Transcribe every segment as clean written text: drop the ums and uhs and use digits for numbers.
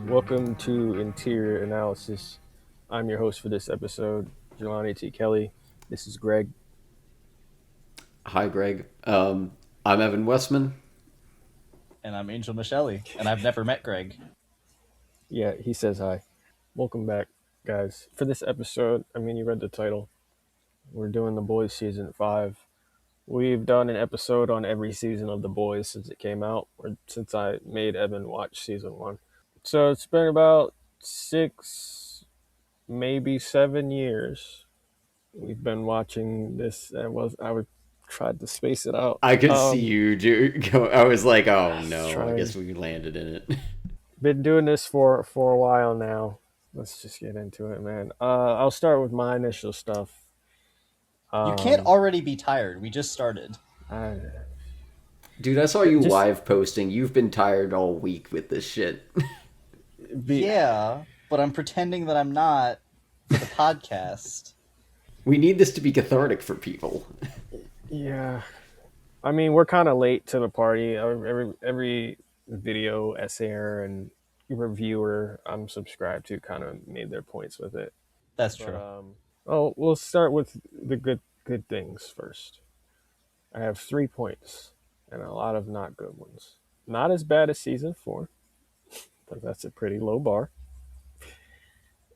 Welcome to Interior Analysis. I'm your host for this episode, Jelani T. Kelly. This is Greg. Hi, Greg. I'm Evan Westman. And I'm Angel Michele, and I've never met Greg. Yeah, he says hi. Welcome back, guys. For this episode, you read the title. We're doing The Boys Season 5. We've done an episode on every season of The Boys since it came out, or since I made Evan watch Season 1. So it's been about 6, maybe 7 years we've been watching this. I tried to space it out. I could see you go. I was like, oh no, I Tried guess we landed in it. been doing this for a while now. Let's just get into it, man. I'll start with my initial stuff. You can't already be tired. We just started. I, Dude, I saw you just live posting. You've been tired all week with this shit. be Yeah, but I'm pretending that I'm not for the podcast. We need this to be cathartic for people. Yeah. We're kind of late to the party. Every video essayer and reviewer I'm subscribed to kind of made their points with it. That's But true. we'll start with the good things first. I have 3 points and a lot of not good ones. Not as bad as season 4, but that's a pretty low bar.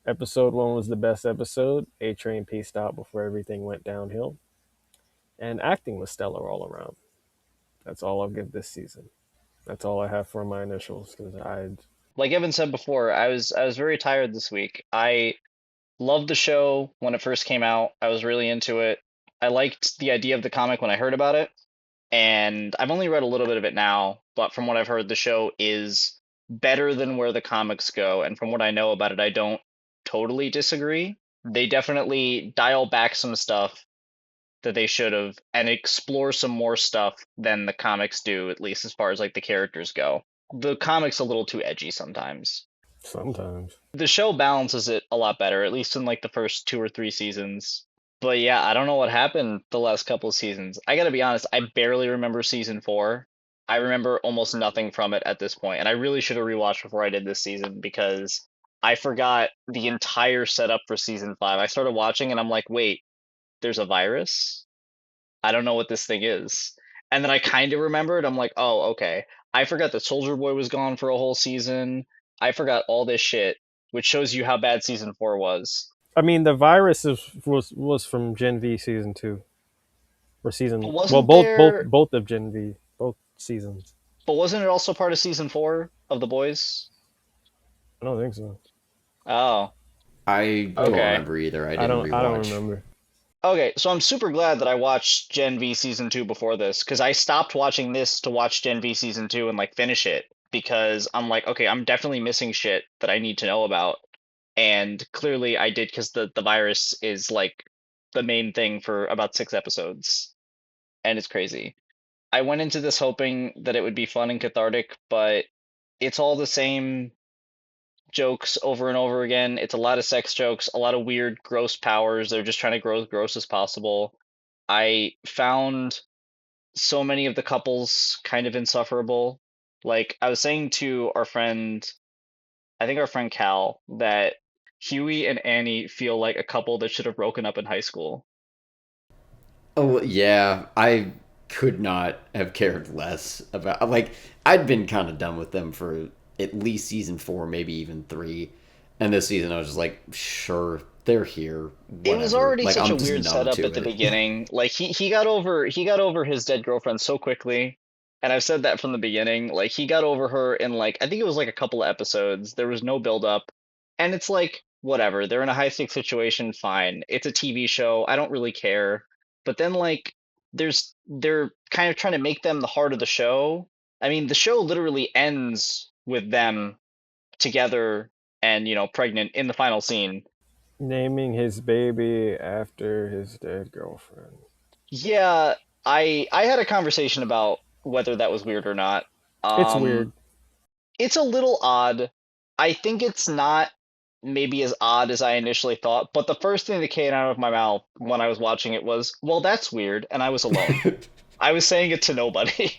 Episode 1 was the best episode. A-Train pieced out before everything went downhill. And acting was stellar all around. That's all I'll give this season. That's all I have for my initials because Like Evan said before, I was very tired this week. I loved the show when it first came out. I was really into it. I liked the idea of the comic when I heard about it, and I've only read a little bit of it now, but from what I've heard, the show is better than where the comics go, and from what I know about it, I don't totally disagree. They definitely dial back some stuff that they should have and explore some more stuff than the comics do, at least as far as like the characters go. The comics a little too edgy sometimes. sometimes. The show balances it a lot better, at least in like the first 2 or 3 seasons. But yeah, I don't know what happened the last couple of seasons. I gotta be honest, I barely remember season 4. I remember almost nothing from it at this point, and I really should have rewatched before I did this season because I forgot the entire setup for season 5. I started watching and I'm like, wait, there's a virus? I don't know what this thing is. And then I kind of remembered. I'm like, oh, okay. I forgot that Soldier Boy was gone for a whole season. I forgot all this shit, which shows you how bad season 4 was. The virus was from Gen V season 2 or But season. Well, wasn't both both there? both of Gen V, both seasons. But wasn't it also part of season 4 of The Boys? I don't think so. Oh, I don't okay. remember either. I I didn't don't. I don't rewatch. remember. Okay, so I'm super glad that I watched Gen V season 2 before this because I stopped watching this to watch Gen V season 2 and like finish it because I'm like, okay, I'm definitely missing shit that I need to know about. And clearly I did because the virus is like the main thing for about 6 episodes, and it's crazy. I went into this hoping that it would be fun and cathartic, but it's all the same jokes over and over again. It's a lot of sex jokes, a lot of weird, gross powers. They're just trying to grow as gross as possible. I found so many of the couples kind of insufferable. Like I was saying to our friend, I think our friend Cal, that Huey and Annie feel like a couple that should have broken up in high school. Oh yeah, I could not have cared less about. Like, I'd been kind of done with them for at least season 4, maybe even 3, and this season I was just like, sure, they're here, It was whatever. already Like, such a I'm just weird numb setup to at the it. beginning. Like he got over his dead girlfriend so quickly. And I've said that from the beginning. Like he got over her in like I think it was like a couple of episodes. There was no build up. And it's like whatever. They're in a high stakes situation, fine. It's a TV show. I don't really care. But then like they're kind of trying to make them the heart of the show. I mean, the show literally ends with them together and, pregnant in the final scene. Naming his baby after his dead girlfriend. Yeah, I had a conversation about whether that was weird or not. It's Um, weird. it's a little odd. I think it's not maybe as odd as I initially thought, but the first thing that came out of my mouth when I was watching it was, "Well, that's weird," and I was alone. I was saying it to nobody.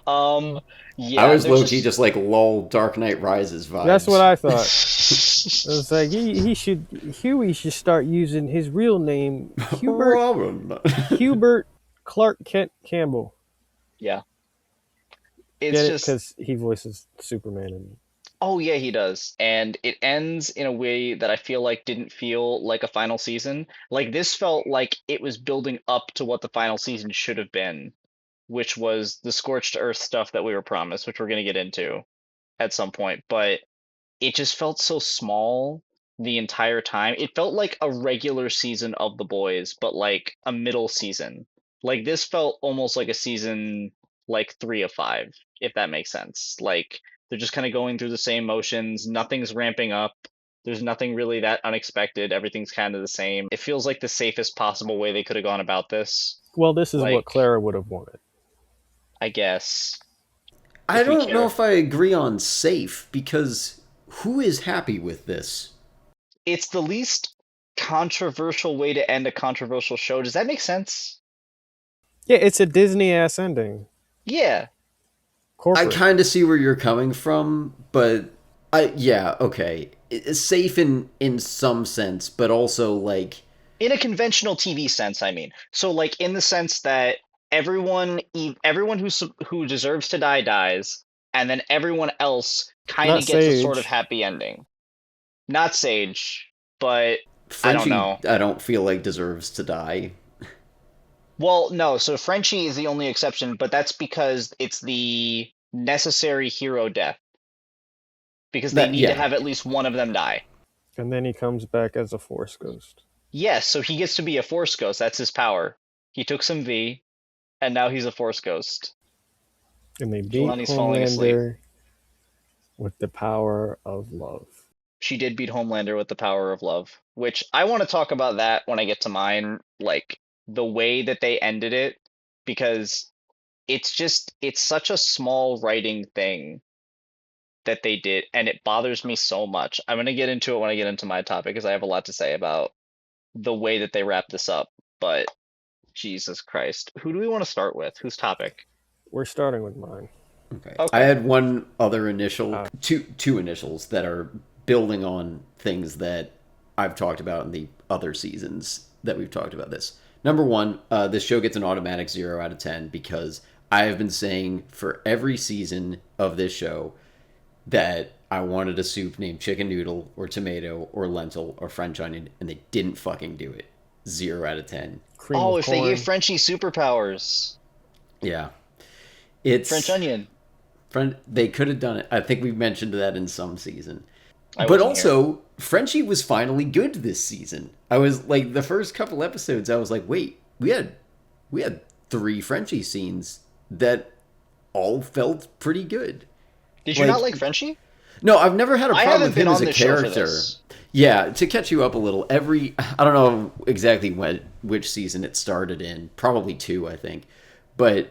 Um, I Yeah, was there's low-key just just like lol Dark Knight Rises vibes. That's what I thought. It was like Huey should start using his real name, Hubert Clark Kent Campbell. yeah. Get It's it? just Because he voices Superman. And oh yeah, he does. And it ends in a way that I feel like didn't feel like a final season. Like this felt like it was building up to what the final season should have been, which was the scorched earth stuff that we were promised, which we're going to get into at some point. But it just felt so small the entire time. It felt like a regular season of The Boys, but like a middle season. Like this felt almost like a season like 3 of 5, if that makes sense. Like they're just kind of going through the same motions. Nothing's ramping up. There's nothing really that unexpected. Everything's kind of the same. It feels like the safest possible way they could have gone about this. well, this is what Like, Clara would have wanted. I guess I if we don't know care. if I agree on safe, because who is happy with this? It's the least controversial way to end a controversial show. Does that make sense? Yeah, it's a Disney ass ending. Yeah. I Corporate. kind of see where you're coming from, but yeah, okay. It's safe in some sense, but also like In a conventional TV sense, I mean. So like in the sense that everyone who deserves to die dies, and then everyone else kind Not of gets a sort of Sage. happy ending. Not Sage, but I don't Frenchie know. I don't feel like deserves to die. Well, no, so Frenchie is the only exception, but that's because it's the necessary hero death because they That need to yeah. have at least one of them die. And then he comes back as a Force ghost. Yes, so he gets to be a Force Ghost. That's his power. He took some V, and now he's a Force Ghost. And they beat Jelani's falling asleep. Homelander with the power of love. She did beat Homelander with the power of love, which I want to talk about that when I get to mine, like the way that they ended it, because it's such a small writing thing that they did, and it bothers me so much. I'm gonna get into it when I get into my topic because I have a lot to say about the way that they wrap this up. But Jesus Christ, who do we want to start with? Whose topic? We're starting with mine. Okay. I Okay. had one other initial, Uh, two initials that are building on things that I've talked about in the other seasons that we've talked about this. Number one, this show gets an automatic 0 out of 10 because I have been saying for every season of this show that I wanted a soup named chicken noodle or tomato or lentil or French onion, and they didn't fucking do it. 0 out of 10. Cream Oh, of if they gave corn. Frenchie superpowers, Yeah, French it's onion. They could have done it. I think we've mentioned that in some season. I But wasn't here. also, Frenchie was finally good this season. I was like the first couple episodes I was like, "Wait, we had 3 Frenchie scenes that all felt pretty good." Did you not Like like Frenchie? no, I've never had a I problem haven't with been him as on a this show for character. this. Yeah, to catch you up a little, I don't know exactly which season it started in, probably 2, I think. But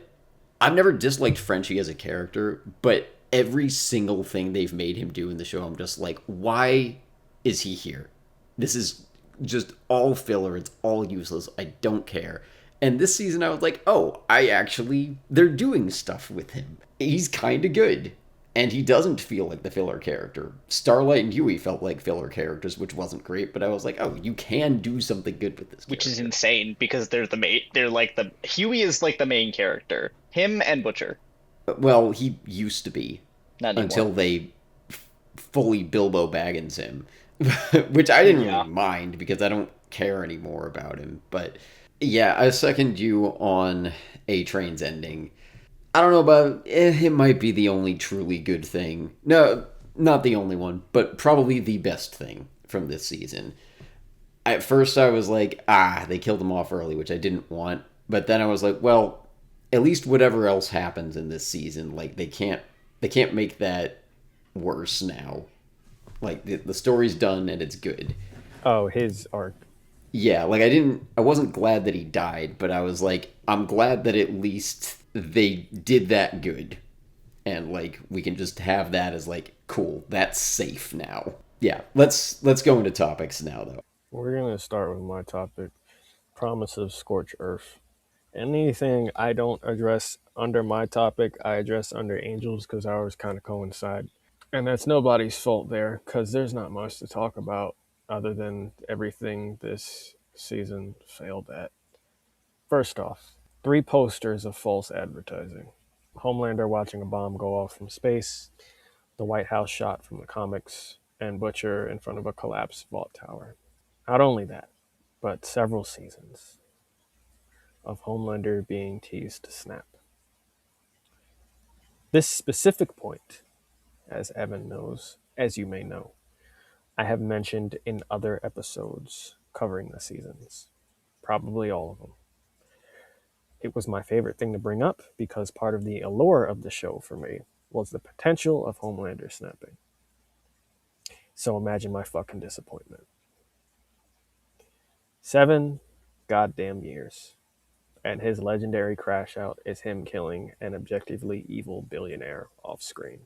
I've never disliked Frenchie as a character, but every single thing they've made him do in the show, I'm just like, why is he here? This is just all filler. It's all useless. I don't care. And this season, I was like, oh, they're doing stuff with him. He's kind of good. And he doesn't feel like the filler character. Starlight and Huey felt like filler characters, which wasn't great, but I was like, oh, you can do something good with this Which is character. insane because they're the main. They're like the Huey is like the main character. Him and Butcher, Well, he used to be not until anymore. they fully Bilbo Baggins him, which I didn't Yeah, really mind because I don't care anymore about him. But yeah, I second you on A Train's ending. I don't know about it might be the only truly good thing. No, not the only one, but probably the best thing from this season. At first I was like, they killed him off early, which I didn't want. But then I was like, well, at least whatever else happens in this season, like they can't make that worse now. Like the story's done and it's good. Oh, his arc. Yeah, like I wasn't glad that he died, but I was like, I'm glad that at least they did that good. And like we can just have that as like cool, that's safe now. Yeah, let's go into topics now though. We're gonna start with my topic. Promise of Scorch Earth. Anything I don't address under my topic, I address under Angels because ours kind of coincide. And that's nobody's fault there because there's not much to talk about other than everything this season failed at. First off, 3 posters of false advertising. Homelander watching a bomb go off from space, the White House shot from the comics, and Butcher in front of a collapsed vault tower. Not only that, but several seasons of Homelander being teased to snap. This specific point, as Evan knows, as you may know, I have mentioned in other episodes covering the seasons, probably all of them. It was my favorite thing to bring up because part of the allure of the show for me was the potential of Homelander snapping. So imagine my fucking disappointment. 7 goddamn years, and his legendary crash out is him killing an objectively evil billionaire off screen.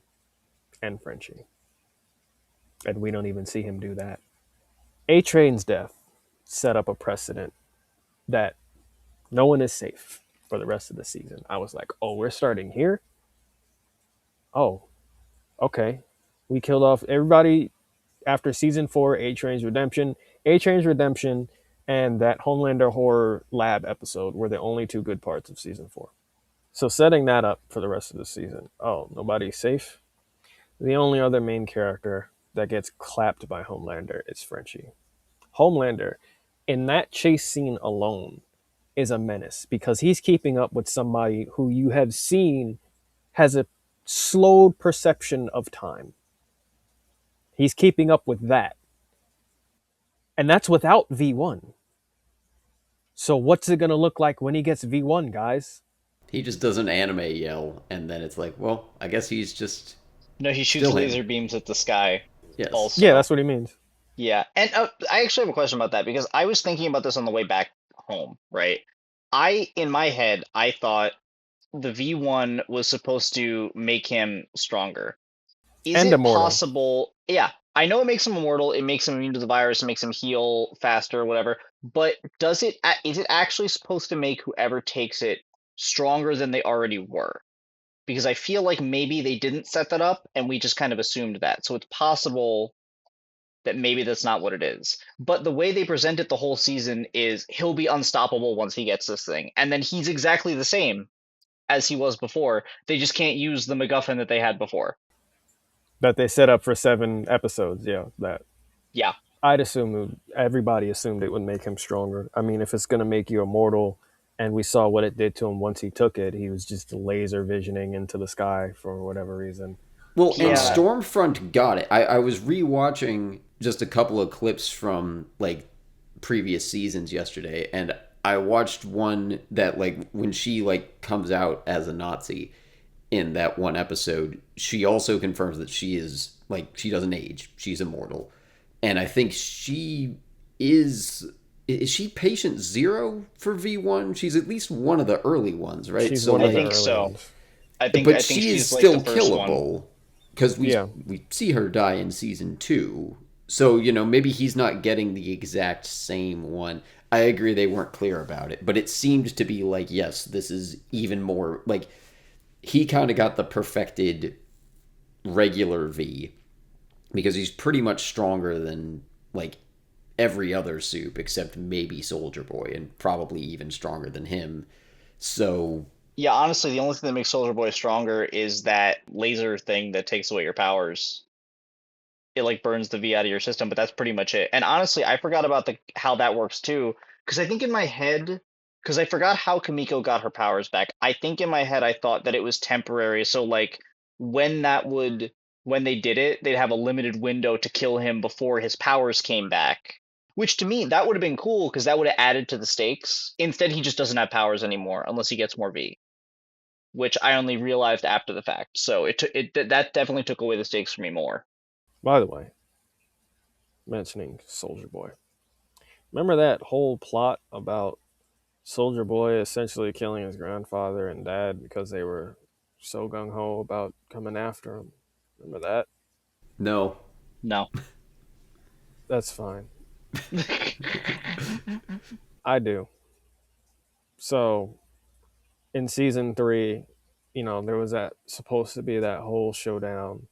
And Frenchie. And we don't even see him do that. A-Train's death set up a precedent that no one is safe for the rest of the season. I was like, oh, we're starting here? Oh, okay. We killed off everybody after season 4, A-Train's Redemption. A-Train's Redemption and that Homelander Horror Lab episode were the only 2 good parts of season 4. So setting that up for the rest of the season. Oh, nobody's safe? The only other main character that gets clapped by Homelander is Frenchie. Homelander, in that chase scene alone, is a menace because he's keeping up with somebody who you have seen has a slowed perception of time. He's keeping up with that. And that's without V1. So what's it going to look like when he gets V1, guys? He just does an anime yell, and then it's like, well, I guess he's just No, he shoots still him. laser beams at the sky. Yes. Also, Yeah, that's what he means. yeah, and I actually have a question about that because I was thinking about this on the way back home. Right, in my head, I thought the V1 was supposed to make him stronger. Is And it immortal. possible? Yeah, I know it makes him immortal. It makes him immune to the virus. It makes him heal faster, whatever. But is it actually supposed to make whoever takes it stronger than they already were? Because I feel like maybe they didn't set that up, and we just kind of assumed that. So it's possible that maybe that's not what it is. But the way they present it the whole season is he'll be unstoppable once he gets this thing, and then he's exactly the same as he was before. They just can't use the MacGuffin that they had before. That they set up for 7 episodes. Yeah, that. Yeah. I'd assume everybody assumed it would make him stronger. I mean, if it's going to make you immortal, and we saw what it did to him once he took it, he was just laser visioning into the sky for whatever reason. Well, and Yeah. Stormfront got it. I was rewatching just a couple of clips from like previous seasons yesterday, and I watched one that like when she like comes out as a Nazi in that one episode, she also confirms that she is like she doesn't age. She's immortal. And I think she is she patient 0 for V1? She's at least one of the early ones, right? She's So one I of the like think early so. ones. I but think she is she's like still the first one. killable because Yeah. we see her die in season 2. So, you know, maybe he's not getting the exact same one. I agree they weren't clear about it, but it seemed to be like, yes, this is even more like he kind of got the perfected regular V because he's pretty much stronger than like every other soup except maybe Soldier Boy and probably even stronger than him. So, Yeah, honestly, the only thing that makes Soldier Boy stronger is that laser thing that takes away your powers. It like burns the V out of your system, but that's pretty much it. And honestly, I forgot about the how that works too, because I think in my head, because I forgot how Kamiko got her powers back. I think in my head I thought that it was temporary. So like when that would when they did it, they'd have a limited window to kill him before his powers came back. Which to me, that would have been cool because that would have added to the stakes. Instead, he just doesn't have powers anymore unless he gets more V, which I only realized after the fact. So that definitely took away the stakes for me more. By the way, mentioning Soldier Boy. Remember that whole plot about Soldier Boy essentially killing his grandfather and dad because they were so gung ho about coming after him? Remember that? no. No. That's fine. I do. So in season 3, there was that supposed to be that whole showdown.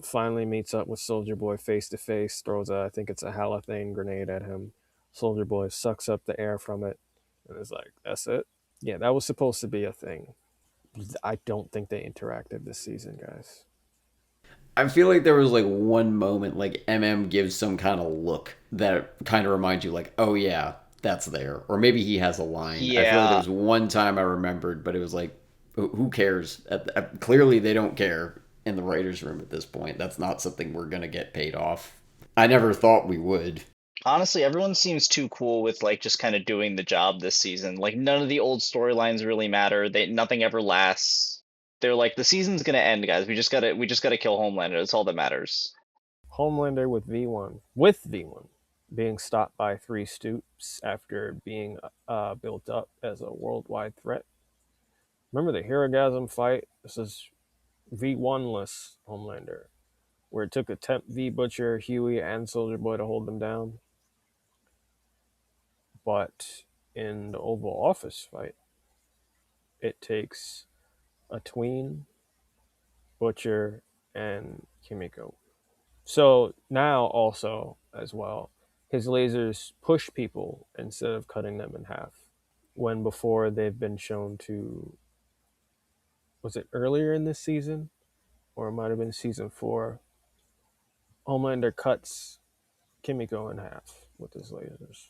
Finally meets up with Soldier Boy face to face, throws I think it's a halothane grenade at him. Soldier Boy sucks up the air from it, and is like, "That's it." Yeah, that was supposed to be a thing. I don't think they interacted this season, guys. I feel like there was like one moment like gives some kind of look that kind of reminds you like, oh yeah, that's there, or maybe he has a line. I feel like there Yeah. was one time I remembered, but it was like, who cares? Clearly, they don't care in the writers' room at this point. That's not something we're gonna get paid off. I never thought we would. Honestly, everyone seems too cool with like just kind of doing the job this season. Like none of the old storylines really matter. Nothing ever lasts. They're like the season's gonna end, guys. We just gotta kill Homelander. That's all that matters. Homelander with V1 being stopped by three Stoops after being built up as a worldwide threat. Remember the Herogasm fight? This is V1-less Homelander, where it took a temp V Butcher, Huey, and Soldier Boy to hold them down. But in the Oval Office fight, it takes a tween, Butcher, and Kimiko. So now also as well, his lasers push people instead of cutting them in half. When before they've been shown to, was it earlier in this season, or it might have been season 4? Homelander cuts Kimiko in half with his lasers.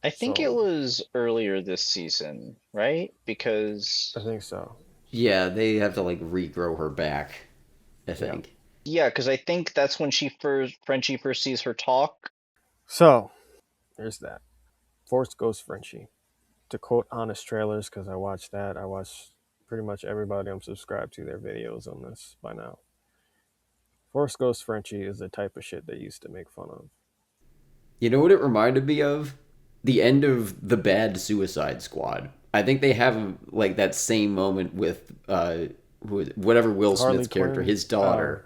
I think it So was earlier this season, right? I Because think so. Yeah, they have to like regrow her back. I Yeah. think. yeah, because I think that's when Frenchie first sees her talk. So there's that. Force Ghost Frenchie. To quote Honest Trailers, because I watched that, I watched pretty much everybody I'm subscribed to their videos on this by now. Force Ghost Frenchie is the type of shit they used to make fun of. You know what it reminded me of? The end of the bad Suicide Squad. I think they have like that same moment with whatever Will Harley Smith's character, Quinn. his daughter.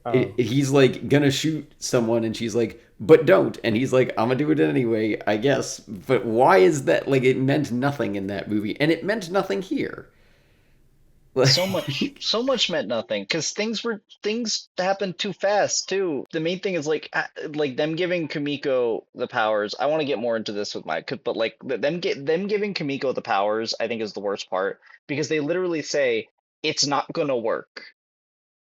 Oh, He's like gonna shoot someone, and she's like, "But don't." And he's like, "I'm gonna do it anyway, I guess." But why is that? Like, it meant nothing in that movie, and it meant nothing here. So much, so much meant nothing because things happened too fast too. The main thing is like them giving Kamiko the powers. I want to get more into this with but like them giving Kamiko the powers, I think is the worst part because they literally say it's not gonna work.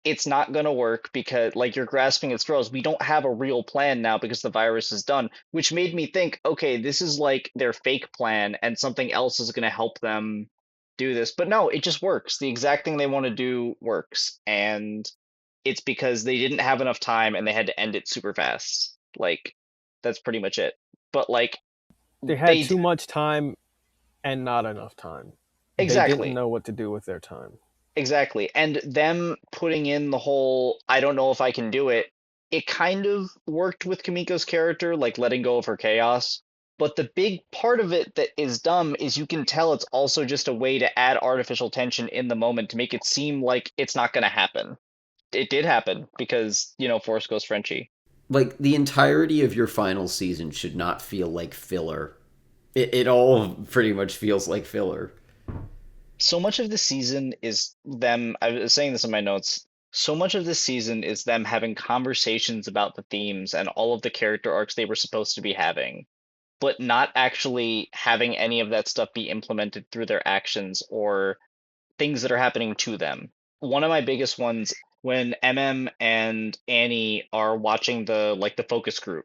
It's not going to work because like you're grasping at straws. We don't have a real plan now because the virus is done, which made me think, okay, this is like their fake plan and something else is going to help them do this. But no, it just works. The exact thing they want to do works. And it's because they didn't have enough time and they had to end it super fast. Like that's pretty much it. But like they had they too much time and not enough time. They didn't exactly. know what to do with their time. Exactly. And them putting in the whole I don't know if I can do it, it kind of worked with Kamiko's character, like letting go of her chaos. But the big part of it that is dumb is you can tell it's also just a way to add artificial tension in the moment to make it seem like it's not going to happen. It did happen because, Force goes Frenchie. Like the entirety of your final season should not feel like filler. It all pretty much feels like filler. So much of the season is them, I was saying this in my notes. So much of this season is them having conversations about the themes and all of the character arcs they were supposed to be having, but not actually having any of that stuff be implemented through their actions or things that are happening to them. One of my biggest ones when and Annie are watching the focus group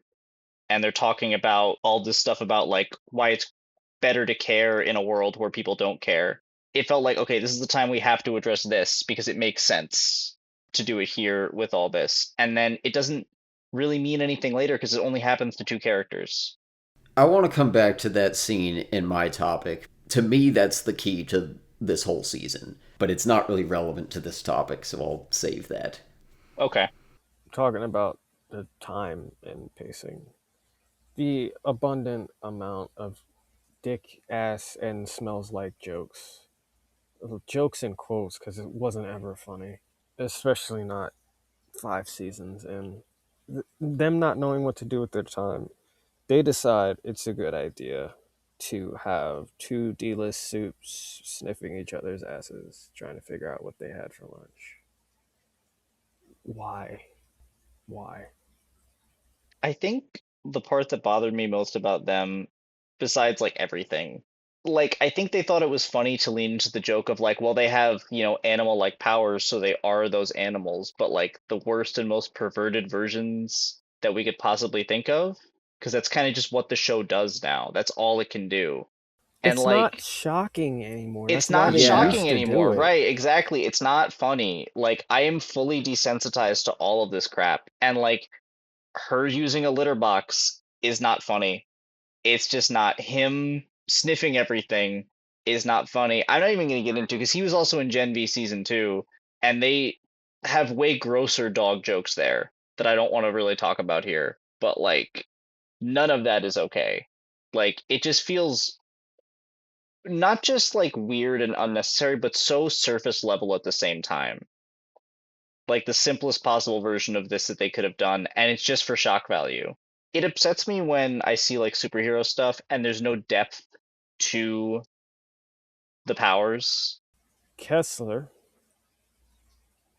and they're talking about all this stuff about like why it's better to care in a world where people don't care. It felt like, okay, this is the time we have to address this because it makes sense to do it here with all this. And then it doesn't really mean anything later because it only happens to two characters. I want to come back to that scene in my topic. To me, that's the key to this whole season, but it's not really relevant to this topic, so I'll save that. Okay. Talking about the time and pacing, the abundant amount of dick, ass, and smells like jokes. Jokes in quotes because it wasn't ever funny, especially not 5 seasons in. Them not knowing what to do with their time, they decide it's a good idea to have two D-list soups sniffing each other's asses, trying to figure out what they had for lunch. Why? Why? I think the part that bothered me most about them, besides like everything, like I think they thought it was funny to lean into the joke of like, well, they have, animal-like powers, so they are those animals, but like the worst and most perverted versions that we could possibly think of, because that's kind of just what the show does now. That's all it can do. And It's not like shocking anymore. it's That's why not they Yeah. shocking used to do anymore, it. right? Exactly. It's not funny. Like I am fully desensitized to all of this crap. And like her using a litter box is not funny. It's just not. Him sniffing everything is not funny. I'm not even going to get into because he was also in Gen V season 2 and they have way grosser dog jokes there that I don't want to really talk about here. But like none of that is okay. Like it just feels not just like weird and unnecessary, but so surface level at the same time. Like the simplest possible version of this that they could have done, and it's just for shock value. It upsets me when I see like superhero stuff and there's no depth to the powers. Kessler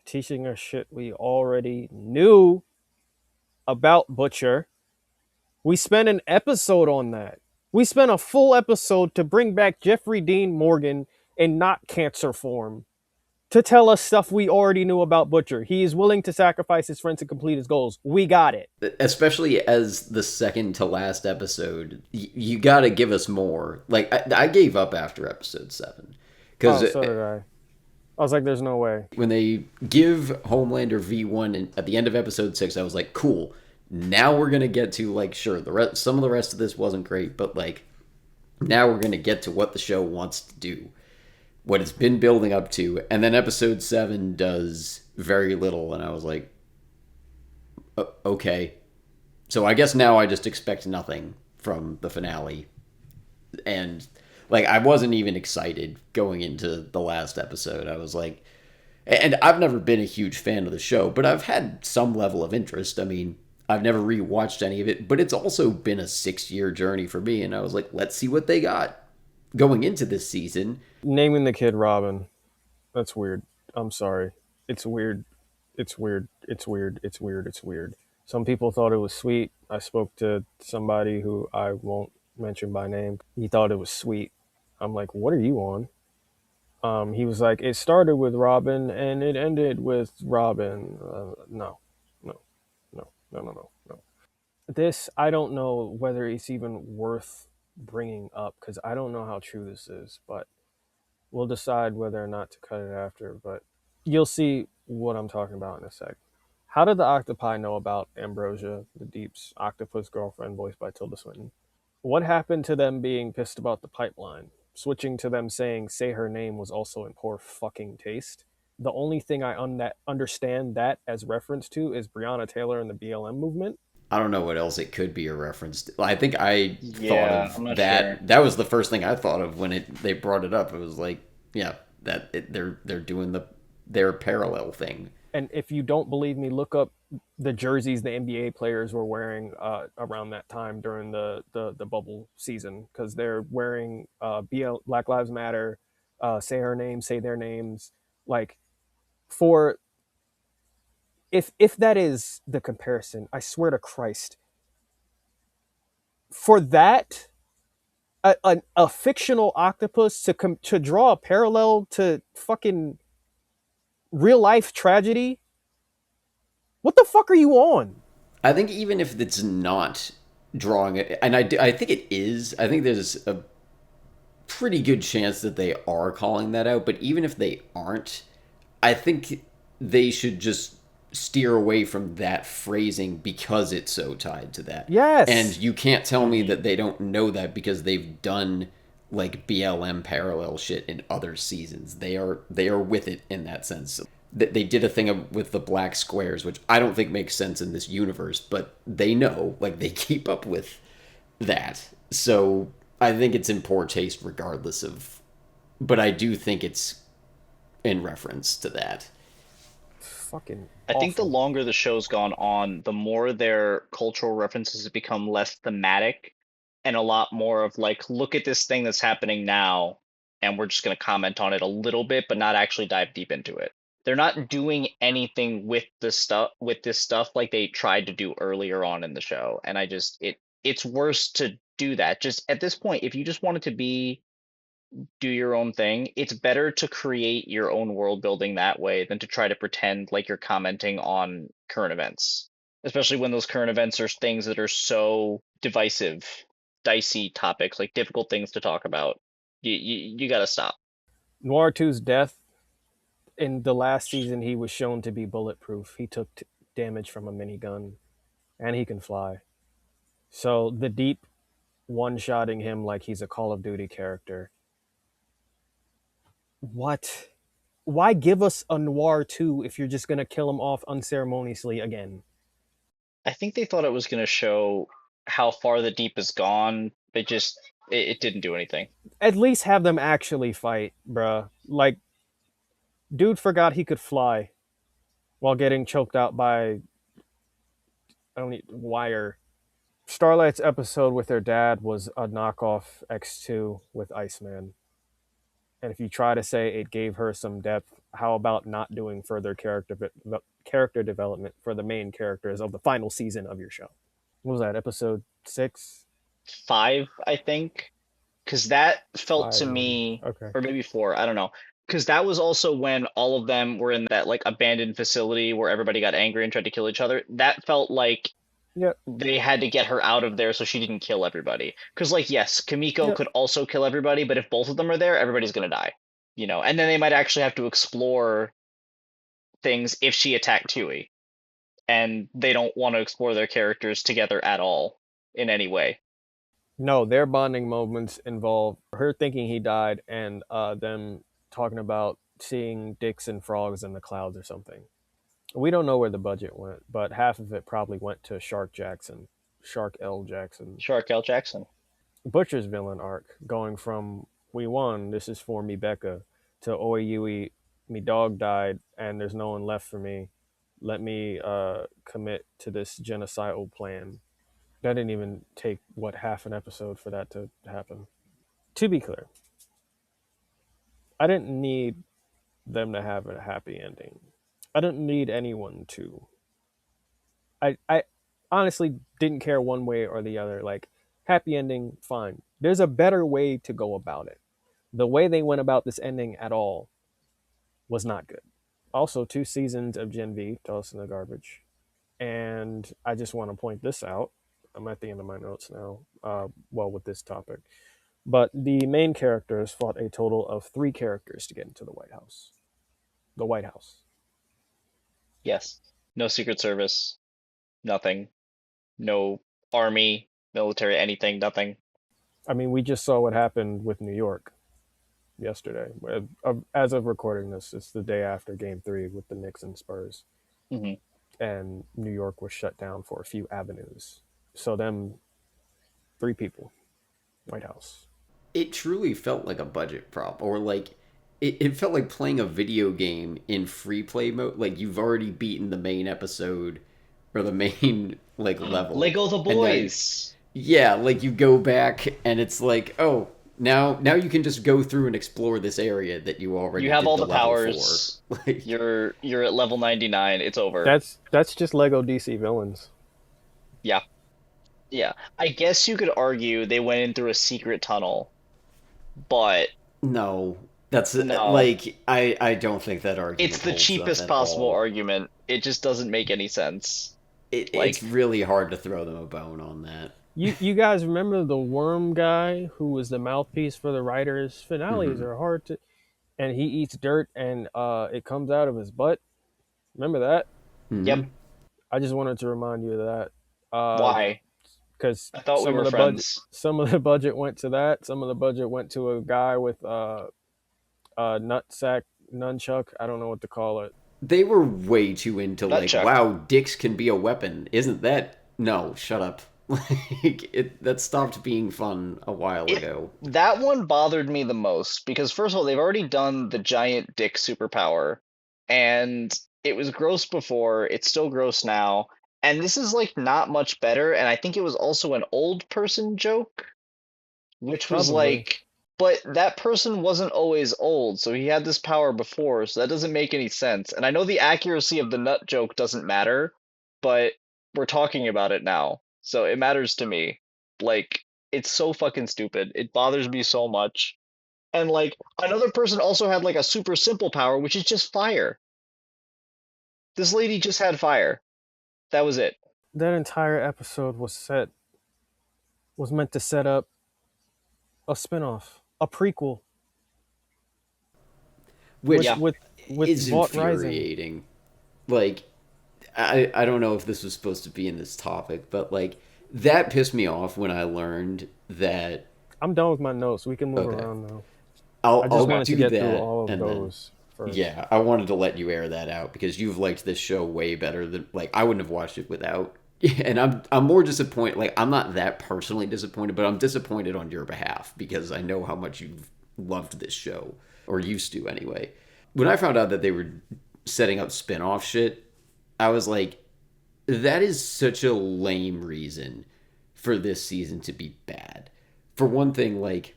teaching us shit we already knew about Butcher. We spent an episode on that. We spent a full episode to bring back Jeffrey Dean Morgan in not cancer form to tell us stuff we already knew about Butcher. He is willing to sacrifice his friends to complete his goals. We got it. Especially as the second to last episode, you got to give us more. Like I gave up after episode 7 because Oh, so did I. I was like, there's no way. when they give Homelander V1 at the end of episode 6, I was like, cool. Now we're gonna get to like, sure, some of the rest of this wasn't great, but like now we're gonna get to what the show wants to do, what it's been building up to, and then episode 7 does very little, and I was like, okay. So I guess now I just expect nothing from the finale. And like I wasn't even excited going into the last episode. I was like, and I've never been a huge fan of the show, but I've had some level of interest. I mean, I've never rewatched any of it, but it's also been a 6-year journey for me, and I was like, let's see what they got going into this season. Naming the kid Robin. That's weird. I'm sorry. It's weird. It's weird. It's weird. It's weird. It's weird. Some people thought it was sweet. I spoke to somebody who I won't mention by name. He thought it was sweet. I'm like, what are you on? He was like, it started with Robin and it ended with Robin. No, no, no, no, no, no, no. This, I don't know whether it's even worth bringing up because I don't know how true this is, but we'll decide whether or not to cut it after. But you'll see what I'm talking about in a sec. How did the octopi know about Ambrosia, the Deep's octopus girlfriend voiced by Tilda Swinton? What happened to them being pissed about the pipeline? Switching to them saying "say her name" was also in poor fucking taste. The only thing I understand that as reference to is Breonna Taylor and the BLM movement. I don't know what else it could be a reference to. I think I thought Yeah, of I'm not sure. that. That was the first thing I thought of when they brought it up. It was like, yeah, they're doing their parallel thing. And if you don't believe me, look up the jerseys the NBA players were wearing around that time during the bubble season because they're wearing Black Lives Matter, say her name, say their names. Like for if that is the comparison, I swear to Christ, for that a fictional octopus to draw a parallel to fucking real life tragedy, what the fuck are you on? I think even if it's not drawing it, and I think it is. I think there's a pretty good chance that they are calling that out. But even if they aren't, I think they should just steer away from that phrasing because it's so tied to that. And Yes. you can't tell me that they don't know that because they've done like BLM parallel shit in other seasons. They are with it in that sense. They did a thing with the black squares, which I don't think makes sense in this universe, but they know, like they keep up with that. So I think it's in poor taste regardless of, but I do think it's in reference to that. Fucking I think the awful. longer the show's gone on, the more their cultural references have become less thematic and a lot more of like, look at this thing that's happening now, and we're just going to comment on it a little bit, but not actually dive deep into it. They're not doing anything with this stuff like they tried to do earlier on in the show, and it's worse to do that. Just at this point, if you just want it to be do your own thing, it's better to create your own world building that way than to try to pretend like you're commenting on current events, especially when those current events are things that are so divisive, dicey topics, like difficult things to talk about. You got to stop. Noir Two's death in the last season, he was shown to be bulletproof. He took damage from a minigun, and he can fly. So the deep one-shotting him like he's a Call of Duty character. What? Why give us a Noir 2 if you're just gonna kill him off unceremoniously again? I think they thought it was going to show how far the deep has gone. It didn't do anything. At least have them actually fight, bruh. Like, dude forgot he could fly while getting choked out by only wire. Starlight's episode with her dad was a knockoff X2 with Iceman. And if you try to say it gave her some depth, how about not doing further character development for the main characters of the final season of your show? What was that, episode 6? 5, I think, because that felt 5, to maybe. me, Okay. or maybe 4, I don't know, because that was also when all of them were in that like abandoned facility where everybody got angry and tried to kill each other. That felt like Yep. they had to get her out of there so she didn't kill everybody. Because like, yes, Kamiko Yep. could also kill everybody, but if both of them are there, everybody's gonna die. And then they might actually have to explore things if she attacked Tui, and they don't want to explore their characters together at all in any way. No, their bonding moments involve her thinking he died and them talking about seeing dicks and frogs in the clouds or something. We don't know where the budget went, but half of it probably went to Shark L. Jackson. Shark L. Jackson. Butcher's villain arc, going from "we won, this is for me Becca" to "Oi Yui, me dog died and there's no one left for me. Let me commit to this genocidal plan." That didn't even take half an episode for that to happen. To be clear, I didn't need them to have a happy ending. I didn't need anyone to. I honestly didn't care one way or the other. Like, happy ending, fine. There's a better way to go about it. The way they went about this ending at all was not good. Also, 2 seasons of Gen V tossed in the garbage. And I just want to point this out. I'm at the end of my notes now. With this topic. But the main characters fought a total of 3 characters to get into the White House. The White House. Yes. No Secret Service. Nothing. No army, military, anything. Nothing. I mean, we just saw what happened with New York yesterday. As of recording this, it's the day after Game 3 with the Knicks and Spurs. Hmm. And New York was shut down for a few avenues. So them 3 people, White House. It truly felt like a budget prop, or like it felt like playing a video game in free play mode. Like you've already beaten the main episode or the main like level, Lego the and then boys. yeah, like you go back and it's like, oh, now you can just go through and explore this area that you already You have did all the the level powers. for. Like, You're at level 99. It's over. That's just Lego DC villains. Yeah. Yeah. I guess you could argue they went in through a secret tunnel, but no, that's no. like I don't think that argument. It's the holds up cheapest at possible all. argument. It just doesn't make any sense. It's really hard to throw them a bone on that. You guys remember the worm guy who was the mouthpiece for the writers? Finales Mhm. are hard to, and he eats dirt and it comes out of his butt. Remember that? Mhm. Yep. I just wanted to remind you of that. Why? Because I thought we some were of the budget, friends. some of the budget went to that. Some of the budget went to a guy with nutsack nunchuck. I don't know what to call it. They were way too into like, Nutchuck. wow, dicks can be a weapon. Isn't that? No, shut up. Like that stopped being fun a while ago. That one bothered me the most because first of all, they've already done the giant dick superpower, and it was gross before. It's still gross now, and this is like not much better. And I think it was also an old person joke which was Probably. like, but that person wasn't always old, so he had this power before, so that doesn't make any sense. And I know the accuracy of the nut joke doesn't matter, but we're talking about it now, so it matters to me. Like, it's so fucking stupid. It bothers me so much. And like another person also had like a super simple power, which is just fire. This lady just had fire. That was it. That entire episode was meant to set up a spinoff, a prequel with which Yeah. with is Vought Rising. infuriating. Like, I don't know if this was supposed to be in this topic, but like that pissed me off when I learned that. I'm done with my notes. We can move Okay, around now. I just I'll wanted to do get through that, all of and then those first. yeah, I wanted to let you air that out because you've liked this show way better than like I wouldn't have watched it without. And I'm more disappointed. Like I'm not that personally disappointed, but I'm disappointed on your behalf because I know how much you've loved this show or used to anyway. When I found out that they were setting up spin-off shit, I was like, that is such a lame reason for this season to be bad. For one thing, like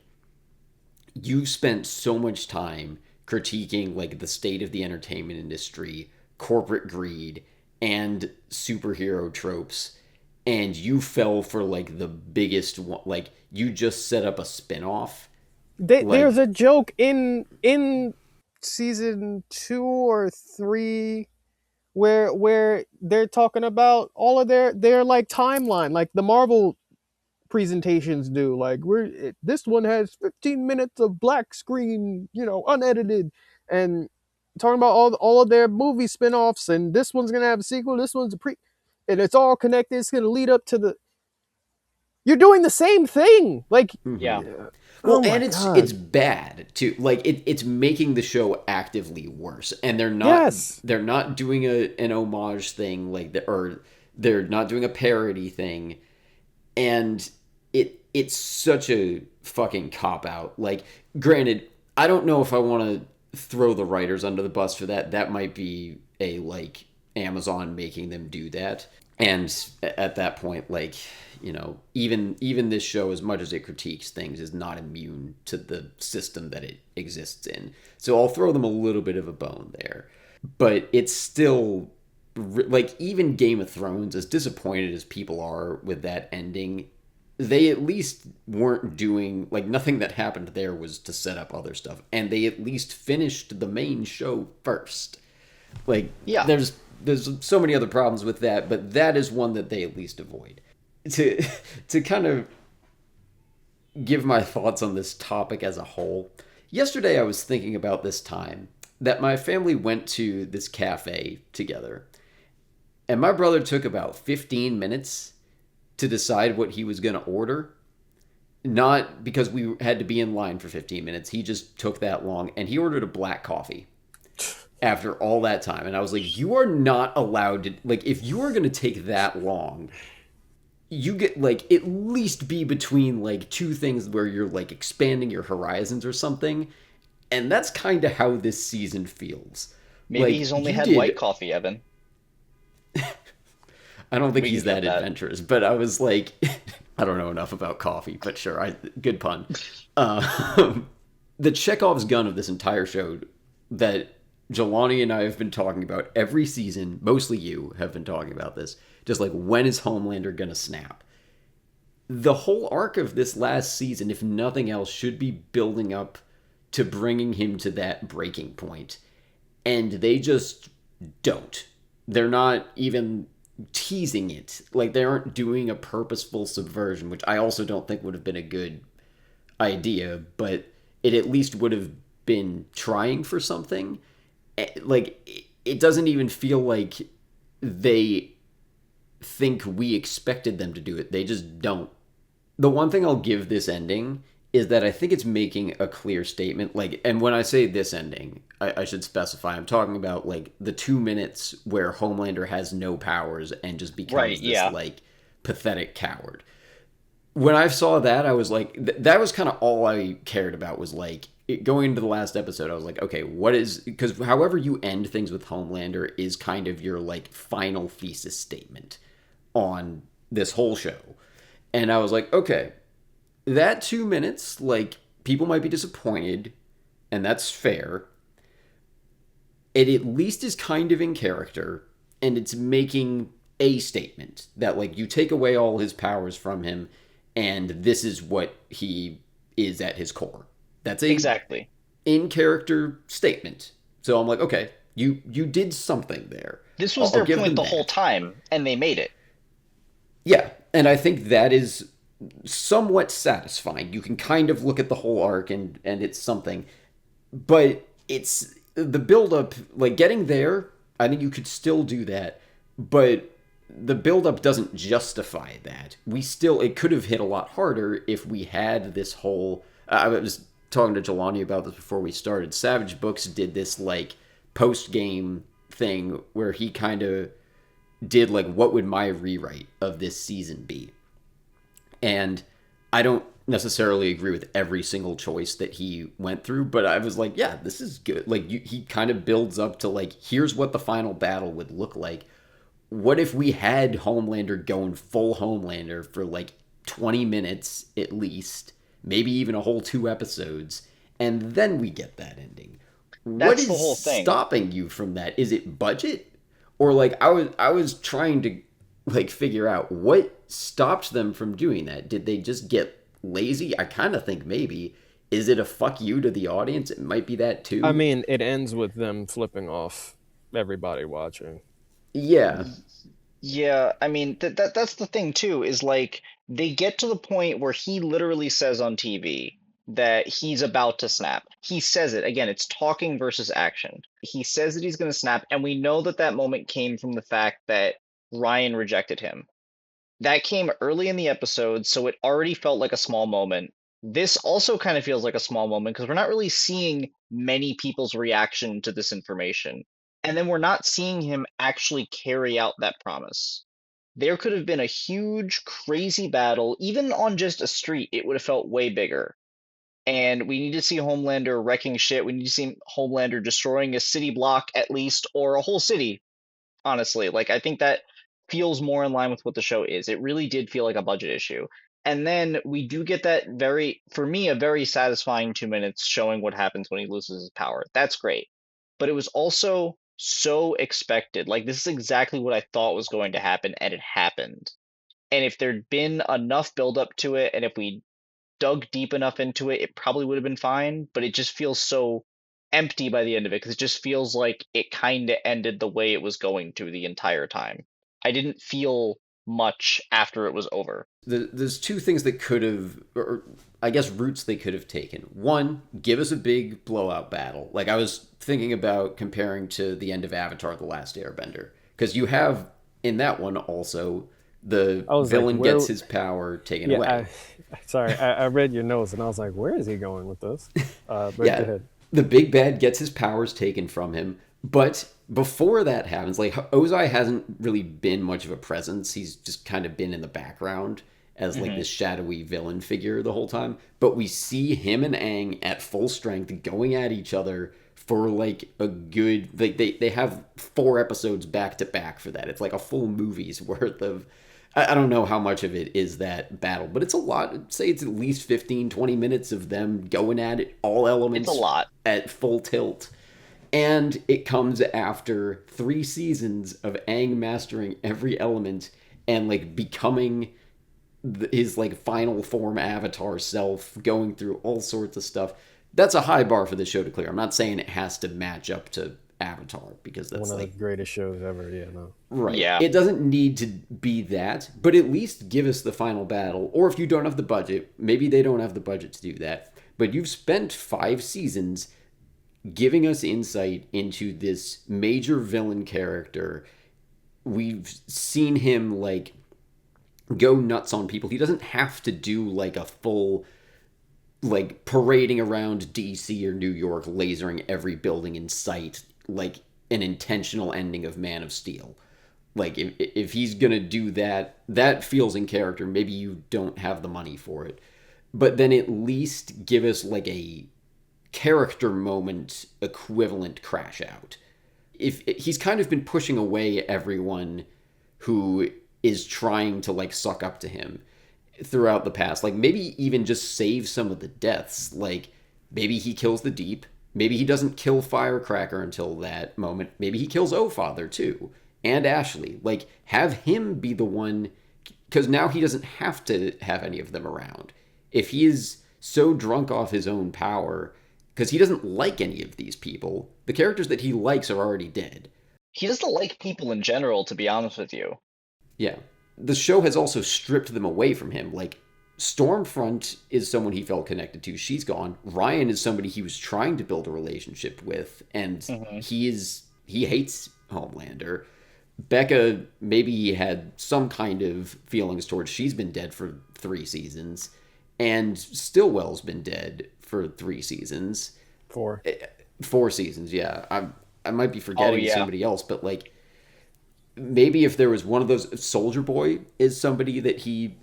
you spent so much time critiquing like the state of the entertainment industry, corporate greed, and superhero tropes, and you fell for like the biggest one. Like you just set up a spin-off. There's Like a joke in season 2 or 3 where they're talking about all of their like timeline, like the Marvel presentations do. Like this one has 15 minutes of black screen, unedited, and talking about all of their movie spin-offs, and this one's gonna have a sequel, this one's a pre, and it's all connected. It's gonna lead up to the. You're doing the same thing. Like, Yeah. well, oh my and it's god. bad too. Like it's making the show actively worse, and Yes. they're not doing an homage thing or they're not doing a parody thing, and it's such a fucking cop out. Like, granted, I don't know if I want to throw the writers under the bus for that. That might be a like Amazon making them do that. And at that point, like, even this show, as much as it critiques things, is not immune to the system that it exists in. So I'll throw them a little bit of a bone there. But it's still like even Game of Thrones, as disappointed as people are with that ending, they at least weren't doing like nothing that happened there was to set up other stuff, and they at least finished the main show first. Like Yeah. there's so many other problems with that, but that is one that they at least avoid. To to kind of give my thoughts on this topic as a whole. Yesterday I was thinking about this time that my family went to this cafe together, and my brother took about 15 minutes to decide what he was going to order. Not because we had to be in line for 15 minutes. He just took that long, and he ordered a black coffee after all that time. And I was like, you are not allowed to, like, if you are going to take that long, you get, like, at least be between, like, two things where you're, like, expanding your horizons or something. And that's kind of how this season feels. Maybe Like, he's only you had did, white coffee, Evan. I don't think We he's can that get that. adventurous, but I was like, I don't know enough about coffee, but sure, good pun. The Chekhov's gun of this entire show that Jelani and I have been talking about every season, mostly you have been talking about this, just like when is Homelander gonna snap? The whole arc of this last season, if nothing else, should be building up to bringing him to that breaking point, and they just don't. They're not even teasing it. Like they aren't doing a purposeful subversion, which I also don't think would have been a good idea, but it at least would have been trying for something. Like it doesn't even feel like they think we expected them to do it. They just don't. The one thing I'll give this ending is that I think it's making a clear statement. Like, and when I say this ending, I should specify I'm talking about like the 2 minutes where Homelander has no powers and just Right, becomes this yeah. like pathetic coward. When I saw that, I was like, that was kind of all I cared about was like going into the last episode. I was like, okay, what is, because however you end things with Homelander is kind of your like final thesis statement on this whole show. And I was like, okay, that 2 minutes, like, people might be disappointed, and that's fair. It at least is kind of in character, and it's making a statement that, like, you take away all his powers from him, and this is what he is at his core. That's a Exactly. in character statement. So I'm like, okay, you did something there. This was I'll their give point them the whole that. time, and they made it. Yeah, and I think that is somewhat satisfying. You can kind of look at the whole arc and it's something, but it's the build up, like getting there. I think you could still do that, but the build up doesn't justify that. It could have hit a lot harder if we had this whole. I was talking to Jelani about this before we started. Savage Books did this like post game thing where he kind of did like what would my rewrite of this season be, and I don't necessarily agree with every single choice that he went through, but I was like, yeah, this is good. Like he kind of builds up to like, here's what the final battle would look like. What if we had Homelander going full Homelander for like 20 minutes at least, maybe even a whole 2 episodes, and then we get that ending? What That's the is whole thing. stopping you from that? Is it budget? Or like I was trying to like figure out what stopped them from doing that. Did they just get lazy? I kind of think maybe. Is it a fuck you to the audience? It might be that I too. mean, it ends with them flipping off everybody watching. Yeah. Yeah, I mean that's the thing too, is like they get to the point where he literally says on TV that he's about to snap. He says it again, it's talking versus action. He says that he's going to snap, and we know that that moment came from the fact that Ryan rejected him. That came early in the episode, so it already felt like a small moment. This also kind of feels like a small moment because we're not really seeing many people's reaction to this information. And then we're not seeing him actually carry out that promise. There could have been a huge, crazy battle, even on just a street, it would have felt way bigger. And we need to see Homelander wrecking shit. We need to see Homelander destroying a city block at least, or a whole city, honestly. Like, I think that feels more in line with what the show is. It really did feel like a budget issue. And then we do get that very, for me, a very satisfying 2 minutes showing what happens when he loses his power. That's great. But it was also so expected. Like, this is exactly what I thought was going to happen, and it happened. And if there'd been enough build up to it, and if we dug deep enough into it, it probably would have been fine. But it just feels so empty by the end of it because it just feels like it kind of ended the way it was going to the entire time. I didn't feel much after it was over. There's two things that could have, or I guess routes they could have taken. One, give us a big blowout battle. Like I was thinking about comparing to the end of Avatar: The Last Airbender, because you have in that one also the I was like, villain where? gets his power taken Yeah, away. sorry, I read your notes and I was like, where is he going with this? But go Yeah, ahead. the big bad gets his powers taken from him. But before that happens, like Ozai hasn't really been much of a presence. He's just kind of been in the background as like Hmm. this shadowy villain figure the whole time. But we see him and Aang at full strength going at each other for like a good like they have 4 episodes back to back for that. It's like a full movie's worth of I don't know how much of it is that battle, but it's a lot. I'd say it's at least 15, 20 minutes of them going at it, all It's a elements lot. at full tilt. And it comes after 3 seasons of Aang mastering every element and like becoming his like final form avatar self, going through all sorts of stuff. That's a high bar for the show to clear. I'm not saying it has to match up to Avatar because One that's of the like greatest shows ever. Yeah, no. right. Yeah. It doesn't need to be that, but at least give us the final battle. Or if you don't have the budget, maybe they don't have the budget to do that. But you've spent 5 seasons giving us insight into this major villain character. We've seen him like go nuts on people. He doesn't have to do like a full like parading around DC or New York lasering every building in sight like an intentional ending of Man of Steel. Like if he's going to do that, that feels in character. Maybe you don't have the money for it. But then at least give us like a character moment equivalent crash out. If he's kind of been pushing away everyone who is trying to like suck up to him. throughout the past. Like maybe even just save some of the deaths. Like maybe he kills the Deep. Maybe he doesn't kill Firecracker until that moment. Maybe he kills O-Father too. And Ashley. Like have him be the one, because now he doesn't have to have any of them around. If he is so drunk off his own power, because he doesn't like any of these people, the characters that he likes are already dead. He doesn't like people in general, to be honest with you. Yeah. The show has also stripped them away from him. Like, Stormfront is someone he felt connected to. She's gone. Ryan is somebody he was trying to build a relationship with, and Hmm. he hates Homelander. Becca, maybe he had some kind of feelings towards. She's been dead for 3 seasons, and Stillwell's been dead for 3 seasons. 4. 4 seasons, yeah. I might be Oh forgetting yeah. somebody else, but like maybe if there was one of those, Soldier Boy is somebody that he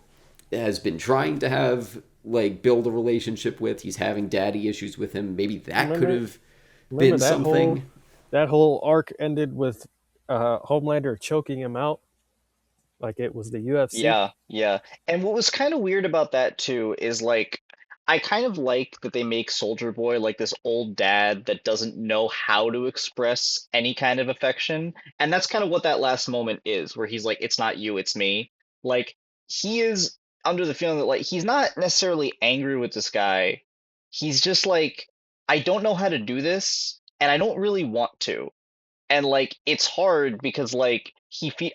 has been trying to have like build a relationship with. He's having daddy issues with him. Maybe that could Remember, have remember been that whole something. that whole arc ended with Homelander choking him out like it was the UFC. Yeah, yeah. And what was kind of weird about that too is like I kind of like that they make Soldier Boy like this old dad that doesn't know how to express any kind of affection. And that's kind of what that last moment is, where he's like, it's not you, it's me. Like he is under the feeling that like he's not necessarily angry with this guy. He's just like, I don't know how to do this, and I don't really want to. And like it's hard because like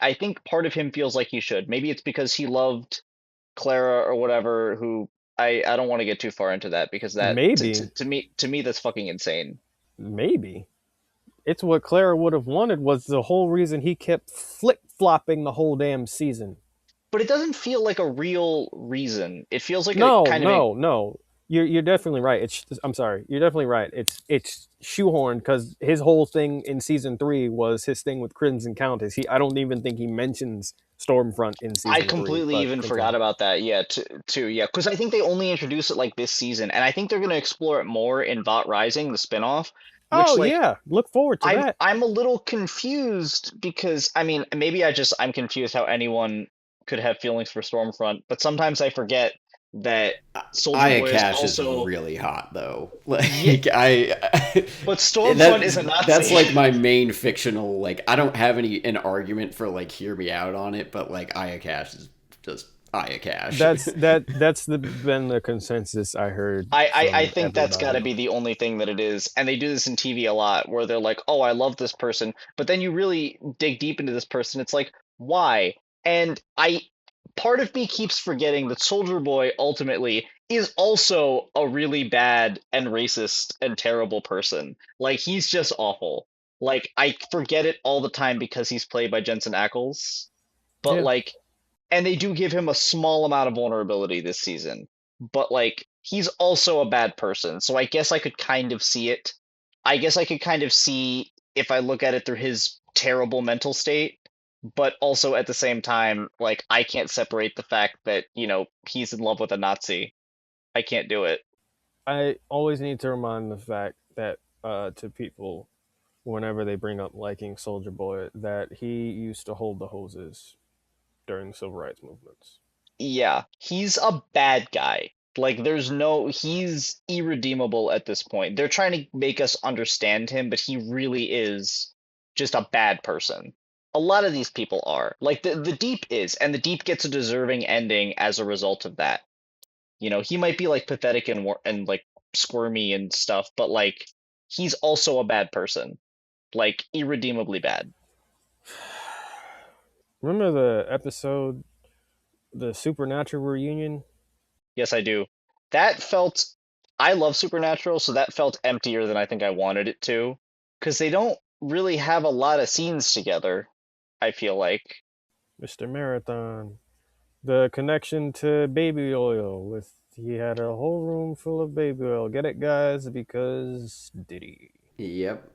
I think part of him feels like he should. Maybe it's because he loved Clara or whatever, who I don't want to get too far into that because that Maybe, to me that's fucking insane. maybe it's what Clara would have wanted. Was the whole reason he kept flip flopping the whole damn season. But it doesn't feel like a real reason. It feels like a No, kind of a no, no. You're definitely right. I'm sorry. You're definitely right. It's shoehorned because his whole thing in season 3 was his thing with Crimson Countess. I don't even think he mentions Stormfront in I season 3. completely But even continue. forgot about that. Yeah, too. Yeah, because I think they only introduced it like this season, and I think they're gonna explore it more in Bot Rising, the spinoff, which Oh like yeah, look forward to that. I'm a little confused because I mean maybe I'm confused how anyone could have feelings for Stormfront, but sometimes I forget that Soldier Aya Boy is Cash is also really hot though. yeah, Like but Stormfront is a that's Nazi. like my main fictional. Like I don't have an argument for like hear me out on it, but like Aya Cash is just Aya Cash. Been the consensus I heard I from think that's got to everybody. be the only thing that it is, and they do this in TV a lot, where they're like, "Oh, I love this person," but then you really dig deep into this person, it's like, why? And I part of me keeps forgetting that Soldier Boy ultimately is also a really bad and racist and terrible person. Like he's just awful. Like I forget it all the time because he's played by Jensen Ackles, but Yeah, like and they do give him a small amount of vulnerability this season. But like he's also a bad person. So I guess I could kind of see it. I guess I could kind of see if I look at it through his terrible mental state, but also at the same time like I can't separate the fact that, he's in love with a Nazi. I can't do it. I always need to remind the fact that to people whenever they bring up liking Soldier Boy that he used to hold the hoses during the civil rights movements. Yeah, he's a bad guy. Like, he's irredeemable at this point. They're trying to make us understand him, but he really is just a bad person. A lot of these people are. Like, the Deep is, and the Deep gets a deserving ending as a result of that. He might be, like, pathetic and like, squirmy and stuff, but, like, he's also a bad person. Like, irredeemably bad. Remember the episode, the Supernatural reunion? Yes, I do. That felt, I love Supernatural, so that felt emptier than I think I wanted it to, because they don't really have a lot of scenes together, I feel like. Mr. Marathon. The connection to baby oil with he had a whole room full of baby oil. Get it, guys? Because Diddy. Yep.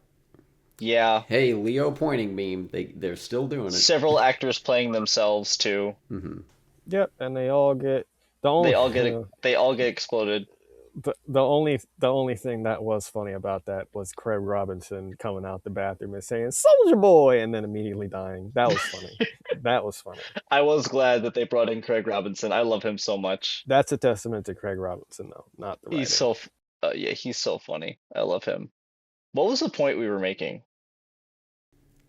Yeah, Hey, Leo pointing meme. They're still doing it. several actors playing themselves too. Hmm. Yep, and they all get the They only all get they all get exploded. the only thing that was funny about that was Craig Robinson coming out the bathroom and saying "Soldier Boy" and then immediately dying. That was funny. That was funny. I was glad that they brought in Craig Robinson. I love him so much. That's a testament to Craig Robinson, though, not the He's writing. so yeah, he's so funny. I love him. What was the point we were making?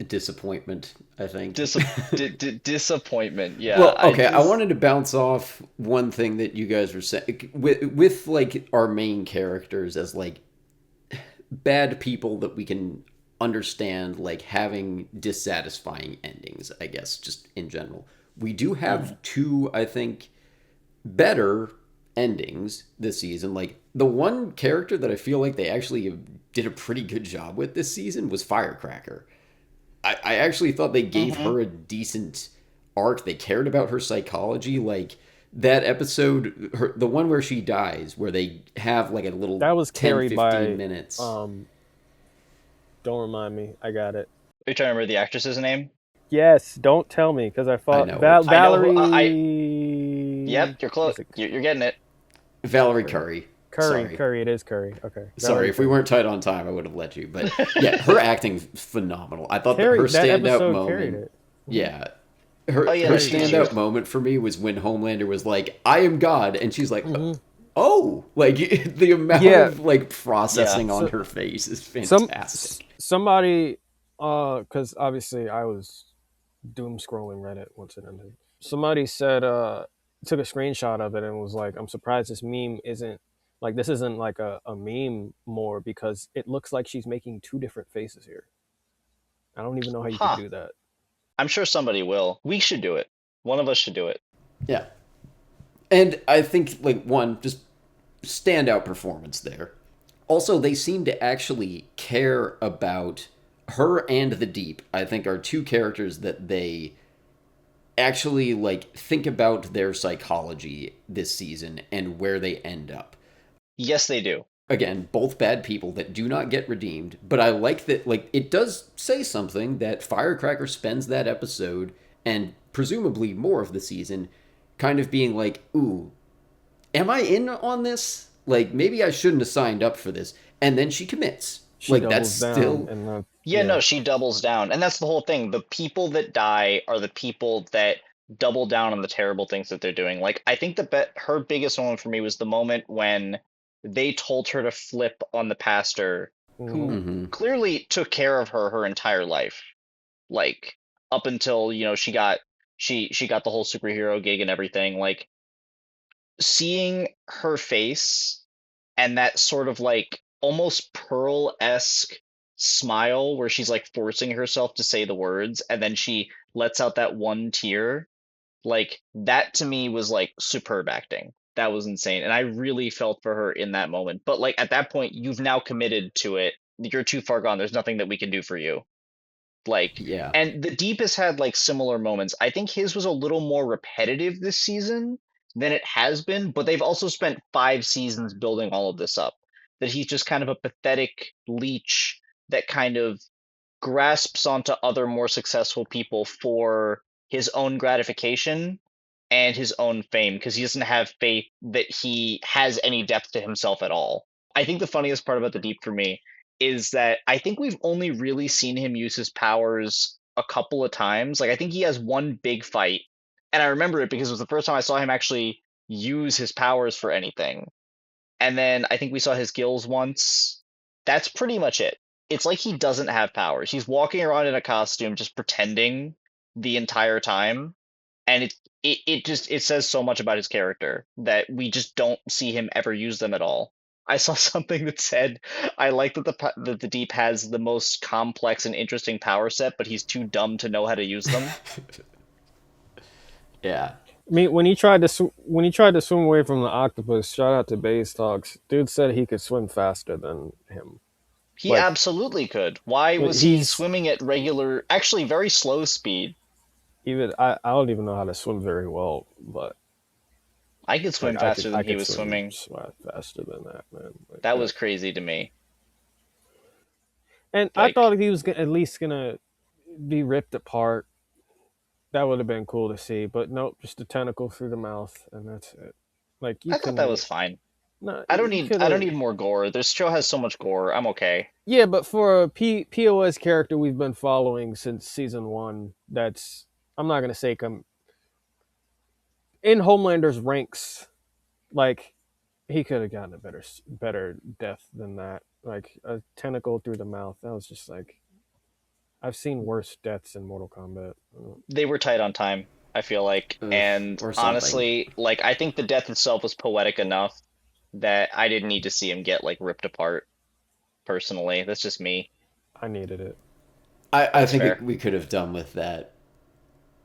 Disappointment, I think. Disappointment. Yeah, Well, I okay, I just wanted to bounce off one thing that you guys were saying with like our main characters as like bad people that we can understand like having dissatisfying endings, I guess, just in general. We do have two, I think, better endings this season. Like the one character that I feel like they actually did a pretty good job with this season was Firecracker. I actually thought they gave Mhm. her a decent arc. They cared about her psychology. Like that episode, the one where she dies, where they have like a little That was 10, carried 15 by minutes. Don't remind me. I got it. Are you trying to remember the actress's name? Yes, don't tell me because I I thought know it. I know who I Valerie. Yep, you're close. Is it You're getting it. Valerie Curry. Curry? Sorry. Curry. It is Curry. Okay. Sorry, Valerie if we Curry. weren't tight on time, I would have let you. But yeah, her acting phenomenal. I thought that Carry her that standout episode carried moment, it. yeah, her Oh yeah, her no, Very she standout was. good. moment for me was when Homelander was like, "I am God," and she's like, Hmm. "Oh!" Like the amount Yeah. of like Yeah. processing on So her face is some fantastic. somebody, because obviously I was doom scrolling Reddit once it ended. Somebody said, took a screenshot of it and was like, "I'm surprised this meme isn't like this isn't like a meme more because it looks like she's making two different faces here. I don't even know how you could Huh. do that." I'm sure somebody will. We should do it. One of us should do it. Yeah, and I think like one just standout performance there. Also, they seem to actually care about her and the Deep. I think are two characters that they actually like think about their psychology this season and where they end up. Yes, they do. Again, both bad people that do not get redeemed, but I like that like it does say something that Firecracker spends that episode and presumably more of the season kind of being like, "Ooh, am I in on this? Like maybe I shouldn't have signed up for this." And then she commits. She Like that's doubles down, still and Yeah, yeah, no, she doubles down. And that's the whole thing. The people that die are the people that double down on the terrible things that they're doing. Like I think her biggest moment for me was the moment when they told her to flip on the pastor hmm who mhm. clearly took care of her entire life. Like up until, she got the whole superhero gig and everything. Like seeing her face and that sort of like almost Pearl-esque smile where she's like forcing herself to say the words and then she lets out that one tear, like that to me was like superb acting. That was insane. And I really felt for her in that moment. But like at that point, you've now committed to it. You're too far gone. There's nothing that we can do for you. Like, Yeah. and the Deep has had like similar moments. I think his was a little more repetitive this season than it has been, but they've also spent 5 seasons building all of this up. That he's just kind of a pathetic leech that kind of grasps onto other more successful people for his own gratification and his own fame because he doesn't have faith that he has any depth to himself at all. I think the funniest part about the Deep for me is that I think we've only really seen him use his powers a couple of times. Like I think he has one big fight, and I remember it because it was the first time I saw him actually use his powers for anything. And then I think we saw his gills once. That's pretty much it. It's like he doesn't have powers. He's walking around in a costume just pretending the entire time. And it says so much about his character that we just don't see him ever use them at all. I saw something that said, "I like that the Deep has the most complex and interesting power set, but he's too dumb to know how to use them." Yeah. I mean, when he tried to swim away from the octopus, shout out to Bass Talks. Dude said he could swim faster than him. He Like absolutely could. Why was he he's swimming at regular, actually very slow speed? even I don't even know how to swim very well, but I could like swim I could faster I than he could was swim swimming. faster than that, man. Like That that. was crazy to me. And I Like, thought he was at least gonna be ripped apart. That would have been cool to see, but nope, just a tentacle through the mouth, and that's it. Like you I thought that couldn't. was fine. No, I don't you need could I don't have. need more gore. This show has so much gore. I'm okay. Yeah, but for a POS character we've been following since season one, that's I'm not gonna say come in Homelander's ranks. Like he could have gotten a better death than that. Like a tentacle through the mouth. That was just like I've seen worse deaths in Mortal Kombat. They were tight on time, I feel like. Ugh, And or something. honestly, like I think the death itself was poetic enough that I didn't need to see him get like ripped apart personally. That's just me. I needed it. I That's think fair. we could have done with that.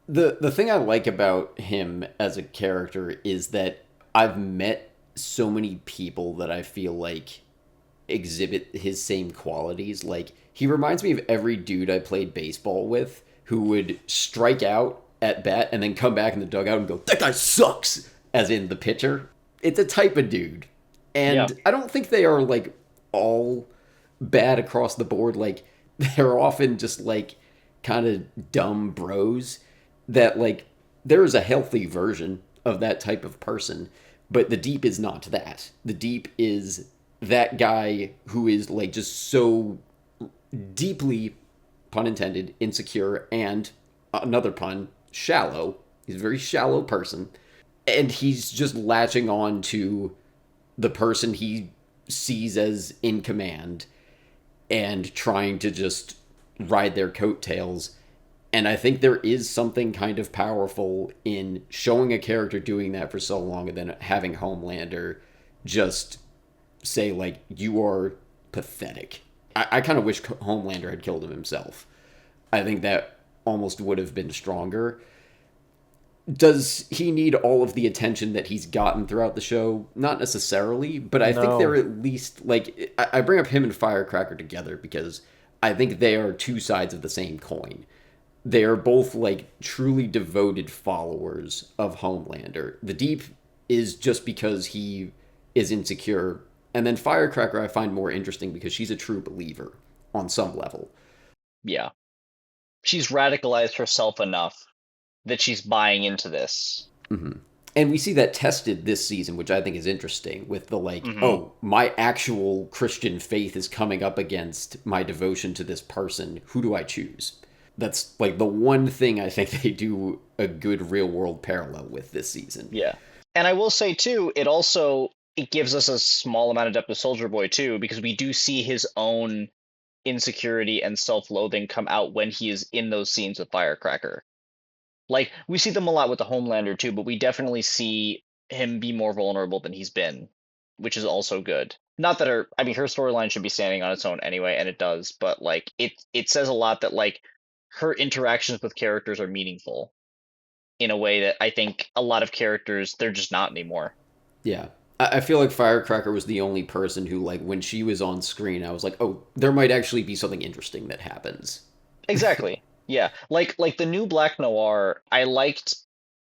The thing I like about him as a character is that I've met so many people that I feel like exhibit his same qualities. Like he reminds me of every dude I played baseball with who would strike out at bat and then come back in the dugout and go, "That guy sucks," as in the pitcher. It's a type of dude. Yeah. And I don't think they are like all bad across the board. Like they're often just like kind of dumb bros that like there is a healthy version of that type of person, but the deep is not that. The deep is that guy who is like just so deeply, pun intended, insecure and another pun, shallow. He's a very shallow person. And he's just latching on to the person he sees as in command and trying to just ride their coattails. And I think there is something kind of powerful in showing a character doing that for so long and then having Homelander just say, like, you are pathetic. I kind of wish Homelander had killed him himself. I think that almost would have been stronger. Does he need all of the attention that he's gotten throughout the show? Not necessarily, but I think they're No, at least like I bring up him and Firecracker together because I think they are two sides of the same coin. They are both like truly devoted followers of Homelander. The Deep is just because he is insecure, and then Firecracker I find more interesting because she's a true believer on some level. Yeah. She's radicalized herself enough that she's buying into this. hmm And we see that tested this season, which I think is interesting, with the like, Hmm. oh, my actual Christian faith is coming up against my devotion to this person. Who do I choose? That's like the one thing I think they do a good real world parallel with this season. Yeah. And I will say too, it gives us a small amount of depth with Soldier Boy too, because we do see his own insecurity and self-loathing come out when he is in those scenes with Firecracker. Like we see them a lot with the Homelander too, but we definitely see him be more vulnerable than he's been, which is also good. Not that her storyline should be standing on its own anyway, and it does, but like it says a lot that like her interactions with characters are meaningful in a way that I think a lot of characters they're just not anymore. Yeah. I feel like Firecracker was the only person who, like, when she was on screen, I was like, oh, there might actually be something interesting that happens. Exactly. Yeah. Like the new Black Noir, I liked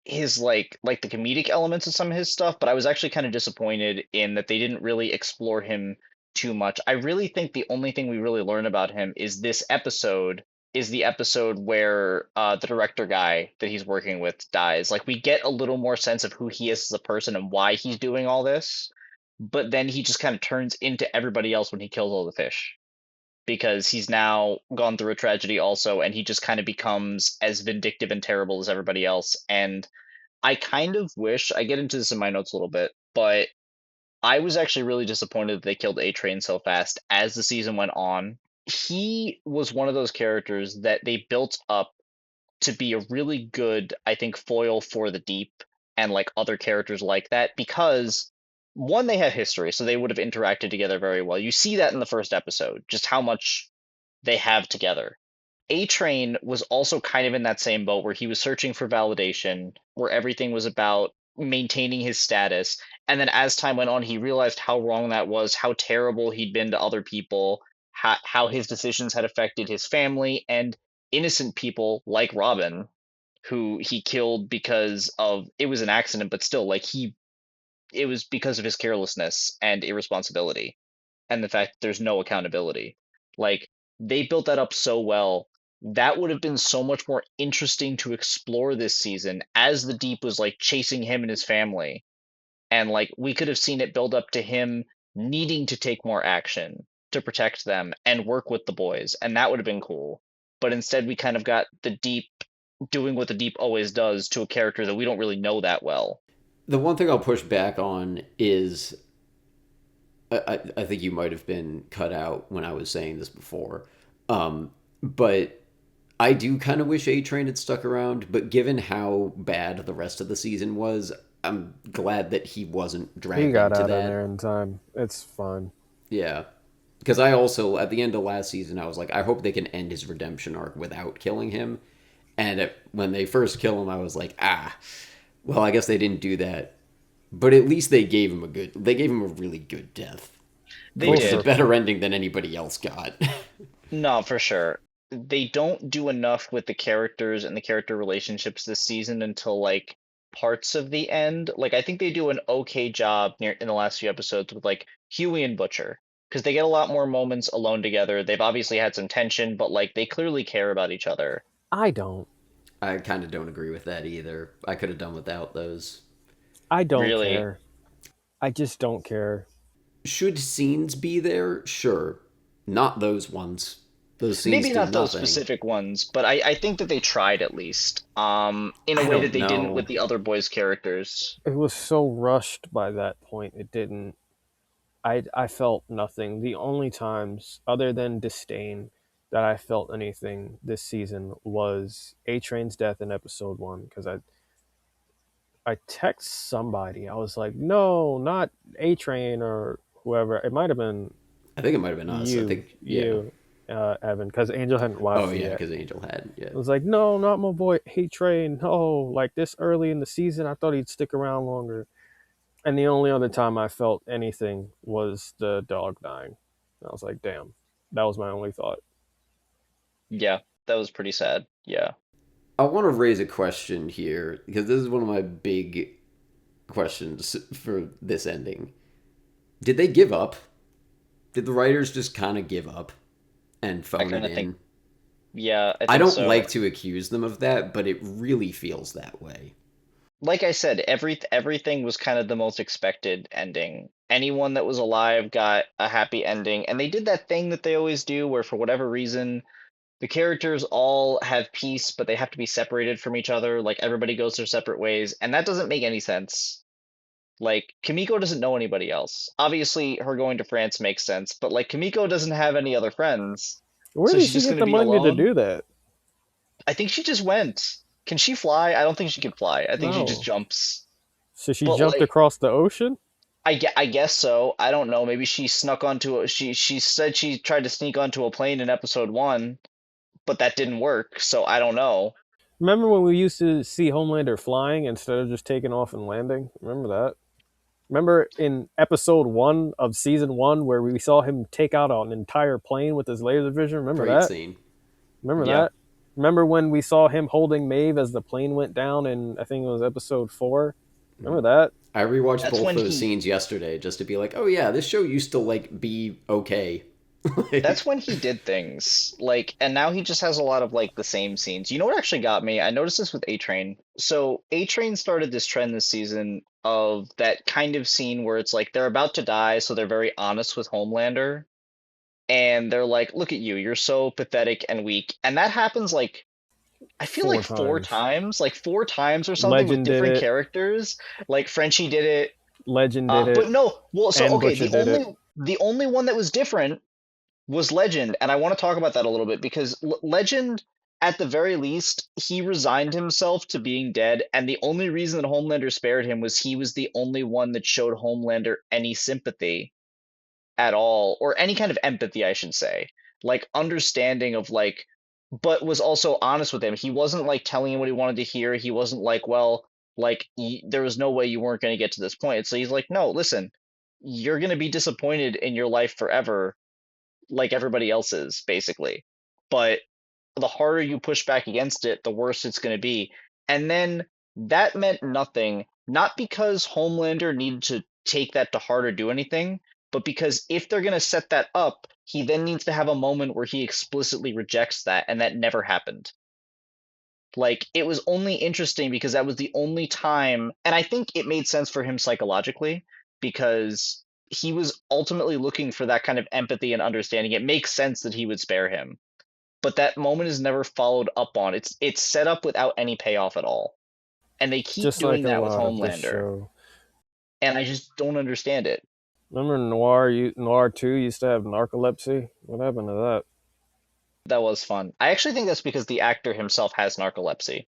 his like the comedic elements of some of his stuff, but I was actually kind of disappointed in that they didn't really explore him too much. I really think the only thing we really learn about him is this episode is the episode where the director guy that he's working with dies. Like we get a little more sense of who he is as a person and why he's doing all this, but then he just kind of turns into everybody else when he kills all the fish because he's now gone through a tragedy also and he just kind of becomes as vindictive and terrible as everybody else. And I kind of wish I get into this in my notes a little bit, but I was actually really disappointed that they killed A Train so fast as the season went on. He was one of those characters that they built up to be a really good, I think, foil for the Deep and like other characters like that because one, they have history, so they would have interacted together very well. You see that in the first episode, just how much they have together. A Train was also kind of in that same boat where he was searching for validation, where everything was about maintaining his status. And then as time went on, he realized how wrong that was, how terrible he'd been to other people, how his decisions had affected his family and innocent people like Robin, who he killed because of it was an accident, but still, like it was because of his carelessness and irresponsibility and the fact that there's no accountability. Like they built that up so well. That would have been so much more interesting to explore this season as the Deep was like chasing him and his family. And like we could have seen it build up to him needing to take more action to protect them and work with the boys, and that would have been cool. But instead we kind of got the Deep doing what the Deep always does to a character that we don't really know that well. The one thing I'll push back on is I think you might have been cut out when I was saying this before. But I do kind of wish A Train had stuck around, but given how bad the rest of the season was, I'm glad that he wasn't He dragged got into out of that. there in time. It's fine. Yeah. Because I also, at the end of last season, I was like, I hope they can end his redemption arc without killing him. And when they first kill him, I was like, well, I guess they didn't do that. But at least they gave him a really good death, They Full which is a did. circle. better ending than anybody else got. No, for sure. They don't do enough with the characters and the character relationships this season until like parts of the end. Like I think they do an okay job near in the last few episodes with like Huey and Butcher because they get a lot more moments alone together. They've obviously had some tension, but like they clearly care about each other. I don't. I kind of don't agree with that either. I could have done without those. I don't Really. care. I just don't care. Should scenes be there? Sure. Not those ones. Those scenes Maybe did not those nothing. specific ones, but I think that they tried at least. In a I way that don't they didn't with know. the other boys' characters. It was so rushed by that point. It didn't. I felt nothing. The only times, other than disdain, that I felt anything this season was A Train's death in episode one. Because I text somebody. I was like, no, not A Train or whoever. It might have been I think it might have been us. I you, think, yeah. you, Evan, because Angel hadn't Oh, watched it yeah, yet. because Angel had, yeah. I was like, no, not my boy A Train. No, like this early in the season, I thought he'd stick around longer. And the only other time I felt anything was the dog dying. And I was like, damn, that was my only thought. Yeah, that was pretty sad. Yeah. I want to raise a question here because this is one of my big questions for this ending. Did they give up? Did the writers just kind of give up and I phone it kind of think, in? yeah, I I think don't so. like to accuse them of that, but it really feels that way. Like I said, everything was kind of the most expected ending. Anyone that was alive got a happy ending, and they did that thing that they always do, where for whatever reason, the characters all have peace, but they have to be separated from each other. Like everybody goes their separate ways, and that doesn't make any sense. Like Kimiko doesn't know anybody else. Obviously, her going to France makes sense, but like Kimiko doesn't have any other friends, Where so did she's she just get gonna the be money to alone. do that? I think she just went. Can she fly? I don't think she can fly. I think she just No. jumps. So she But jumped like, across the ocean? I guess so. I don't know. Maybe she snuck onto a, she said she tried to sneak onto a plane in episode one, but that didn't work. So I don't know. Remember when we used to see Homelander flying instead of just taking off and landing? Remember that? Remember in episode one of season one where we saw him take out an entire plane with his laser vision? Remember Great that? scene. Remember Yeah, that? Remember when we saw him holding Maeve as the plane went down in I think it was episode four? Remember that? I rewatched that's both when those he scenes yesterday just to be like, oh yeah, this show used to like be okay. that's Like, when he did things. Like, and now he just has a lot of like the same scenes. You know what actually got me? I noticed this with A Train. So A Train started this trend this season of that kind of scene where it's like they're about to die, so they're very honest with Homelander. And they're like, "Look at you, you're so pathetic and weak." And that happens like I feel Four like times. four times or something with Legend did different it. characters. Like Frenchie did it. Legend did it. But no, well, so And okay, Butcher did it. the only one that was different was Legend, and I want to talk about that a little bit because Legend, at the very least, he resigned himself to being dead, and the only reason that Homelander spared him was he was the only one that showed Homelander any sympathy at all, or any kind of empathy, I should say, like understanding of like, but was also honest with him. He wasn't like telling him what he wanted to hear. He wasn't like, well, like there was no way you weren't going to get to this point. So he's like, no, listen, you're going to be disappointed in your life forever, like everybody else is, basically. But the harder you push back against it, the worse it's going to be. And then that meant nothing, not because Homelander needed to take that to heart or do anything, but because if they're going to set that up, he then needs to have a moment where he explicitly rejects that, and that never happened. Like, it was only interesting because that was the only time, and I think it made sense for him psychologically because he was ultimately looking for that kind of empathy and understanding. It makes sense that he would spare him, but that moment is never followed up on. It's set up without any payoff at all, and they keep Just like doing a that with lot of this Homelander, show. and I just don't understand it. Remember Noir 2 used to have narcolepsy? What happened to that? That was fun. I actually think that's because the actor himself has narcolepsy,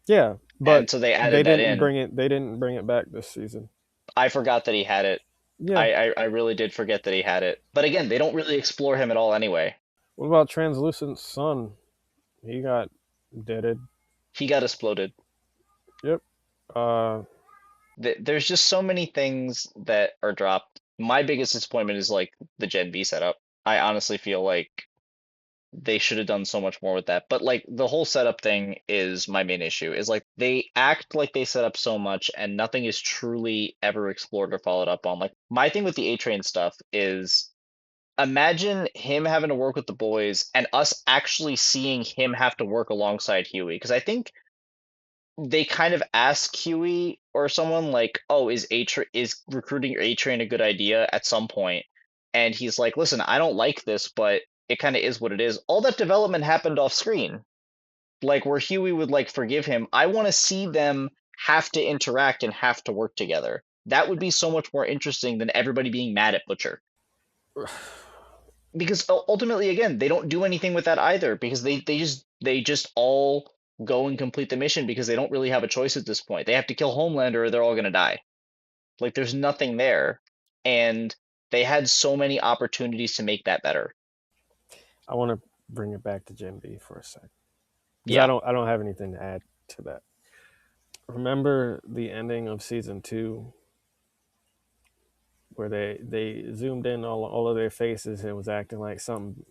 Yeah, but and so they added that in. they didn't bring it back this season. I forgot that he had it. Yeah. I really did forget that he had it. But again, they don't really explore him at all anyway. What about Translucent Sun? He got deaded. He got exploded. Yep. Uh There's just so many things that are dropped. My biggest disappointment is like the Gen V setup. I honestly feel like they should have done so much more with that. But like the whole setup thing is my main issue. Is like they act like they set up so much and nothing is truly ever explored or followed up on. Like my thing with the A Train stuff is imagine him having to work with the boys and us actually seeing him have to work alongside Huey. Because I think they kind of ask Huey or someone like, "Oh, is recruiting A Train a good idea?" at some point, and he's like, "Listen, I don't like this, but it kind of is what it is." All that development happened off screen, like where Huey would like forgive him. I want to see them have to interact and have to work together. That would be so much more interesting than everybody being mad at Butcher. Because ultimately, again, they don't do anything with that either because they just all go and complete the mission because they don't really have a choice at this point. They have to kill Homelander or they're all gonna die. Like there's nothing there, and they had so many opportunities to make that better. I want to bring it back to Gen V for a sec. Because Yeah, I don't have anything to add to that. Remember the ending of season 2 where they zoomed in all of their faces and was acting like something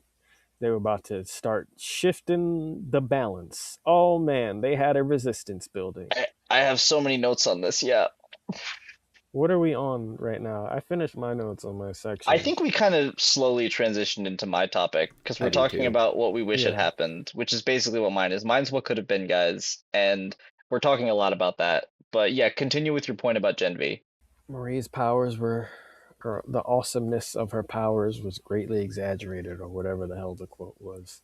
they were about to start shifting the balance. Oh man, they had a resistance building. I have so many notes on this. Yeah, What are we on right now? I finished my notes on my I section. think we kind of slowly transitioned into my topic because I we're do talking too. about what we wish had Yeah. happened, which is basically what mine is. Mine's what could have been, guys, and we're talking a lot about that. But yeah, continue with your point about Gen V. Marie's powers were the awesomeness of her powers was greatly exaggerated or whatever the hell the quote was.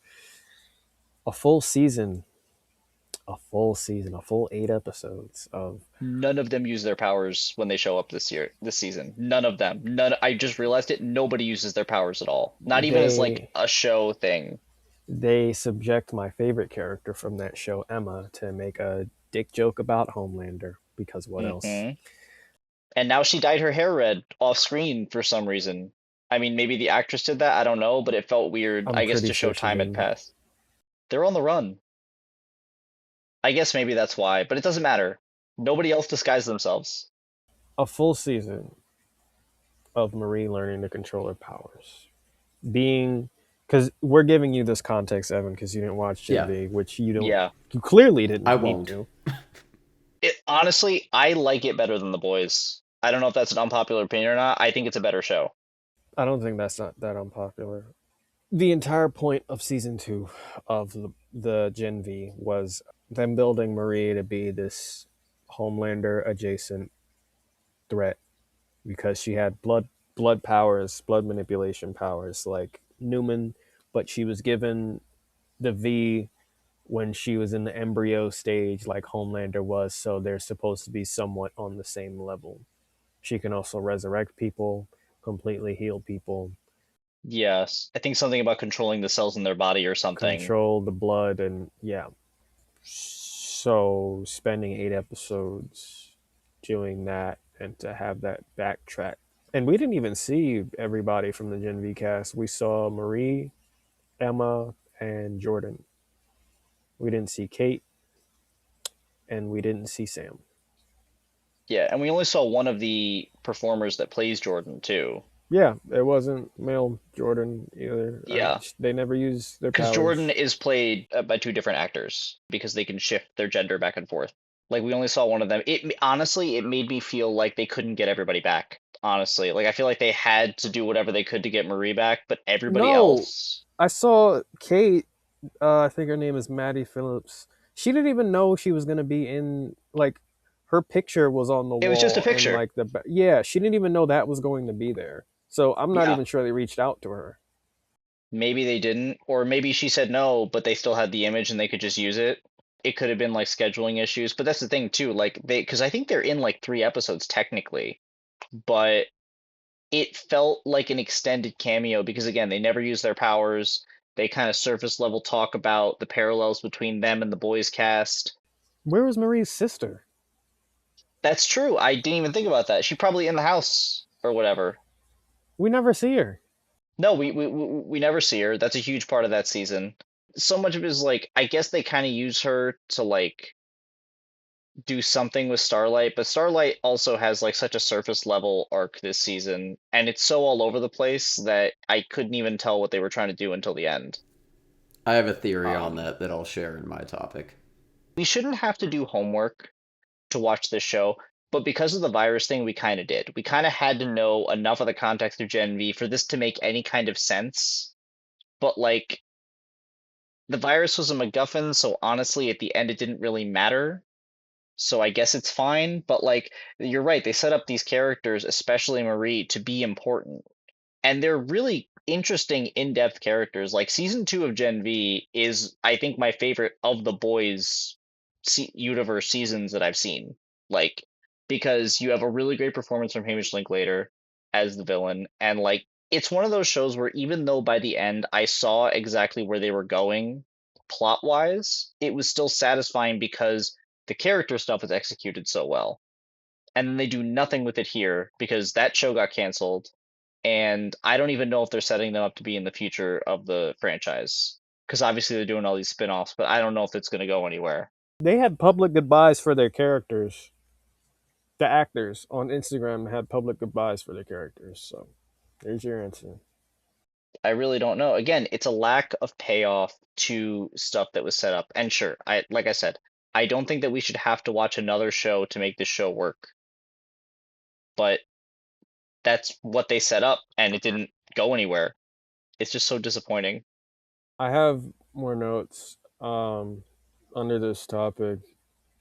A full season, a full 8 episodes of None of them use their powers when they show up this season. None of them. None. I just realized it. Nobody uses their powers at all. Not even as like they a show thing. they subject my favorite character from that show, Emma, to make a dick joke about Homelander because what else? hmm And now she dyed her hair red off screen for some reason. I mean, maybe the actress did that. I don't know, but it felt weird. I'm I guess pretty to show sure she time had didn't. passed. They're on the run. I guess maybe that's why, but it doesn't matter. Nobody else disguised themselves. A full season of Marie learning to control her powers. Being because we're giving you this context, Evan, because you didn't watch Gen Yeah, V, which Yeah. you clearly I didn't need won't. to. It honestly, I like it better than The Boys. I don't know if that's an unpopular opinion or not. I think it's a better show. I don't think that's not that unpopular. The entire point of season 2 of the Gen V was them building Marie to be this Homelander adjacent threat because she had blood powers, blood manipulation powers like Newman, but she was given the V when she was in the embryo stage like Homelander was, so they're supposed to be somewhat on the same level. She can also resurrect people, completely heal people, Yes, I think something about controlling the cells in their body or something. control the blood, and yeah. So spending 8 episodes doing that and to have that backtrack. And we didn't even see everybody from the Gen V cast. We saw Marie, Emma, and Jordan. We didn't see Kate, and we didn't see Sam. Yeah, and we only saw one of the performers that plays Jordan too. Yeah, it wasn't male Jordan either. Yeah, They never use their because Jordan powers. is played by two different actors because they can shift their gender back and forth. Like we only saw one of them. It honestly, it made me feel like they couldn't get everybody back. Honestly, like I feel like they had to do whatever they could to get Marie back, but everybody No, else, I saw Kate. I think her name is Maddie Phillips. She didn't even know she was gonna be in, like, her picture was on the It was just a wall and picture. like yeah, she didn't even know that was going to be there. So I'm not Yeah. even sure they reached out to her. Maybe they didn't, or maybe she said no, but they still had the image and they could just use it. It could have been like scheduling issues, but that's the thing too. Like because I think they're in like 3 episodes technically, but it felt like an extended cameo because again, they never use their powers. They kind of surface level talk about the parallels between them and the boys cast. Where was Marie's sister? That's true. I didn't even think about that. She probably in the house or whatever. We never see her. No, we never see her. That's a huge part of that season. So much of it is like I guess they kind of use her to like do something with Starlight, but Starlight also has like such a surface level arc this season, and it's so all over the place that I couldn't even tell what they were trying to do until the end. I have a theory on Um, that I'll share in my topic. we shouldn't have to do homework to watch this show, but because of the virus thing, we kind of did. We kind of had to know enough of the context of Gen V for this to make any kind of sense. But like the virus was a MacGuffin, so honestly, at the end, it didn't really matter. So I guess it's fine. But like, you're right. They set up these characters, especially Marie, to be important, and they're really interesting, in-depth characters. Like season 2 of Gen V is, I think, my favorite of the boys universe seasons that I've seen. Like, because you have a really great performance from Hamish Linklater as the villain, and like it's one of those shows where even though by the end I saw exactly where they were going plot wise, it was still satisfying because the character stuff is executed so well. And then they do nothing with it here because that show got canceled, and I don't even know if they're setting them up to be in the future of the franchise. Because obviously they're doing all these spin-offs, but I don't know if it's going to go anywhere. They had public goodbyes for their characters. The actors on Instagram had public goodbyes for their characters. So there's your answer. I really don't know. Again, it's a lack of payoff to stuff that was set up. And sure, I like I said, I don't think that we should have to watch another show to make this show work. But that's what they set up, and it didn't go anywhere. It's just so disappointing. I have more notes under this topic.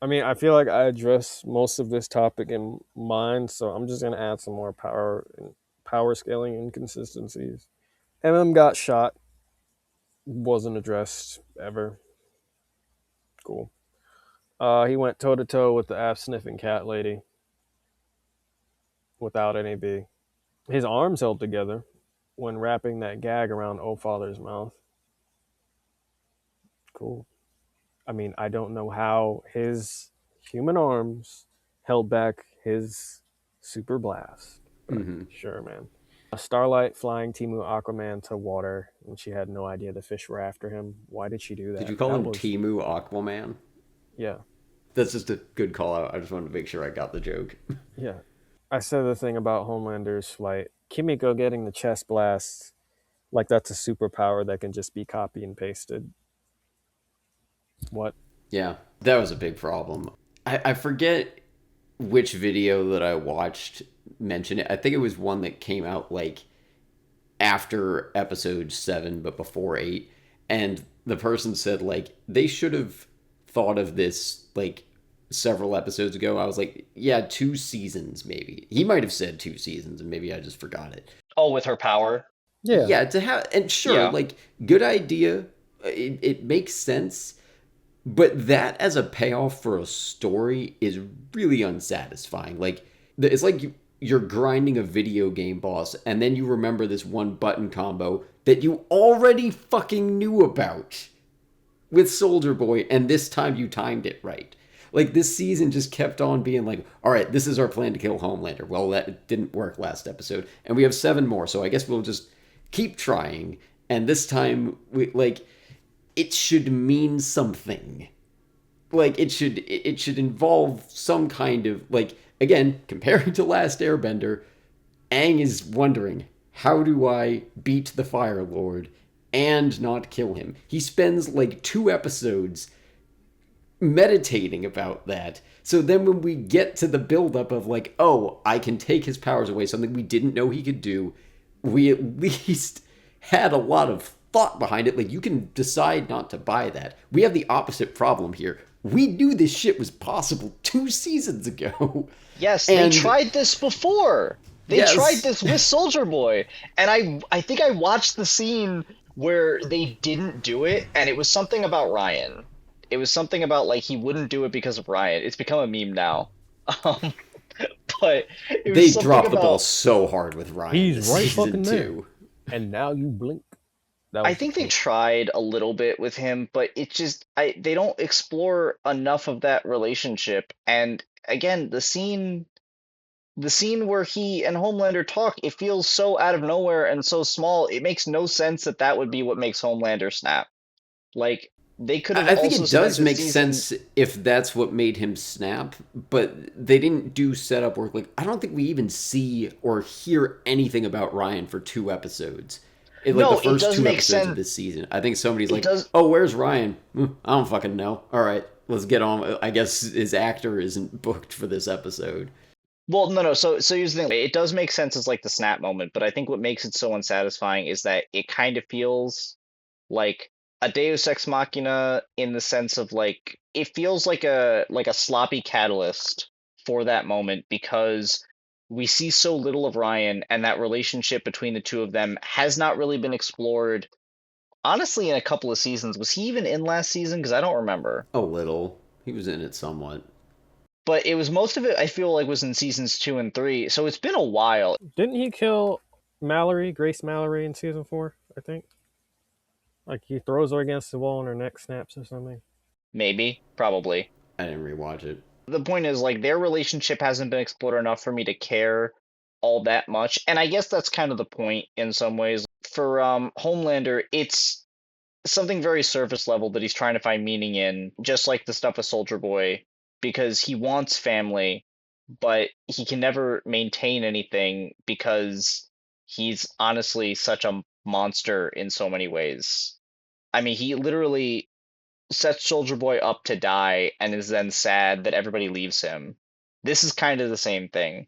I mean, I feel like I addressed most of this topic in mine, so I'm just gonna add some more power scaling inconsistencies. MM got shot, wasn't addressed ever. Cool. He went toe to toe with the ass sniffing cat lady without any B. His arms held together when wrapping that gag around O Father's mouth. Cool. I mean, I don't know how his human arms held back his super blast, but Mm-hmm. sure, man. A Starlight flying Timu Aquaman to water, and she had no idea the fish were after him. Why did she do Did you that? call That him was, Timu Aquaman? yeah, That's just a good call out. I just wanted to make sure I got the joke. yeah. I said the thing about Homelander's flight. Kimiko getting the chest blast, like that's a superpower that can just be copy and pasted. What? Yeah, that was a big problem. I forget which video that I watched mention it. I think it was one that came out like after episode 7 but before 8, and the person said like they should have thought of this like several episodes ago. I was like, yeah, 2 seasons maybe. He might have said 2 seasons and maybe I just forgot it. Oh, with her power. Yeah. Yeah, to have, and sure, Yeah. like good idea. It makes sense, but that as a payoff for a story is really unsatisfying. Like it's like you're grinding a video game boss and then you remember this one button combo that you already fucking knew about with Soldier Boy, and this time you timed it right. Like this season just kept on being like, all right, this is our plan to kill Homelander. Well, that didn't work last episode, and we have 7 more, so I guess we'll just keep trying. And this time, we like it should mean something. Like it should involve some kind of like, again, comparing to Last Airbender, Aang is wondering, how do I beat the Fire Lord and not kill him? He spends like 2 episodes meditating about that. So then when we get to the buildup of like, oh, I can take his powers away, something we didn't know he could do, we at least had a lot of thought behind it. Like, you can decide not to buy that. We have the opposite problem here. We knew this shit was possible 2 seasons ago. Yes, they And tried this before. They tried yes, this with Soldier Boy, and I think I watched the scene where they didn't do it, and it was something about Ryan. It was something about like he wouldn't do it because of Ryan. It's become a meme now. Um, but it was they something dropped the ball about. so hard with Ryan He's this right season fucking there. too. And now you blink. That I was the think they point. tried a little bit with him, but it just they don't explore enough of that relationship. And again, the scene where he and Homelander talk, it feels so out of nowhere and so small. It makes no sense that that would be what makes Homelander snap. Like they could have I think also it spent does the make season. sense if that's what made him snap, but they didn't do setup work. Like, I don't think we even see or hear anything about Ryan for 2 episodes. Like the No, it first does two make episodes of sense. this season. I think somebody's It like, does. "Oh, where's Ryan? I don't fucking know. All right, let's get on. I guess his actor isn't booked for this episode." Well, no, no. So here's the thing. It does make sense as like the snap moment, but I think what makes it so unsatisfying is that it kind of feels like a Deus Ex Machina in the sense of like it feels like a sloppy catalyst for that moment because we see so little of Ryan and that relationship between the two of them has not really been explored honestly in a couple of seasons. Was he even in last season? Because I don't remember. A little. He was in it somewhat. But it was most of it I feel like was in seasons 2 and 3. So it's been a while. Didn't he kill Mallory, Grace Mallory, in season 4? I think. Like he throws her against the wall and her neck snaps or something. Maybe, probably. I didn't rewatch it. The point is like their relationship hasn't been explored enough for me to care all that much. And I guess that's kind of the point in some ways. For Homelander, it's something very surface level that he's trying to find meaning in, just like the stuff with Soldier Boy, because he wants family, but he can never maintain anything because he's honestly such a monster in so many ways. I mean, he literally sets Soldier Boy up to die and is then sad that everybody leaves him. This is kind of the same thing.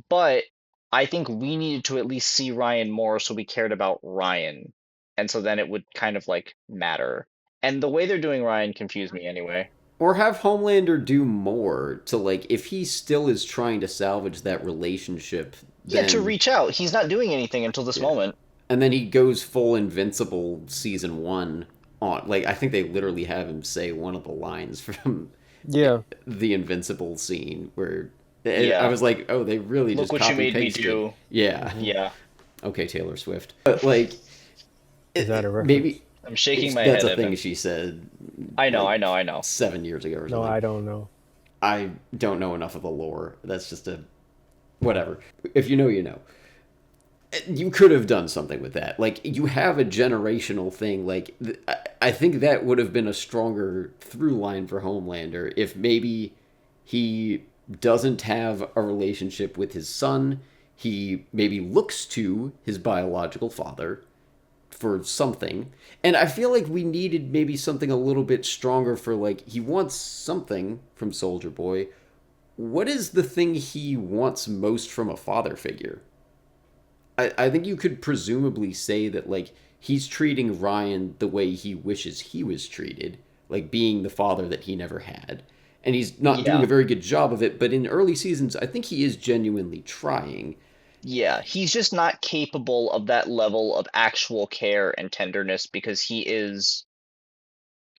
But I think we needed to at least see Ryan more so we cared about Ryan. And so then it would kind of like matter. And the way they're doing Ryan confused me anyway. Or have Homelander do more to, like, if he still is trying to salvage that relationship, Yeah, to then reach out. He's not doing anything until this yeah. moment. And then he goes full Invincible season 1 on, like, I think they literally have him say one of the lines from Yeah. the Invincible scene where I Yeah. was like, oh, they really Look just what you copy made me pasted. do. Yeah. Mm-hmm. Yeah. Okay, Taylor Swift. But, like, Is that a reference? maybe I'm shaking my that's head a at thing him. she said I know, like I know, I know. 7 years ago or No, something. I don't know. I don't know enough of the lore. That's just a whatever. If you know, you know. You could have done something with that. Like, you have a generational thing. Like, I think that would have been a stronger through line for Homelander if maybe he doesn't have a relationship with his son. He maybe looks to his biological father for something. And I feel like we needed maybe something a little bit stronger for, like, he wants something from Soldier Boy. What is the thing he wants most from a father figure? I think you could presumably say that, like, he's treating Ryan the way he wishes he was treated, like being the father that he never had. And he's not doing Yeah. a very good job of it, but in early seasons, I think he is genuinely trying. Yeah, he's just not capable of that level of actual care and tenderness because he is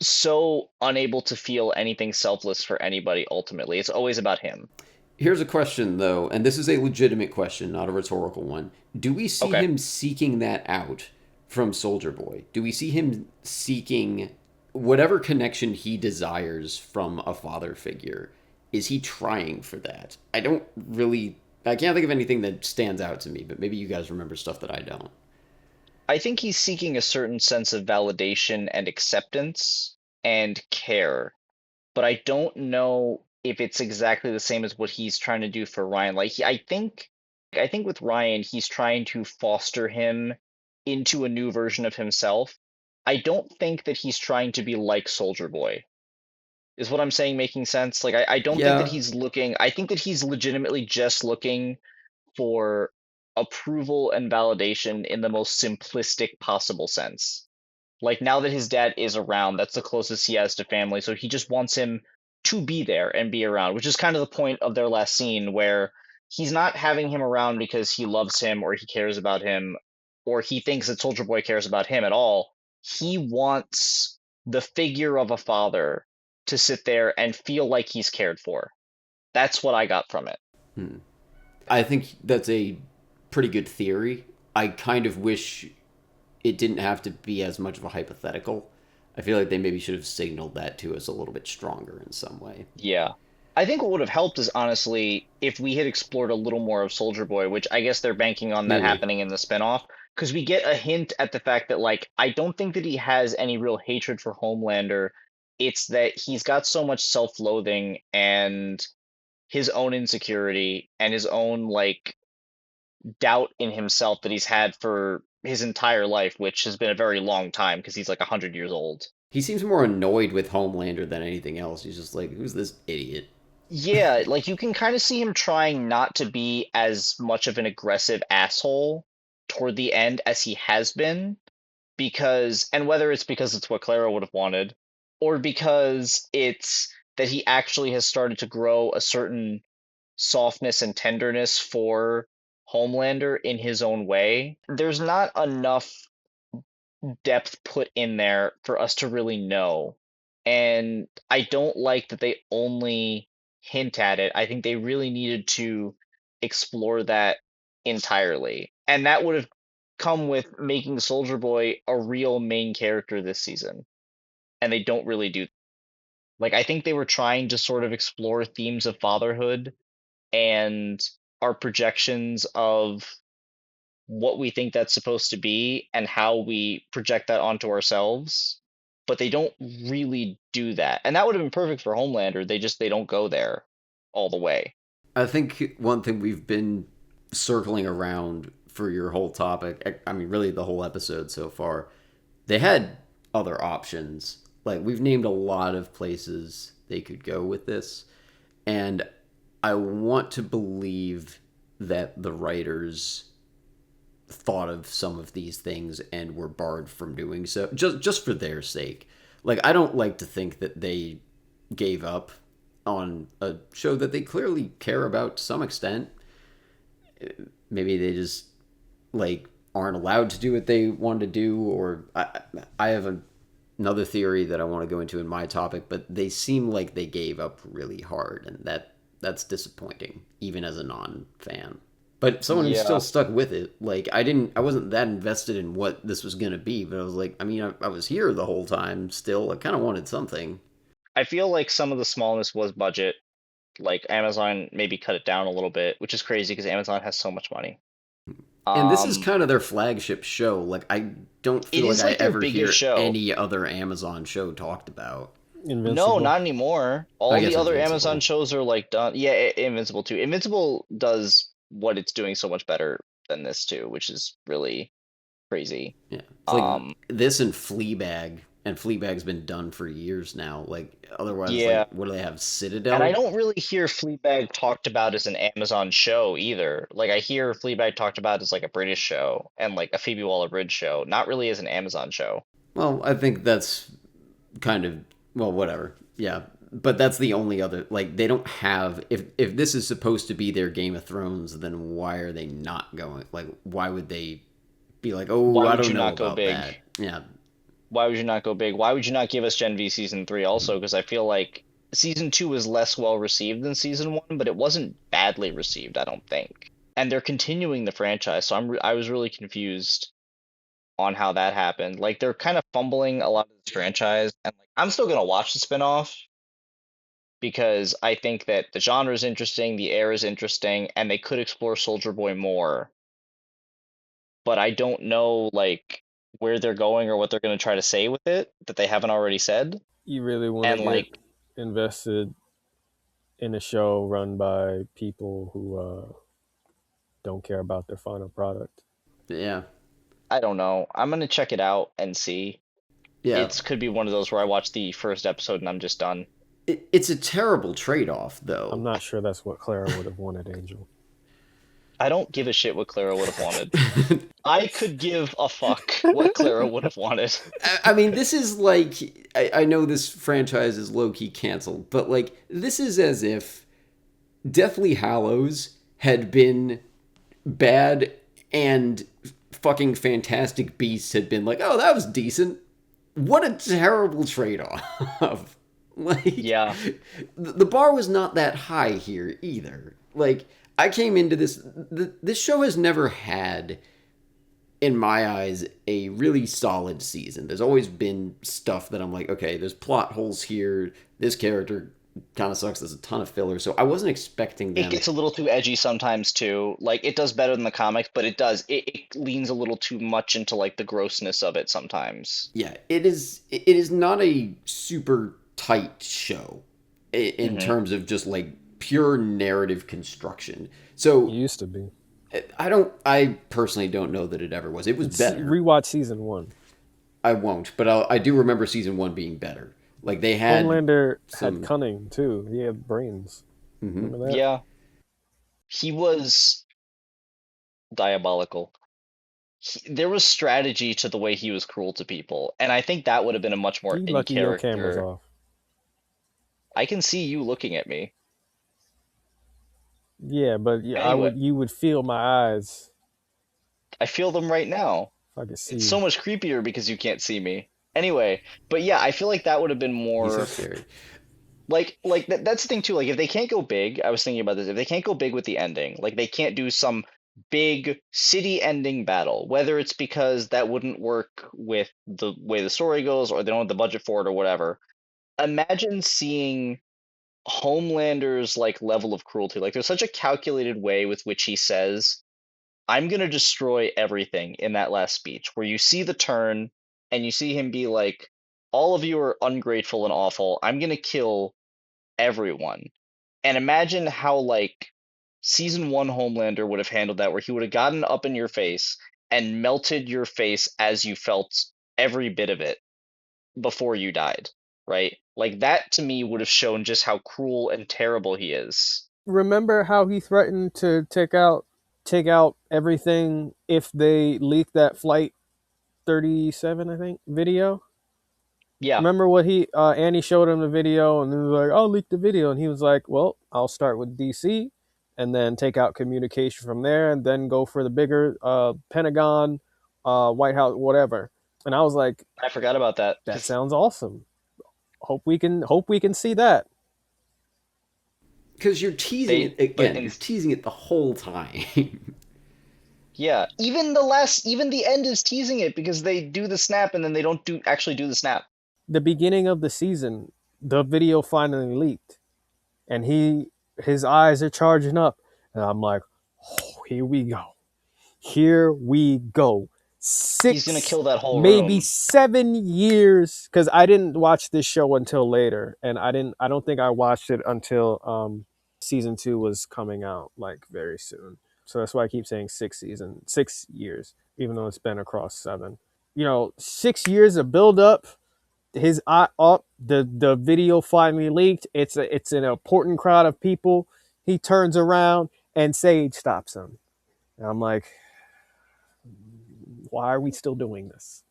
so unable to feel anything selfless for anybody ultimately. It's always about him. Here's a question, though, and this is a legitimate question, not a rhetorical one. Do we see Okay. him seeking that out from Soldier Boy? Do we see him seeking whatever connection he desires from a father figure? Is he trying for that? I don't really. I can't think of anything that stands out to me, but maybe you guys remember stuff that I don't. I think he's seeking a certain sense of validation and acceptance and care, but I don't know if it's exactly the same as what he's trying to do for Ryan. I think with Ryan, he's trying to foster him into a new version of himself. I don't think that he's trying to be like Soldier Boy. Is what I'm saying making sense? Like I don't think that Yeah, he's looking, I think that he's legitimately just looking for approval and validation in the most simplistic possible sense. Like now that his dad is around, that's the closest he has to family. So he just wants him to be there and be around, which is kind of the point of their last scene where he's not having him around because he loves him or he cares about him or he thinks that Soldier Boy cares about him at all. He wants the figure of a father to sit there and feel like he's cared for. That's what I got from it. Hmm. I think that's a pretty good theory. I kind of wish it didn't have to be as much of a hypothetical. I feel like they maybe should have signaled that to us a little bit stronger in some way. Yeah. I think what would have helped is honestly if we had explored a little more of Soldier Boy, which I guess they're banking on that Maybe. happening in the spinoff, because we get a hint at the fact that like I don't think that he has any real hatred for Homelander. It's that he's got so much self-loathing and his own insecurity and his own like doubt in himself that he's had for his entire life, which has been a very long time because he's like 100 years old. He seems more annoyed with Homelander than anything else. He's just like, who's this idiot? Yeah, like you can kind of see him trying not to be as much of an aggressive asshole toward the end as he has been, because, and whether it's because it's what Clara would have wanted, or because it's that he actually has started to grow a certain softness and tenderness for Homelander in his own way. There's not enough depth put in there for us to really know. And I don't like that they only hint at it. I think they really needed to explore that entirely. And that would have come with making Soldier Boy a real main character this season. And they don't really do. Like, I think they were trying to sort of explore themes of fatherhood and our projections of what we think that's supposed to be and how we project that onto ourselves, but they don't really do that. And that would have been perfect for Homelander. They don't go there all the way. I think one thing we've been circling around for your whole topic, I mean, really the whole episode so far, they had other options. Like, we've named a lot of places they could go with this. And I want to believe that the writers thought of some of these things and were barred from doing so just for their sake. Like, I don't like to think that they gave up on a show that they clearly care about to some extent. Maybe they just like aren't allowed to do what they want to do, or I have another theory that I want to go into in my topic, but they seem like they gave up really hard, and that's disappointing even as a non-fan. But someone who's Yeah. still stuck with it, like I wasn't that invested in what this was gonna be, but I was like, I mean, I was here the whole time. Still, I kind of wanted something. I feel like some of the smallness was budget. Like Amazon maybe cut it down a little bit, which is crazy because Amazon has so much money. And this is Um, kind of their flagship show. Like, I don't it feel like is I like their ever hear biggest show. any other Amazon show talked about. No, Invincible. not anymore. I All guess the other Invincible. Amazon shows are like done. Yeah, Invincible too. Invincible does what it's doing so much better than this too, which is really crazy. Yeah, it's like Um, this and Fleabag's been done for years now. Like, otherwise, yeah, like, what do they have? and I Citadel? don't really hear Fleabag talked about as an Amazon show either. Like I hear Fleabag talked about as like a British show and like a Phoebe Waller-Bridge show, not really as an Amazon show. Well, I think that's kind of, well, whatever. Yeah, but that's the only other, like, they don't have, if this is supposed to be their Game of Thrones, then why are they not going? Like, why would they be like, oh, Why I would don't you know not go about big? that? Yeah. Why would you not go big? Why would you not give us Gen V season 3 also? Because I feel like season 2 was less well received than season 1, but it wasn't badly received, I don't think. And they're continuing the franchise, so I was really confused on how that happened. Like they're kind of fumbling a lot of this franchise, and like I'm still gonna watch the spinoff because I think that the genre is interesting, the air is interesting, and they could explore Soldier Boy more. But I don't know like where they're going or what they're gonna try to say with it that they haven't already said. You really want to And get like invested in a show run by people who don't care about their final product. Yeah. I don't know. I'm gonna check it out and see. Yeah. It's could be one of those where I watch the first episode and I'm just done. It's a terrible trade off, I'm though. not sure that's what Clara would have wanted, Angel. I don't give a shit what Clara would have wanted. I could give a fuck what Clara would have wanted. I mean, this is like I know this franchise is low key canceled, but like this is as if Deathly Hallows had been bad and fucking Fantastic Beasts had been like, oh, that was decent. What a terrible trade off. Like, Yeah. the bar was not that high here either. Like, I came into this show has never had, in my eyes, a really solid season. There's always been stuff that I'm like, okay, there's plot holes here. This character kind of sucks. There's a ton of filler. So I wasn't expecting It them. gets a little too edgy sometimes too. Like it does better than the comics, but it leans a little too much into like the grossness of it sometimes. Yeah, it is not a super tight show in Hmm. terms of just like pure narrative construction. It So used to be. I personally don't know that it ever was. It was better. Rewatch season one. I won't, but I do remember season 1 being better. Like they had Homelander had some. cunning too. He had brains. Mhm. Remember that? Yeah, he was diabolical. There was strategy to the way he was cruel to people, and I think that would have been a much more You in lucky your camera's character. off. I can see you looking at me. Yeah, but yeah, I Anyway, would. You would feel my eyes I feel them right now. if I could see It's you. so much creepier because you can't see me. Anyway, but yeah, I feel like that would have been He's so more scary. that's the thing too. Like if they can't go big, I was thinking about this. If they can't go big with the ending, like they can't do some big city ending battle, whether it's because that wouldn't work with the way the story goes or they don't have the budget for it or whatever. Imagine seeing Homelander's like level of cruelty. Like there's such a calculated way with which he says, "I'm gonna destroy everything" in that last speech, where you see the turn and you see him be like, "All of you are ungrateful and awful. I'm gonna kill everyone." And imagine how like season one Homelander would have handled that, where he would have gotten up in your face and melted your face as you felt every bit of it before you died, right? Like that to me would have shown just how cruel and terrible he is. Remember how he threatened to take out everything if they leak that flight 37, I think, video? Yeah, Remember what Annie showed him the video, and he was like, "I'll leak the video," and he was like, "Well, I'll start with DC, and then take out communication from there, and then go for the bigger Pentagon, White House, whatever." And I was like, I forgot about that. "That sounds awesome. Hope we can see that." Because you're teasing They it but again. in You're teasing it the whole time. Yeah, even the end is teasing it because they do the snap and then they don't do actually do the snap. The beginning of the season, the video finally leaked, and his eyes are charging up, and I'm like, "Oh, here we go. Here we go." He's gonna Six, kill that whole maybe room. 7 years, because I didn't watch this show until later, and I don't think I watched it until season two was coming out like very soon. So that's why I keep saying 6 years, even though it's been across seven. 6 years of build up. His eye up. The video finally leaked. It's an important crowd of people. He turns around and Sage stops him. And I'm like, why are we still doing this?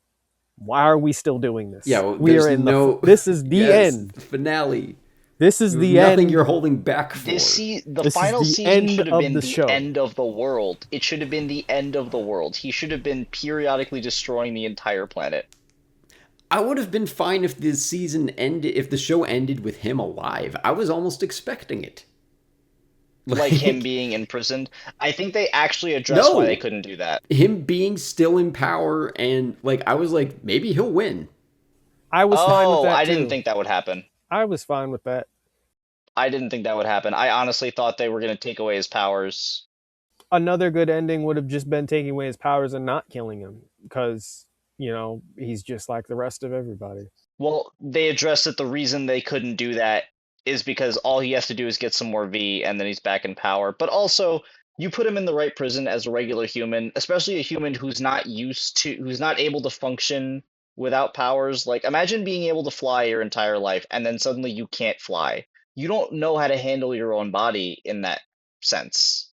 Why are we still doing Yeah, this? well, We are there's in no. this is the Yes, end. finale. This is There's the nothing you're end. holding back for. The This is final the season end should have of been the the show. end of the world. It should have been the end of the world. He should have been periodically destroying the entire planet. I would have been fine if the season ended, if the show ended with him alive. I was almost expecting it. Like him Like, being imprisoned. I think they actually addressed why they no, couldn't do that. him being still in power, and like I was like, maybe he'll win. I was fine with Oh, that I didn't too. think that would happen. I was fine with that. I didn't think that would happen. I honestly thought they were going to take away his powers. Another good ending would have just been taking away his powers and not killing him, because he's just like the rest of everybody. Well, they addressed that the reason they couldn't do that is because all he has to do is get some more V and then he's back in power. But also, you put him in the right prison as a regular human, especially a human who's not able to function without powers. Like, imagine being able to fly your entire life and then suddenly you can't fly. You don't know how to handle your own body in that sense.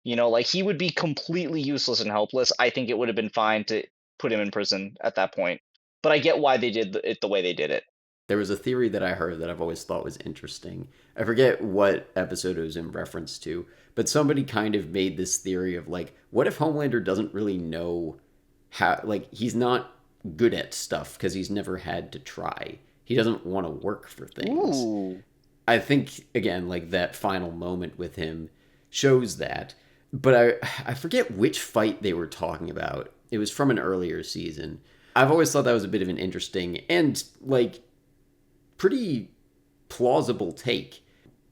You know, like he would be completely useless and helpless. I think it would have been fine to put him in prison at that point. But I get why they did it the way they did it. There was a theory that I heard that I've always thought was interesting. I forget what episode it was in reference to, but somebody kind of made this theory of like, what if Homelander doesn't really know how, like, he's not good at stuff because he's never had to try. He doesn't want to work for things. Ooh. I think, again, like that final moment with him shows that. But I forget which fight they were talking about. It was from an earlier season. I've always thought that was a bit of an interesting and, like, pretty plausible take.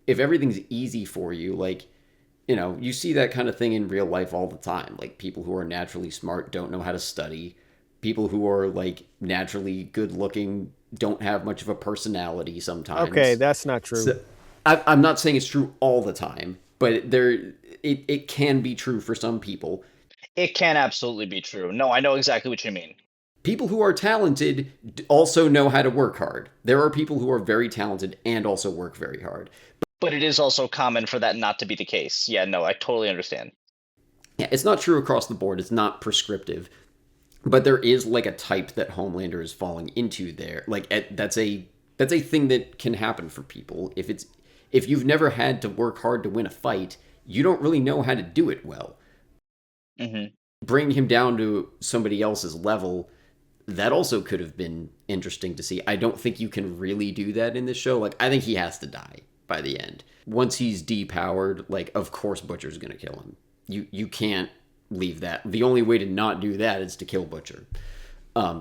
If everything's easy for you, like, you see that kind of thing in real life all the time. Like, people who are naturally smart don't know how to study. People who are, like, naturally good looking don't have much of a personality sometimes. Okay, that's not true. So, I'm not saying it's true all the time, but it can be true for some people. It can absolutely be true. No, I know exactly what you mean. People who are talented also know how to work hard. There are people who are very talented and also work very hard. But it is also common for that not to be the case. Yeah, no, I totally understand. Yeah, it's not true across the board. It's not prescriptive. But there is like a type that Homelander is falling into there. Like that's a thing that can happen for people. If you've never had to work hard to win a fight, you don't really know how to do it well. Mm-hmm. Bring him down to somebody else's level, that also could have been interesting to see. I don't think you can really do that in this show. Like, I think he has to die by the end. Once he's depowered, like, of course Butcher's gonna kill him. You can't leave that. The only way to not do that is to kill Butcher.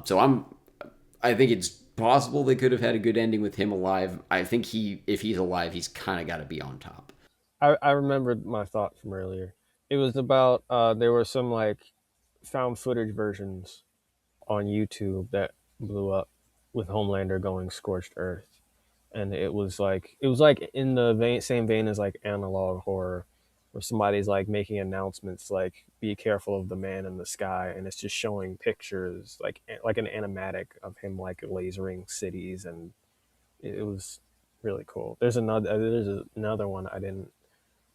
So I think it's possible they could have had a good ending with him alive. I think if he's alive, he's kind of got to be on top. I remembered my thought from earlier. It was about there were some like found footage versions on YouTube that blew up with Homelander going scorched earth, and it was like in the same vein as like analog horror, where somebody's like making announcements like "Be careful of the man in the sky," and it's just showing pictures like an animatic of him like lasering cities, and it was really cool. There's another one I didn't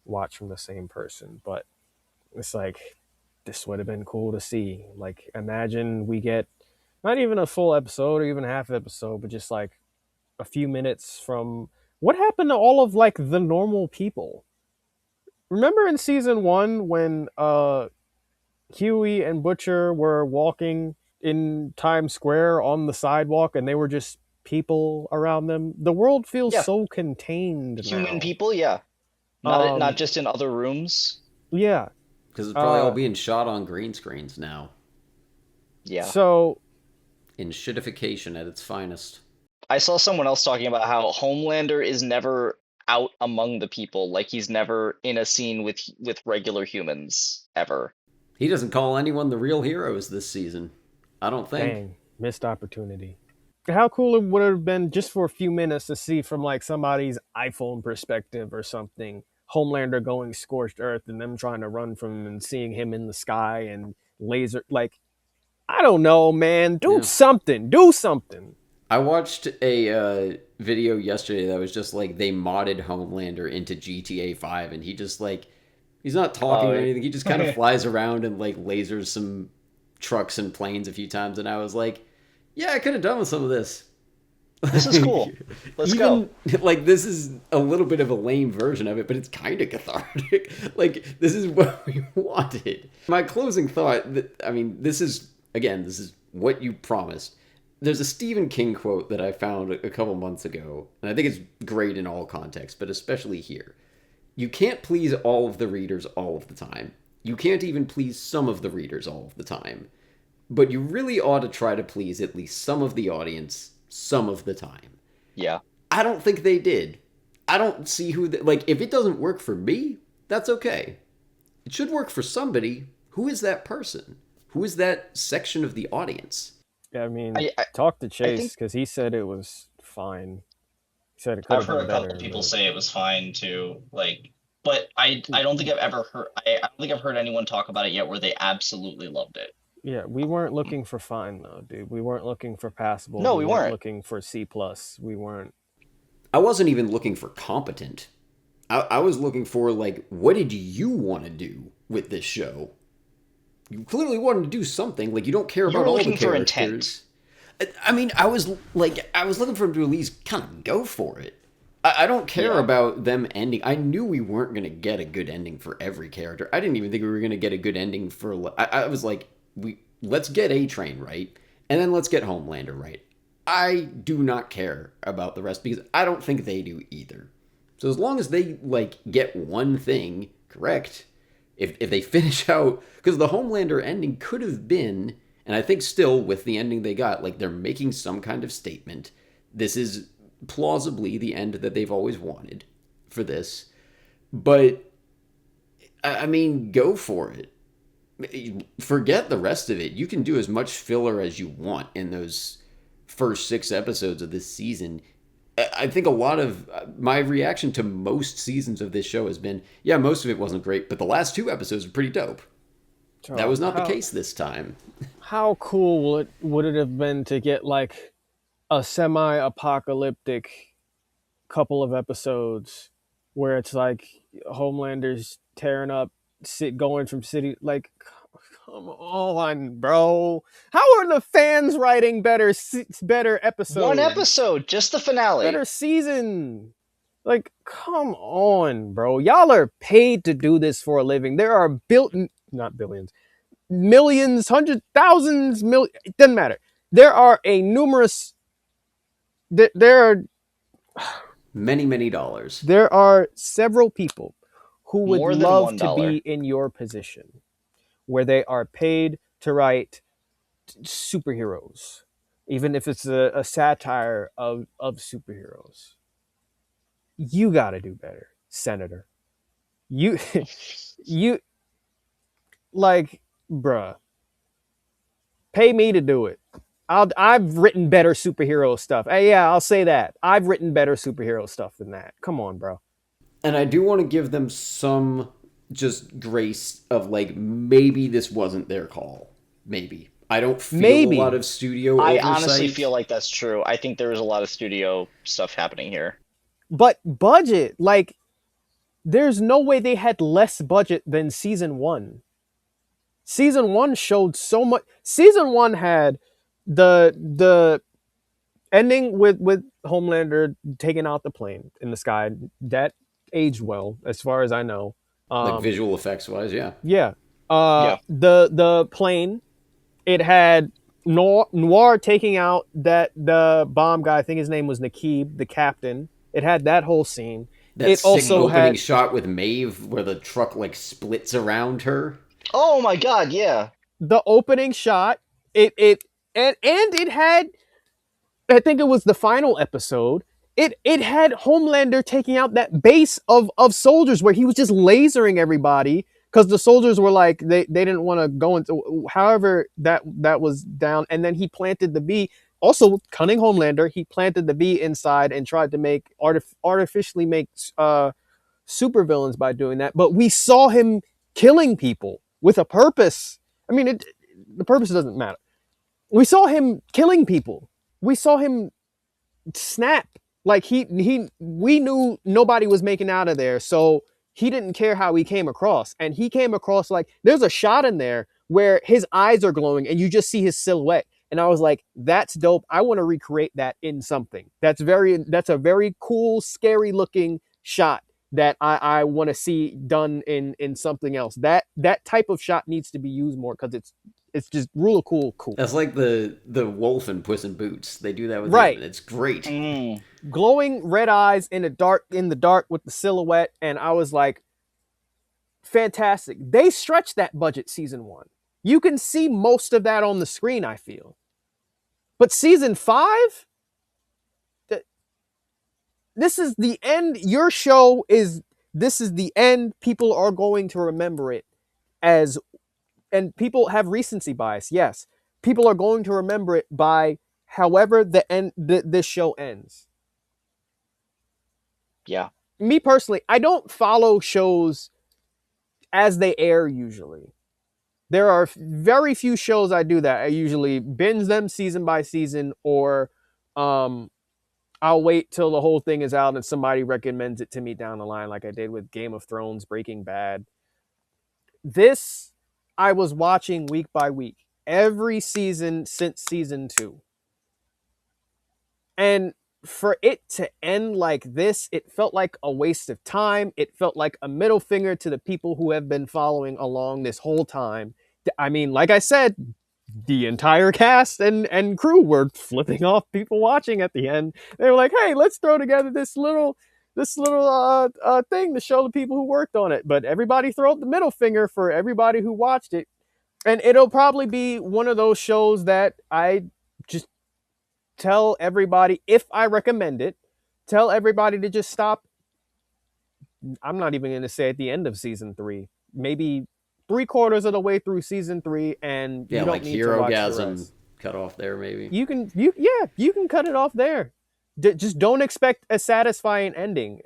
watch from the same person, but it's like this would have been cool to see. Like, imagine we get not even a full episode or even half episode, but just like a few minutes from what happened to all of like the normal people. Remember in season one when Huey and Butcher were walking in Times Square on the sidewalk and they were just people around them? The world feels Yeah. so contained Human now. people, yeah. Not just in other rooms. Yeah. Because it's probably all being shot on green screens now. Yeah. So In shitification at its finest. I saw someone else talking about how Homelander is never out among the people. Like he's never in a scene with regular humans ever. He doesn't call anyone the real heroes this season. I don't think. dang, missed opportunity. How cool it would have been just for a few minutes to see from like somebody's iPhone perspective or something, Homelander going scorched earth and them trying to run from him and seeing him in the sky and laser, like, I don't know, man. Do something. I watched a video yesterday that was just like they modded Homelander into GTA 5 and he just like, he's not talking or anything. He just kind of flies around and like lasers some trucks and planes a few times. And I was like, yeah, I could have done with some of this. This is cool. Let's go. Like, this is a little bit of a lame version of it, but it's kind of cathartic. Like, this is what we wanted. My closing thought, this is what you promised. There's a Stephen King quote that I found a couple months ago, and I think it's great in all contexts, but especially here. You can't please all of the readers all of the time. You can't even please some of the readers all of the time. But you really ought to try to please at least some of the audience some of the time. Yeah. I don't think they did. I don't see if it doesn't work for me, that's okay. It should work for somebody. Who is that person? Who is that section of the audience? Yeah, I mean, I talk to Chase think- because he said it was fine. He said it could I've have heard been a better. couple people but- say it was fine too. But I don't think I've ever heard. I don't think I've heard anyone talk about it yet where they absolutely loved it. Yeah, we weren't looking for fine though, dude. We weren't looking for passable. No, we weren't. looking for C+. We weren't. I wasn't even looking for competent. I was looking for, like, what did you want to do with this show. You clearly wanted to do something. Like, you don't care You about were all the looking for intent. characters. I mean, I was looking for him to at least kind of go for it. I don't care Yeah. about them ending. I knew we weren't going to get a good ending for every character. I didn't even think we were going to get a good ending for. I was like, let's get A-Train right, and then let's get Homelander right. I do not care about the rest because I don't think they do either. So as long as they get one thing correct, if they finish out, because the Homelander ending could have been, and I think still with the ending they got, like they're making some kind of statement. This is plausibly the end that they've always wanted for this, but I mean, go for it. Forget the rest of it. You can do as much filler as you want in those first 6 episodes of this season. I think a lot of my reaction to most seasons of this show has been, yeah, most of it wasn't great, but the last 2 episodes were pretty dope. That was not the case this time. How cool would it have been to get like a semi-apocalyptic couple of episodes where it's like Homelander's tearing up, going from city, like, come on, bro. How are the fans writing better One episodes, episode, just the finale. better season? Like, come on, bro. Y'all are paid to do this for a living. There are not billions, millions, hundred thousands, it doesn't matter. There are a numerous, there are Many dollars. there are several people who would More than love to $1. be in your position where they are paid to write superheroes, even if it's a satire of superheroes. You got to do better, Senator. You, you, like, bruh, pay me to do it. I've written better superhero stuff. Hey, yeah, I'll say that. I've written better superhero stuff than that. Come on, bro. And I do want to give them some just grace of maybe this wasn't their call. Maybe. I don't feel a lot Maybe. of studio I oversight. honestly feel like that's true. I think there is a lot of studio stuff happening here. But budget, like, there's no way they had less budget than season 1. Season 1 showed so much. Season 1 had the ending with Homelander taking out the plane in the sky. That aged well, as far as I know. Visual effects wise, yeah. Yeah. Yeah. The plane. It had Noir taking out the bomb guy. I think his name was Nakib, the captain. It had that whole scene. That It sick also opening had shot with Maeve where the truck splits around her. Oh my god, yeah. the opening shot. And it had, I think it was the final episode. It had Homelander taking out that base of soldiers where he was just lasering everybody because the soldiers were like they didn't want to go into, however that was down, and then he planted the bee. Also, cunning Homelander, he planted the bee inside and tried to make artificially make supervillains by doing that. But we saw him killing people with a purpose. I mean, the purpose doesn't matter. We saw him killing people. We saw him snap. Like we knew nobody was making out of there, so he didn't care how he came across. And he came across like there's a shot in there where his eyes are glowing and you just see his silhouette. And I was like, that's dope. I want to recreate that in something. That's a very cool, scary looking shot that I want to see done in something else. That type of shot needs to be used more because it's just real cool. That's like the wolf in Puss in Boots. They do that with Right. him, and it's great. Glowing red eyes in the dark with the silhouette, and I was like, fantastic. They stretched that budget season 1. You can see most of that on the screen, I feel. But season 5, this is the end. Your show this is the end. People are going to remember it as, and people have recency bias. Yes, people are going to remember it by however this show ends. Yeah. Me personally, I don't follow shows as they air usually. There are very few shows I do that. I usually binge them season by season, or I'll wait till the whole thing is out and somebody recommends it to me down the line, like I did with Game of Thrones, Breaking Bad. This I was watching week by week, every season since season 2. And for it to end like this, it felt like a waste of time. It felt like a middle finger to the people who have been following along this whole time. I mean, like I said, the entire cast and crew were flipping off people watching at the end. They were like, "Hey, let's throw together this little thing to show the people who worked on it." But everybody throw up the middle finger for everybody who watched it, and it'll probably be one of those shows that I just tell everybody, if I recommend it, tell everybody to just stop. I'm not even going to say at the end of season 3, maybe 3/4 of the way through season 3, and Yeah, you don't like need to watch the Hero-gasm rest. cut off there, maybe. You can cut it off there. Just don't expect a satisfying ending.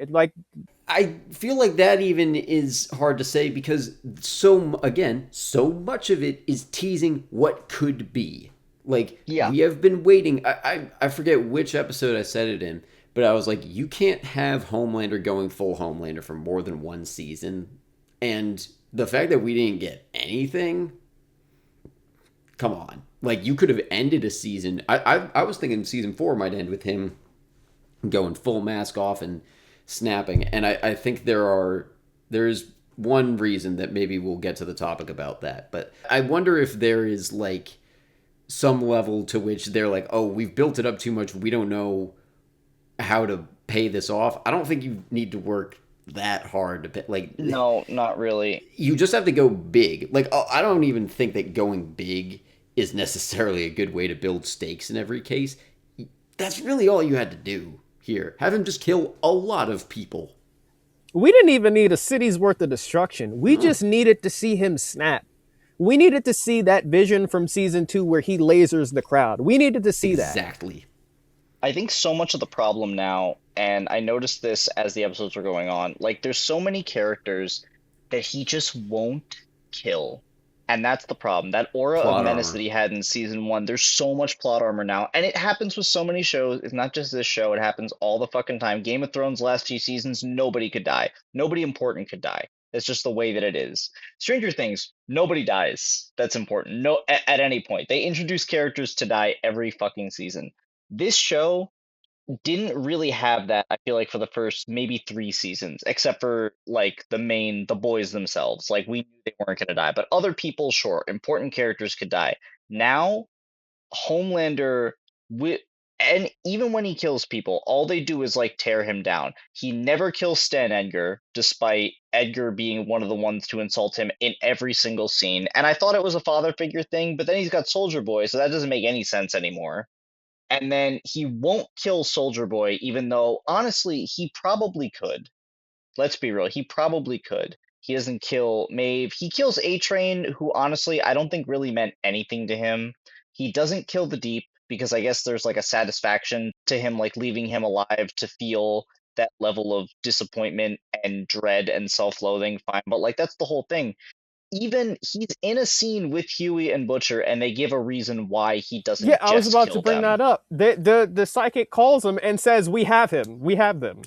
I feel like that even is hard to say because so much of it is teasing what could be. Like Yeah. we have been waiting. I forget which episode I said it in, but I was like, you can't have Homelander going full Homelander for more than one season, and the fact that we didn't get anything, come on. Like you could have ended a season. I was thinking season 4 might end with him going full mask off and snapping. And I think there's one reason that maybe we'll get to the topic about that. But I wonder if there is like some level to which they're like, oh, we've built it up too much. We don't know how to pay this off. I don't think you need to work that hard to pay. Like, No, not really. you just have to go big. Like, I don't even think that going big is necessarily a good way to build stakes in every case. That's really all you had to do here. Have him just kill a lot of people. we didn't even need a city's worth of destruction. We just needed to see him snap. We needed to see that vision from season 2 where he lasers the crowd. We needed to see that. Exactly. I think so much of the problem now, and I noticed this as the episodes were going on, like there's so many characters that he just won't kill. And that's the problem. That aura Plot of menace armor. that he had in season 1, there's so much plot armor now. And it happens with so many shows. It's not just this show, it happens all the fucking time. Game of Thrones last few seasons, nobody could die. Nobody important could die. It's just the way that it is. Stranger Things, nobody dies. That's important. No, at any point. They introduce characters to die every fucking season. This show didn't really have that, I feel like, for the first maybe 3 seasons, except for like the boys themselves. Like we knew they weren't gonna die, but other people, sure, important characters could die. Now, Homelander, wi- and even when he kills people, all they do is like tear him down. He never kills Stan Edgar, despite Edgar being one of the ones to insult him in every single scene. And I thought it was a father figure thing, but then he's got Soldier Boy, so that doesn't make any sense anymore. And then he won't kill Soldier Boy, even though honestly he probably could. Let's be real, he probably could. He doesn't kill Maeve. He kills A Train, who honestly I don't think really meant anything to him. He doesn't kill the Deep because I guess there's like a satisfaction to him, like leaving him alive to feel that level of disappointment and dread and self-loathing. Fine, but like that's the whole thing. Even he's in a scene with Huey and Butcher, and they give a reason why he Yeah, doesn't I was just about to kill bring them. that up. The psychic calls him and says, "We have him. We have them."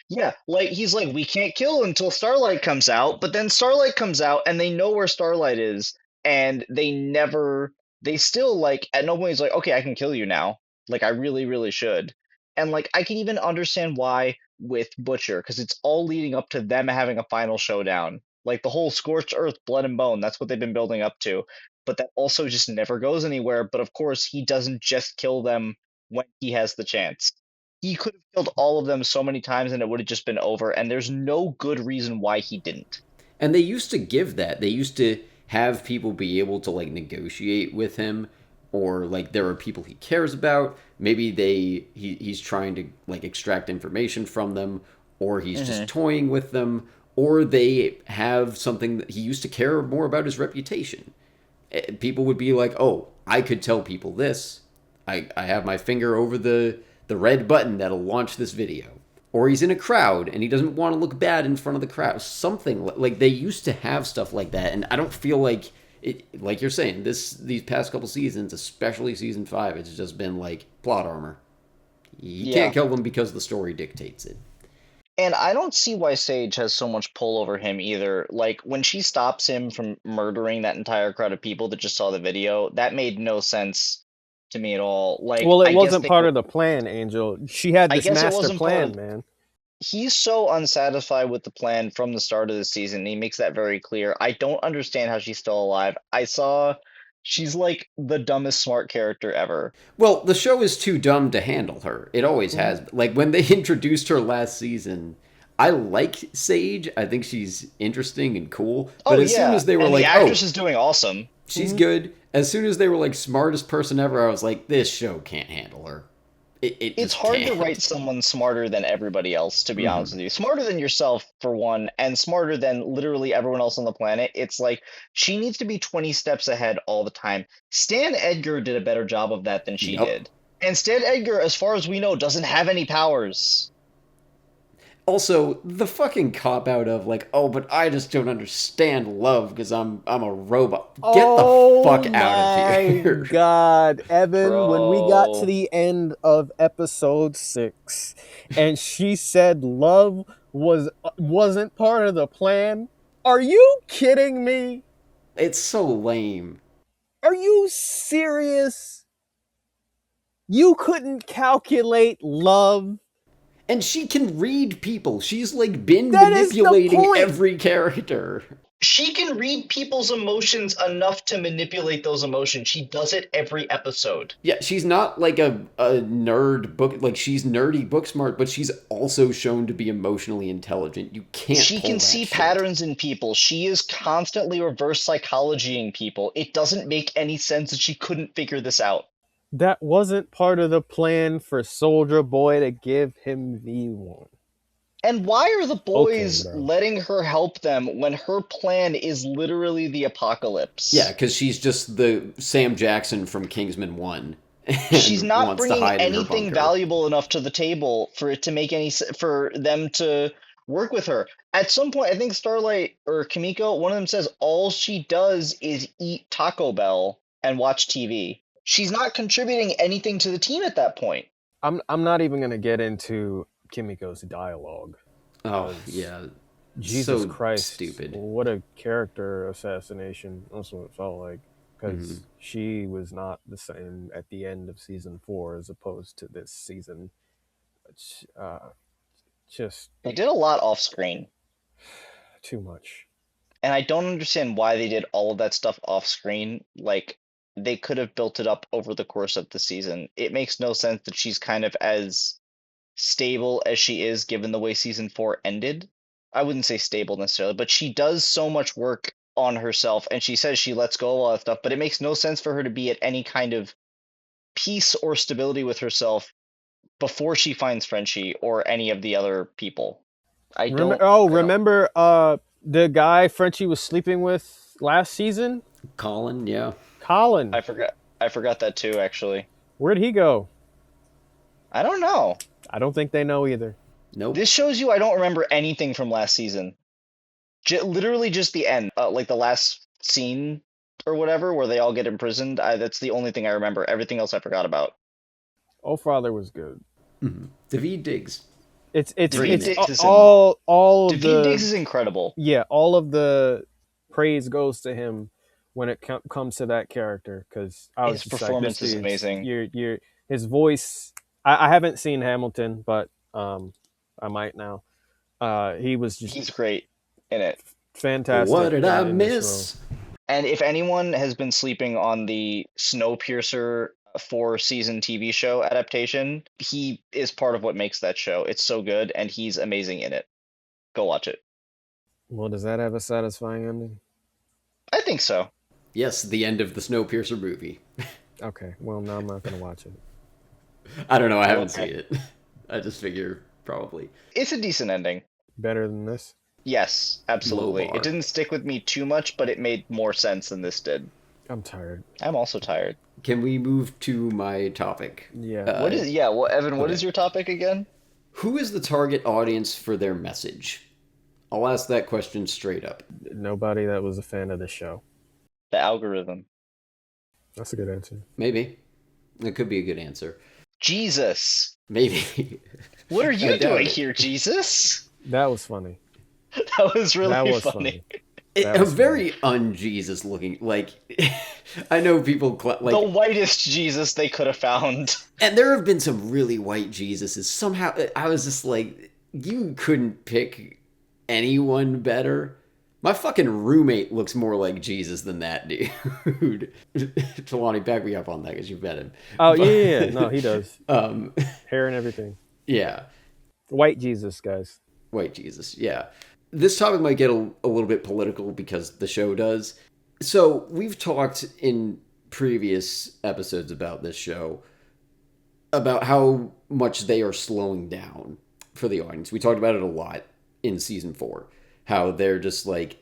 Yeah, like he's like, we can't kill until Starlight comes out, but then Starlight comes out and they know where Starlight is, and they still like, at no point he's like, okay, I can kill you now. Like, I really, really should. And like, I can even understand why with Butcher, because it's all leading up to them having a final showdown. Like, the whole Scorched Earth, Blood and Bone, that's what they've been building up to. But that also just never goes anywhere. But of course, he doesn't just kill them when he has the chance. He could have killed all of them so many times and it would have just been over, and there's no good reason why he didn't. And they used to give that. They used to have people be able to like negotiate with him, or like there are people he cares about. Maybe he's trying to like extract information from them, or he's just toying with them, or they have something that he used to care more about his reputation. People would be like, "Oh, I could tell people this. I have my finger over the red button that'll launch this video." Or he's in a crowd and he doesn't want to look bad in front of the crowd. Something like they used to have stuff like that, and I don't feel like it. Like you're saying, these past couple seasons, especially season 5, it's just been like plot armor. You Yeah. can't kill them because the story dictates it. And I don't see why Sage has so much pull over him either. Like, when she stops him from murdering that entire crowd of people that just saw the video, that made no sense to me at all. Like, Well, it wasn't part of the plan, Angel. She had I this guess it master wasn't part plan, of. man. He's so unsatisfied with the plan from the start of the season. He makes that very clear. I don't understand how she's still alive. She's like the dumbest smart character ever. Well, the show is too dumb to handle her. It always has. Like when they introduced her last season, I like Sage. I think she's interesting and cool. But Oh as soon yeah, as they were and the like, "Oh, actress is doing awesome. she's good," as soon as they were like smartest person ever, I was like, "This show can't handle her. It It's just hard to can't." write someone smarter than everybody else, to be honest with you. Smarter than yourself, for one, and smarter than literally everyone else on the planet. It's like she needs to be 20 steps ahead all the time. Stan Edgar did a better job of that than she Yup. did. And Stan Edgar, as far as we know, doesn't have any powers. Also, the fucking cop out of like, "Oh, but I just don't understand love because I'm a robot." Get the fuck out of here. God, Evan, when we got to Bro. the end of episode 6 and she said love wasn't part of the plan, are you kidding me? It's so lame. Are you serious? You couldn't calculate love? And she can read people. She's like been That is the manipulating point. every character. She can read people's emotions enough to manipulate those emotions. She does it every episode. Yeah, she's not like a nerd book. Like she's nerdy book smart, but she's also shown to be emotionally intelligent. You can't. She pull can that see shit. patterns in people. She is constantly reverse psychologying people. It doesn't make any sense that she couldn't figure this out. That wasn't part of the plan for Soldier Boy to give him V1. And why are the boys bro. letting her help them when her plan is literally the apocalypse? Yeah, because she's just the Sam Jackson from Kingsman 1. and She's not wants to bringing hide in her anything bunker. valuable enough to the table for it to make for them to work with her. At some point, I think Starlight or Kimiko, one of them says all she does is eat Taco Bell and watch TV. She's not contributing anything to the team at that point. I'm not even gonna get into Kimiko's dialogue. Oh yeah, Jesus so Christ, stupid. what a character assassination. That's what it felt like, because she was not the same at the end of season 4 as opposed to this season. Just They did a lot off screen. too much. And I don't understand why they did all of that stuff off screen. Like, they could have built it up over the course of the season. It makes no sense that she's kind of as stable as she is given the way season 4 ended. I wouldn't say stable necessarily, but she does so much work on herself and she says she lets go of all that stuff, but it makes no sense for her to be at any kind of peace or stability with herself before she finds Frenchie or any of the other people. Remember the guy Frenchie was sleeping with last season? Colin, yeah. Colin. I forgot that too, actually. Where'd he go? I don't know. I don't think they know either. Nope. This shows you I don't remember anything from last season. Literally just the end, like the last scene or whatever, where they all get imprisoned. That's the only thing I remember. Everything else I forgot about. Oh, Father was good. Daveed Diggs. It's Daveed Diggs is all of Daveed the Diggs is incredible. Yeah, all of the praise goes to him when it comes to that character, because His performance is amazing. His voice. I haven't seen Hamilton, but I might now. He's great in it. Fantastic. What did I miss? And if anyone has been sleeping on the Snowpiercer 4-season TV show adaptation, he is part of what makes that show. It's so good, and he's amazing in it. Go watch it. Well, does that have a satisfying ending? I think so. Yes, the end of the Snowpiercer movie. Okay, well, now I'm not going to watch it. I don't know, I haven't seen it. I just figure probably. It's a decent ending. Better than this? Yes, absolutely. Low bar. It didn't stick with me too much, but it made more sense than this did. I'm tired. I'm also tired. Can we move to my topic? Yeah. Evan, what is your topic again? Who is the target audience for their message? I'll ask that question straight up. Nobody that was a fan of the show. The algorithm. That's a good answer. Maybe. That could be a good answer. Jesus. Maybe. What are I you doubt doing it. here, Jesus? That was funny. That was That really was funny. funny. That A was very un-Jesus looking, like, I know people, The like, whitest Jesus they could have found. and there have been some really white Jesuses. Somehow, I was just like, you couldn't pick anyone better. My fucking roommate looks more like Jesus than that dude. Talani, back me up on that because you met him. Oh But, yeah. No, he does. um, Hair and everything. yeah, White Jesus, guys. white Jesus. Yeah, this topic might get a little bit political because the show does. So we've talked in previous episodes about this show about how much they are slowing down for the audience. We talked about it a lot in season 4, how they're just like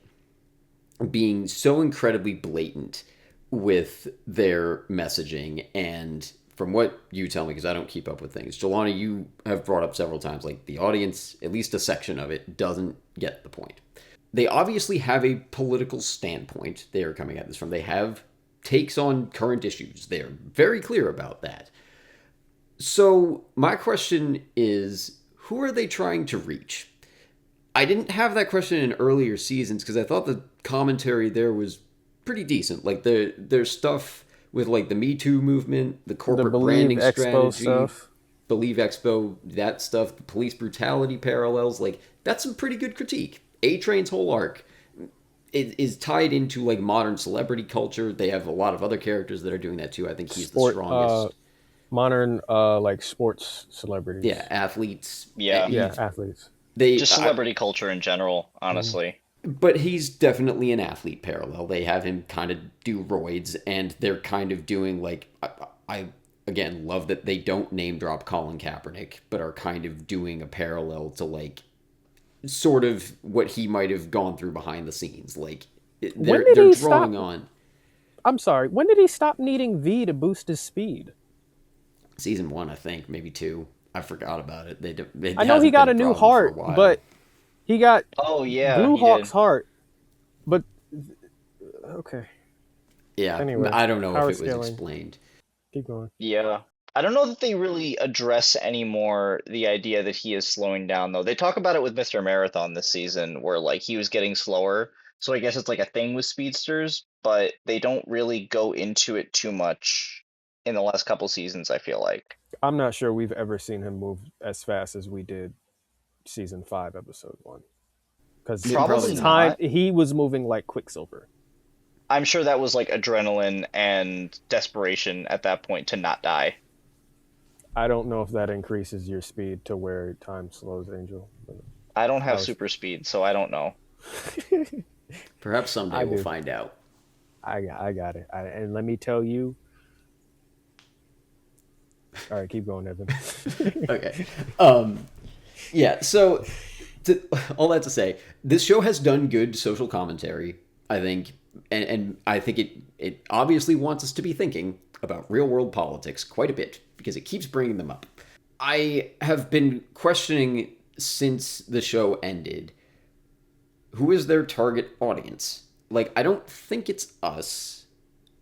being so incredibly blatant with their messaging. And from what you tell me, because I don't keep up with things, Jelani, you have brought up several times, like the audience, at least a section of it, doesn't get the point. They obviously have a political standpoint they are coming at this from. They have takes on current issues. They are very clear about that. So my question is, who are they trying to reach? I didn't have that question in earlier seasons because I thought the commentary there was pretty decent. Like there's stuff with like the Me Too movement, the The corporate Believe branding Expo strategy, stuff. Believe Expo, that stuff, the police brutality parallels. Like that's some pretty good critique. A Train's whole arc is tied into like modern celebrity culture. They have a lot of other characters that are doing that too. I think he's the Sport. strongest. Modern like sports celebrities. Yeah, athletes. Yeah. Yeah, athletes. They Just celebrity culture in general, honestly. but he's definitely an athlete parallel. They have him kind of do roids, and they're kind of doing like I again love that they don't name drop Colin Kaepernick, but are kind of doing a parallel to like sort of what he might have gone through behind the scenes. Like When did they're he drawing stop? on I'm sorry. When did he stop needing V to boost his speed? season 1, I think, maybe 2. I forgot about it. It I know he hasn't got been a new problem for heart, while. but he got Oh yeah, Blue he Hawk's did. heart. But okay. Yeah, Anyway, I don't know if power it was scaling. explained. Keep going. Yeah. I don't know that they really address anymore the idea that he is slowing down though. They talk about it with Mr. Marathon this season where like he was getting slower. So I guess it's like a thing with speedsters, but they don't really go into it too much in the last couple seasons, I feel like. I'm not sure we've ever seen him move as fast as we did season 5, episode 1. Because Yeah, Probably time not. he was moving like Quicksilver. I'm sure that was like adrenaline and desperation at that point to not die. I don't know if that increases your speed to where time slows, Angel. But I don't have was- super speed, so I don't know. Perhaps someday I we'll do. find out. I got it. And let me tell you. All right, keep going, Evan. Okay. Yeah, so all that to say, this show has done good social commentary, I think, and I think it obviously wants us to be thinking about real world politics quite a bit because it keeps bringing them up. I have been questioning since the show ended, who is their target audience? Like, I don't think it's us,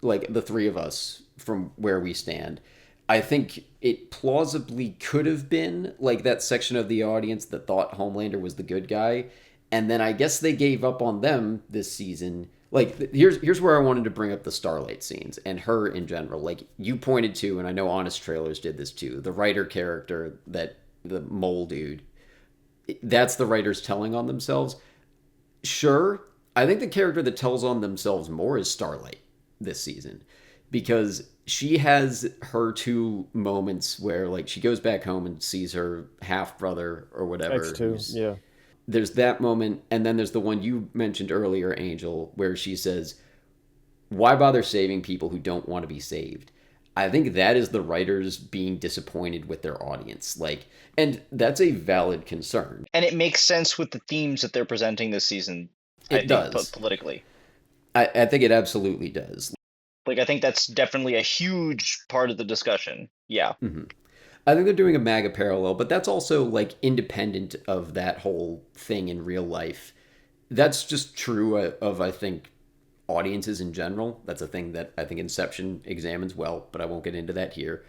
like the three of us from where we stand. I think it plausibly could have been like that section of the audience that thought Homelander was the good guy, and then I guess they gave up on them this season. Like here's where I wanted to bring up the Starlight scenes and her in general. Like you pointed to, and I know Honest Trailers did this too. The writer character, that the mole dude, that's the writers telling on themselves. Sure, I think the character that tells on themselves more is Starlight this season because she has her two moments where like she goes back home and sees her half brother or whatever. X2, yeah. There's that moment, and then there's the one you mentioned earlier, Angel, where she says, "Why bother saving people who don't want to be saved?" I think that is the writers being disappointed with their audience. Like, and that's a valid concern. And it makes sense with the themes that they're presenting this season. I It think, does. politically. I think it absolutely does. Like I think that's definitely a huge part of the discussion. Yeah. Mm-hmm. I think they're doing a MAGA parallel, but that's also like independent of that whole thing in real life. That's just true of, I think, audiences in general. That's a thing that I think Inception examines well, but I won't get into that here.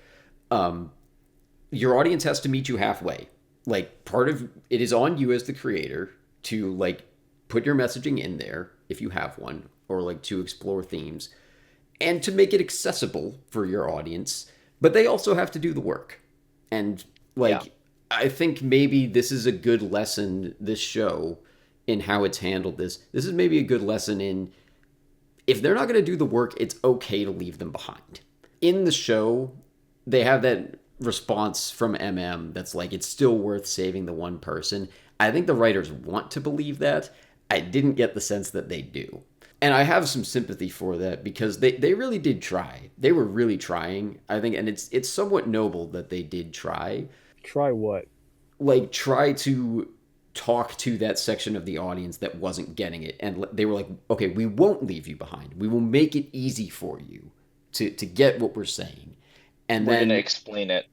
Your audience has to meet you halfway. like part of it is on you as the creator to like put your messaging in there if you have one, or like to explore themes and to make it accessible for your audience, but they also have to do the work. And Yeah. like I think maybe this is a good lesson, this show, in how it's handled this. This is maybe a good lesson in, if they're not going to do the work, it's okay to leave them behind. In the show, they have that response from that's like, it's still worth saving the one person. I think the writers want to believe that. I didn't get the sense that they do. And I have some sympathy for that because they really did try. They were really trying, I think, and it's somewhat noble that they did try. Try what? Like, try to talk to that section of the audience that wasn't getting it, and they were like, okay, we won't leave you behind, we will make it easy for you to get what we're saying. And We're gonna then explain it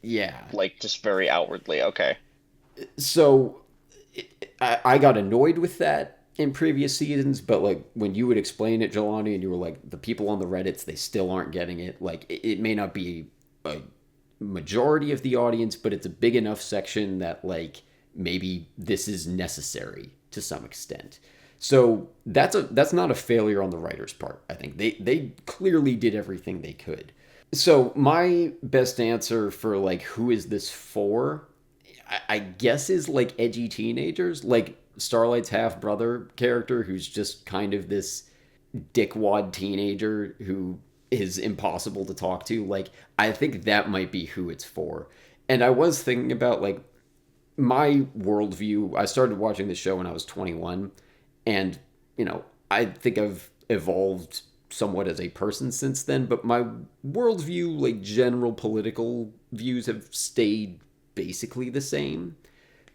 yeah, like just very outwardly. Okay. so I got annoyed with that in previous seasons, but like when you would explain it, Jelani, and you were like, the people on the Reddits, they still aren't getting it. Like it may not be a majority of the audience, but it's a big enough section that like maybe this is necessary to some extent. So that's not a failure on the writer's part. I think they clearly did everything they could. So my best answer for like who is this for, I guess, is like edgy teenagers, like Starlight's half brother character, who's just kind of this dickwad teenager who is impossible to talk to. Like, I think that might be who it's for. And I was thinking about like my worldview. I started watching the show when I was 21, and I think I've evolved somewhat as a person since then. But my worldview, like general political views, have stayed basically the same.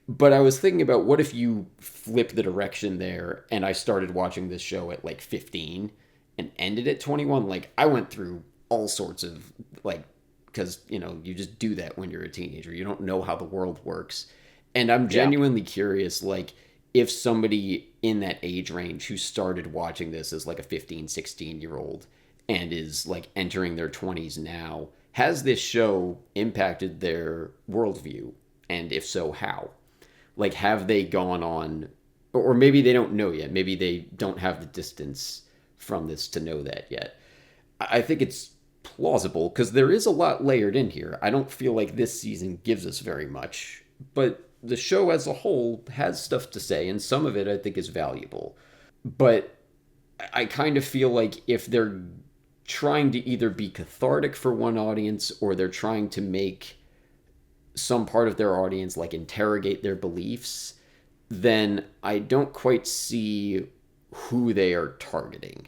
But I was thinking about, what if you flip the direction there and I started watching this show at like 15 and ended at 21? Like, I went through all sorts of like, because you just do that when you're a teenager. You don't know how the world works. And I'm Yeah. genuinely curious, like, if somebody in that age range who started watching this as like a 15, 16-year-old and is like entering their 20s now, has this show impacted their worldview? And if so, how? Like, have they gone on, or maybe they don't know yet. Maybe they don't have the distance from this to know that yet. I think it's plausible because there is a lot layered in here. I don't feel like this season gives us very much, but the show as a whole has stuff to say, and some of it I think is valuable. But I kind of feel like if they're trying to either be cathartic for one audience, or they're trying to make some part of their audience like interrogate their beliefs, then I don't quite see who they are targeting.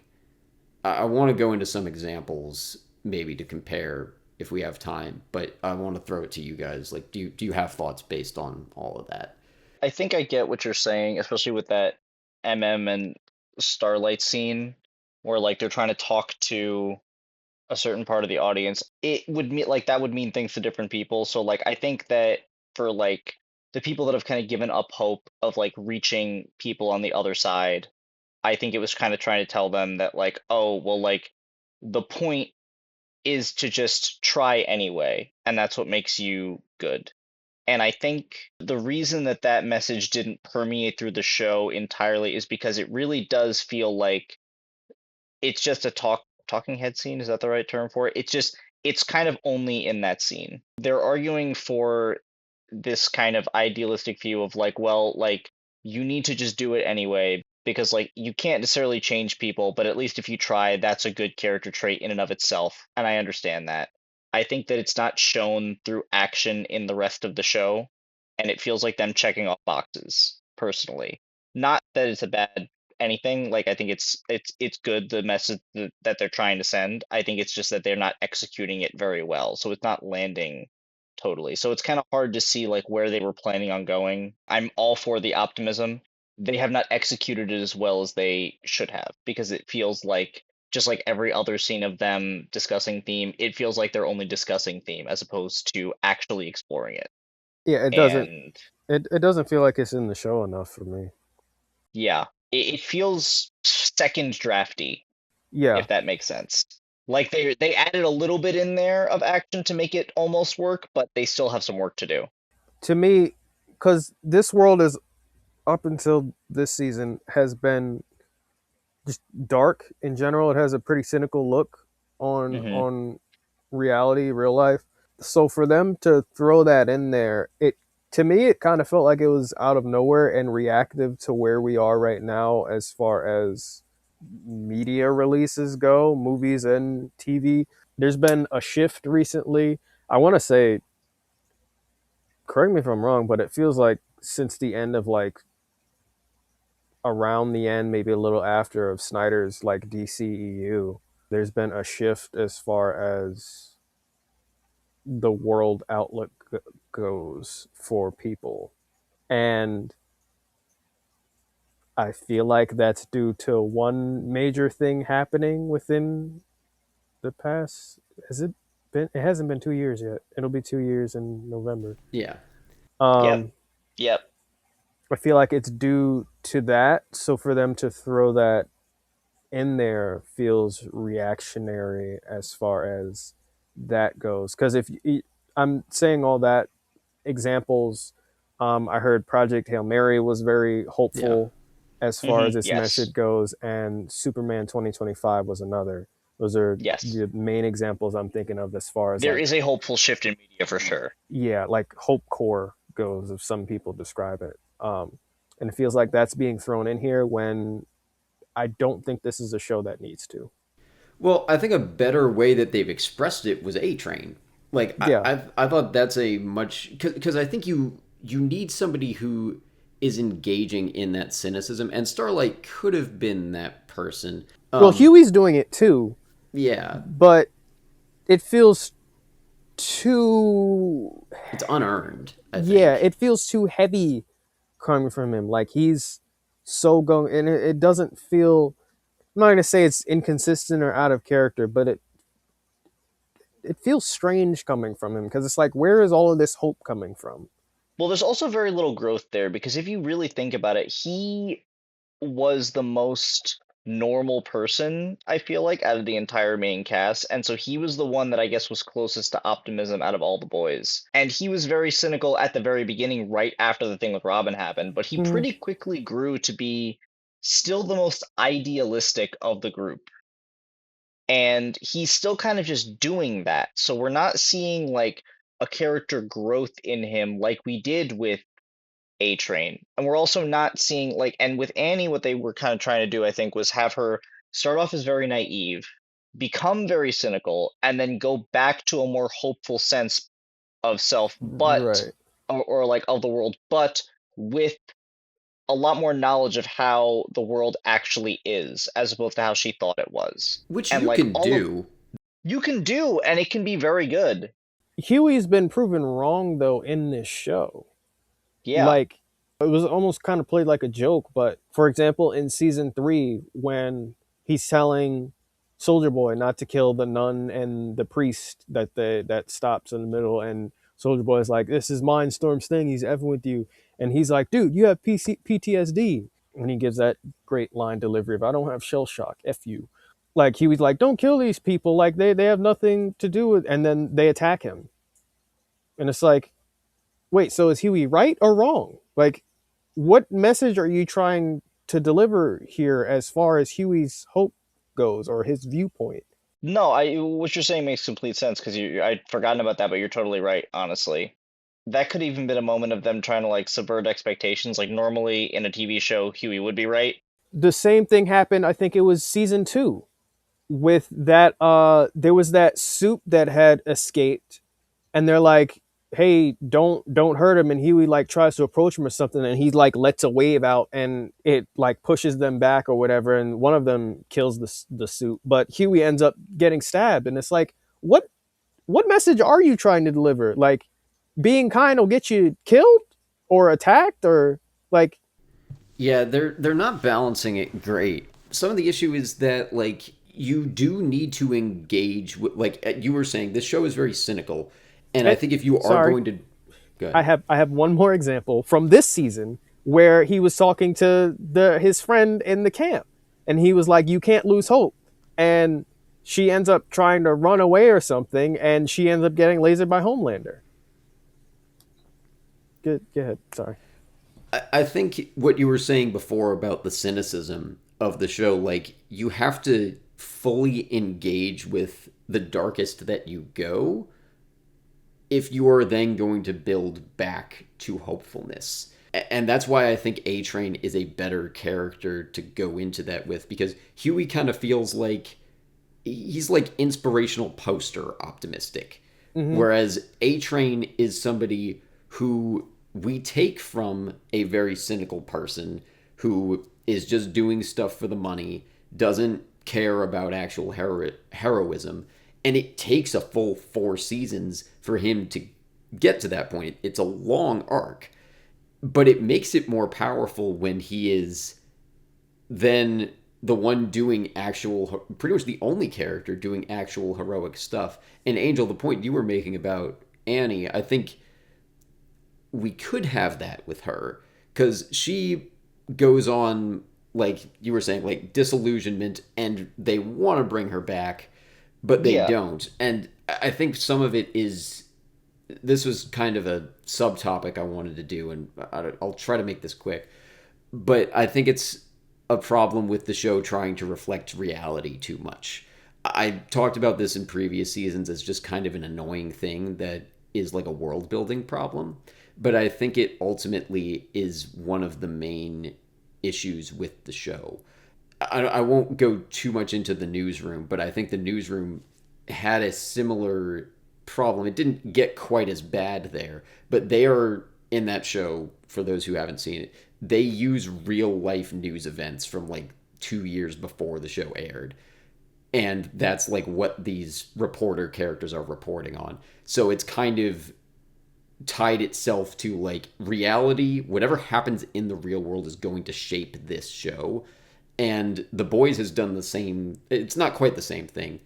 I want to go into some examples maybe to compare if we have time, but I want to throw it to you guys. Like, do you have thoughts based on all of that? I think I get what you're saying, especially with that and Starlight scene where like they're trying to talk to a certain part of the audience. It would mean like that would mean things to different people. So like I think that for like the people that have kind of given up hope of like reaching people on the other side, I think it was kind of trying to tell them that like, oh, well, like the point is to just try anyway, and that's what makes you good. And I think the reason that that message didn't permeate through the show entirely is because it really does feel like it's just a talking head scene. Is that the right term for it? It's kind of only in that scene. They're arguing for this kind of idealistic view of like, well, like you need to just do it anyway because like you can't necessarily change people, but at least if you try, that's a good character trait in and of itself. And I understand that. I think that it's not shown through action in the rest of the show, and it feels like them checking off boxes personally. Not that it's a bad anything. Like I think it's good the message that they're trying to send. I think it's just that they're not executing it very well, so it's not landing totally. So it's kind of hard to see like where they were planning on going. I'm all for the optimism. They have not executed it as well as they should have because it feels like just like every other scene of them discussing theme, it feels like they're only discussing theme as opposed to actually exploring it. Yeah, it doesn't. And It doesn't feel like it's in the show enough for me. yeah, it feels second drafty, Yeah, if that makes sense. Like they added a little bit in there of action to make it almost work, but they still have some work to do. To me, because this world is up until this season has been just dark in general. It has a pretty cynical look Hmm. on reality, real life. So for them to throw that in there, it to me it kind of felt like it was out of nowhere and reactive to where we are right now as far as media releases go, movies and TV. There's been a shift recently. I want to say, correct me if I'm wrong, but it feels like since the end of like around the end, maybe a little after of Snyder's like DCEU, there's been a shift as far as the world outlook goes for people. And I feel like that's due to one major thing happening within the past. Has it been? It hasn't been 2 years yet. It'll be 2 years in November. Yeah. Yep. Um, Yep. I feel like it's due to that. So for them to throw that in there feels reactionary as far as that goes. Because if you, I'm saying all that examples, I heard Project Hail Mary was very Yeah. hopeful as far Hmm. as its Yes. message goes, and Superman 2025 was another. Those are Yes. the main examples I'm thinking of as far as There like, is a hopeful shift in media for sure. yeah, like hope core goes, if some people describe it. And it feels like that's being thrown in here when I don't think this is a show that needs to. Well, I think a better way that they've expressed it was A Train. Like Yeah. I thought that's a much because I think you need somebody who is engaging in that cynicism, and Starlight could have been that person. Well, Huey's doing it too, Yeah, but it feels too, it's unearned. I yeah, think. it feels too heavy coming from him. Like he's so going, and it doesn't feel. I'm not gonna say it's inconsistent or out of character, but it feels strange coming from him because it's like, where is all of this hope coming from? Well, there's also very little growth there because if you really think about it, he was the most normal person, I feel like, out of the entire main cast. And so he was the one that I guess was closest to optimism out of all the boys. And he was very cynical at the very beginning, right after the thing with Robin happened, but he Mm, pretty quickly grew to be still the most idealistic of the group. And he's still kind of just doing that. So we're not seeing like a character growth in him like we did with A Train. And we're also not seeing like, and with Annie, what they were kind of trying to do, I think, was have her start off as very naive, become very cynical, and then go back to a more hopeful sense of self, but right. or like of the world, but with a lot more knowledge of how the world actually is, as opposed to how she thought it was. Which And you like can all of do. you can do, and it can be very good. Huey's been proven wrong though in this show. Yeah. Like it was almost kind of played like a joke, but for example, in season 3, when he's telling Soldier Boy not to kill the nun and the priest that stops in the middle, and Soldier Boy's like, "This is Mindstorm's thing. He's effing with you," and he's like, "Dude, you have PTSD," and he gives that great line delivery of, "I don't have shell shock. F you." Like he was like, "Don't kill these people. Like they have nothing to do with," and then they attack him, and it's like, wait, so is Huey right or wrong? Like, what message are you trying to deliver here as far as Huey's hope goes or his viewpoint? No, I what you're saying makes complete sense because I'd forgotten about that, but you're totally right, honestly. That could even been a moment of them trying to like subvert expectations. Like normally in a TV show, Huey would be right. The same thing happened, I think it was season 2, with that there was that soup that had escaped, and they're like, "Hey, don't hurt him," and Huey like tries to approach him or something, and he like lets a wave out and it like pushes them back or whatever, and one of them kills the soup, but Huey ends up getting stabbed, and it's like, what message are you trying to deliver? Like, being kind will get you killed or attacked, or like, Yeah, they're not balancing it great. Some of the issue is that like you do need to engage with like you were saying this show is very cynical, and I it, think if you are sorry, going to good. I have one more example from this season where he was talking to his friend in the camp, and he was like, "You can't lose hope," and she ends up trying to run away or something, and she ends up getting lasered by Homelander. Go ahead. Sorry. I think what you were saying before about the cynicism of the show, like you have to fully engage with the darkest that you go if you are then going to build back to hopefulness. And that's why I think A Train is a better character to go into that with, because Huey kind of feels like he's like inspirational poster optimistic. Mm-hmm. Whereas A Train is somebody who we take from a very cynical person who is just doing stuff for the money, doesn't care about actual heroism, and it takes a full 4 seasons for him to get to that point. It's a long arc, but it makes it more powerful when he is then the one doing actual, pretty much the only character doing actual heroic stuff. And Angel, the point you were making about Annie, I think we could have that with her because she goes on, like you were saying, like disillusionment, and they want to bring her back, but they Yeah. don't. And I think some of it is, this was kind of a subtopic I wanted to do, and I'll try to make this quick. But I think it's a problem with the show trying to reflect reality too much. I talked about this in previous seasons as just kind of an annoying thing that is like a world building problem. But I think it ultimately is one of the main issues with the show. I won't go too much into the newsroom, but I think the newsroom had a similar problem. It didn't get quite as bad there, but they are in that show, for those who haven't seen it, they use real life news events from like 2 years before the show aired. And that's like what these reporter characters are reporting on. So it's kind of tied itself to like reality. Whatever happens in the real world is going to shape this show. And The Boys has done the same. It's not quite the same thing,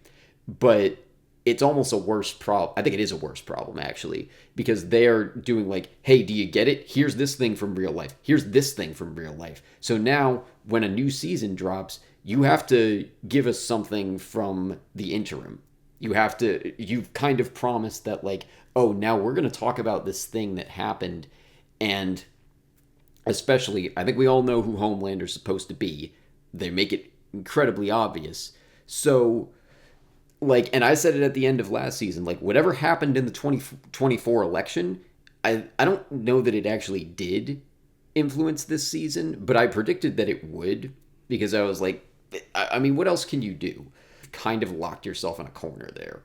but it's almost a worse problem. I think it is a worse problem actually, because they're doing like, hey, do you get it? Here's this thing from real life. Here's this thing from real life. So now when a new season drops, you have to give us something from the interim. You've kind of promised that like, oh, now we're going to talk about this thing that happened. And especially, I think we all know who Homelander's supposed to be. They make it incredibly obvious. So like, and I said it at the end of last season, like whatever happened in the 2024 election, I don't know that it actually did influence this season, but I predicted that it would, because I was like, I mean, what else can you do? Kind of locked yourself in a corner there.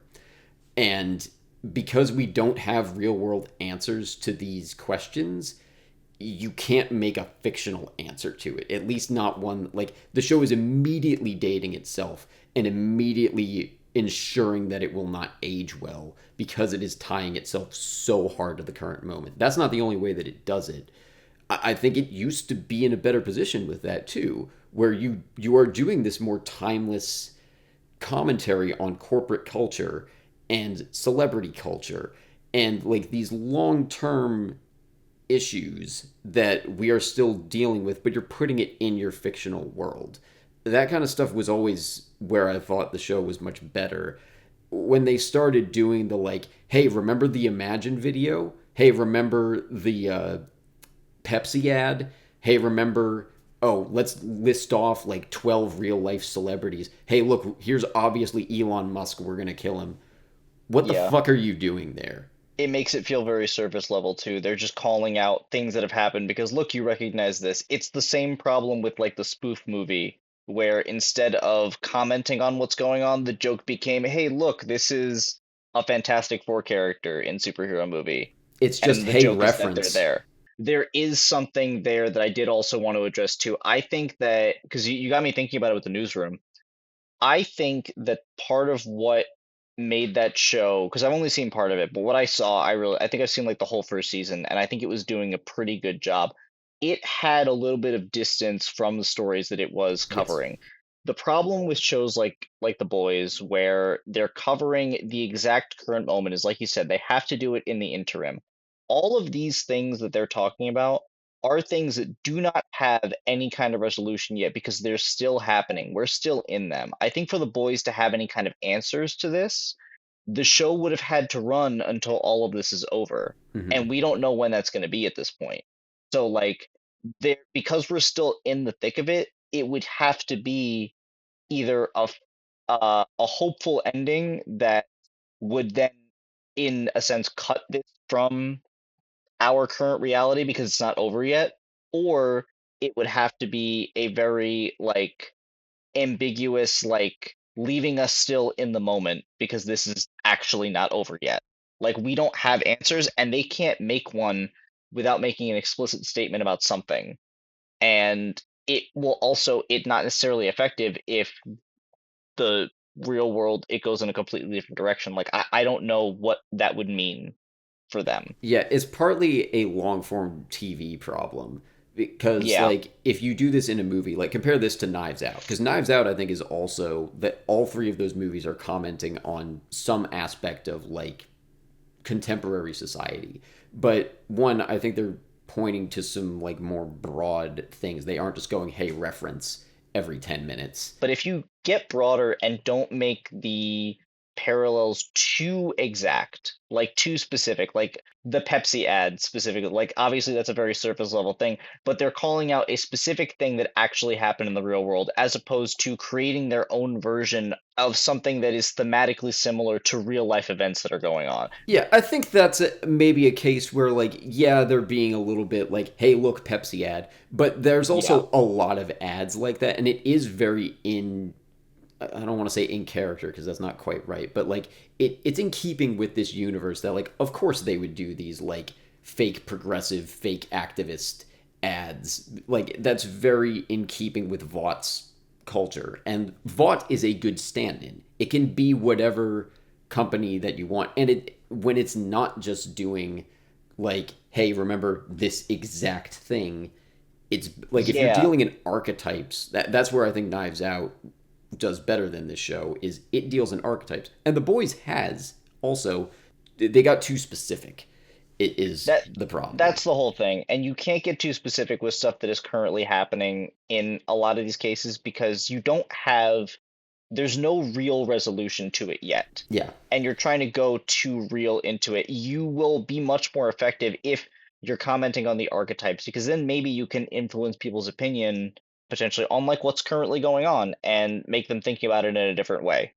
And because we don't have real world answers to these questions, you can't make a fictional answer to it. At least not one, like the show is immediately dating itself and immediately ensuring that it will not age well because it is tying itself so hard to the current moment. That's not the only way that it does it. I think it used to be in a better position with that too, where you are doing this more timeless commentary on corporate culture and celebrity culture and like these long-term issues that we are still dealing with, but you're putting it in your fictional world. That kind of stuff was always where I thought the show was much better. When they started doing the like, hey, remember the Imagine video? Hey, remember the Pepsi ad? Hey, remember, oh, let's list off like 12 real life celebrities. Hey, look, here's obviously Elon Musk. We're going to kill him. What the Yeah. fuck are you doing there? It makes it feel very surface level too. They're just calling out things that have happened because look, you recognize this. It's the same problem with like the spoof movie where instead of commenting on what's going on, the joke became, "Hey, look, this is a Fantastic Four character in superhero movie." It's just, And the hey, joke is that they're reference. there. There is something there that I did also want to address too. I think that because you got me thinking about it with the newsroom. I think that part of what made that show, because I've only seen part of it, but what I saw, I think I've seen like the whole first season, and I think it was doing a pretty good job. It had a little bit of distance from the stories that it was Yes. covering. The problem with shows like The Boys, where they're covering the exact current moment, is like you said, they have to do it in the interim. All of these things that they're talking about are things that do not have any kind of resolution yet because they're still happening. We're still in them. I think for The Boys to have any kind of answers to this, the show would have had to run until all of this is over. Mhm. And we don't know when that's going to be at this point. So like there, because we're still in the thick of it, it would have to be either a hopeful ending that would then in a sense cut this from our current reality because it's not over yet, or it would have to be a very like ambiguous, like leaving us still in the moment because this is actually not over yet. Like we don't have answers and they can't make one without making an explicit statement about something. And it will also it not necessarily effective if the real world it goes in a completely different direction. Like I don't know what that would mean for them. Yeah, it's partly a long form TV problem because Yeah. like if you do this in a movie, like compare this to Knives Out, because Knives Out I think is also that all three of those movies are commenting on some aspect of like contemporary society. But one, I think they're pointing to some like more broad things. They aren't just going, "Hey, reference every 10 minutes." But if you get broader and don't make the parallels too exact, like too specific, like the Pepsi ad specifically, like obviously that's a very surface level thing, but they're calling out a specific thing that actually happened in the real world as opposed to creating their own version of something that is thematically similar to real life events that are going on. Yeah, I think that's maybe a case where, like, yeah, they're being a little bit like, hey, look, Pepsi ad. But there's Yeah. also a lot of ads like that, and it is very I don't want to say in character because that's not quite right, but like, it's in keeping with this universe that, like, of course they would do these, like, fake progressive, fake activist ads. Like, that's very in keeping with Vaught's culture. And Vought is a good stand in. It can be whatever company that you want, and it when it's not just doing like, hey, remember this exact thing. It's like if you're Yeah. dealing in archetypes, that's where I think Knives Out does better than this show. Is it deals in archetypes, and The Boys has also, they got too specific. It is That the problem. that's the whole thing. And you can't get too specific with stuff that is currently happening in a lot of these cases because you don't have there's no real resolution to it yet. Yeah, And you're trying to go too real into it. You will be much more effective if you're commenting on the archetypes because then maybe you can influence people's opinion potentially on like what's currently going on and make them thinking about it in a different way.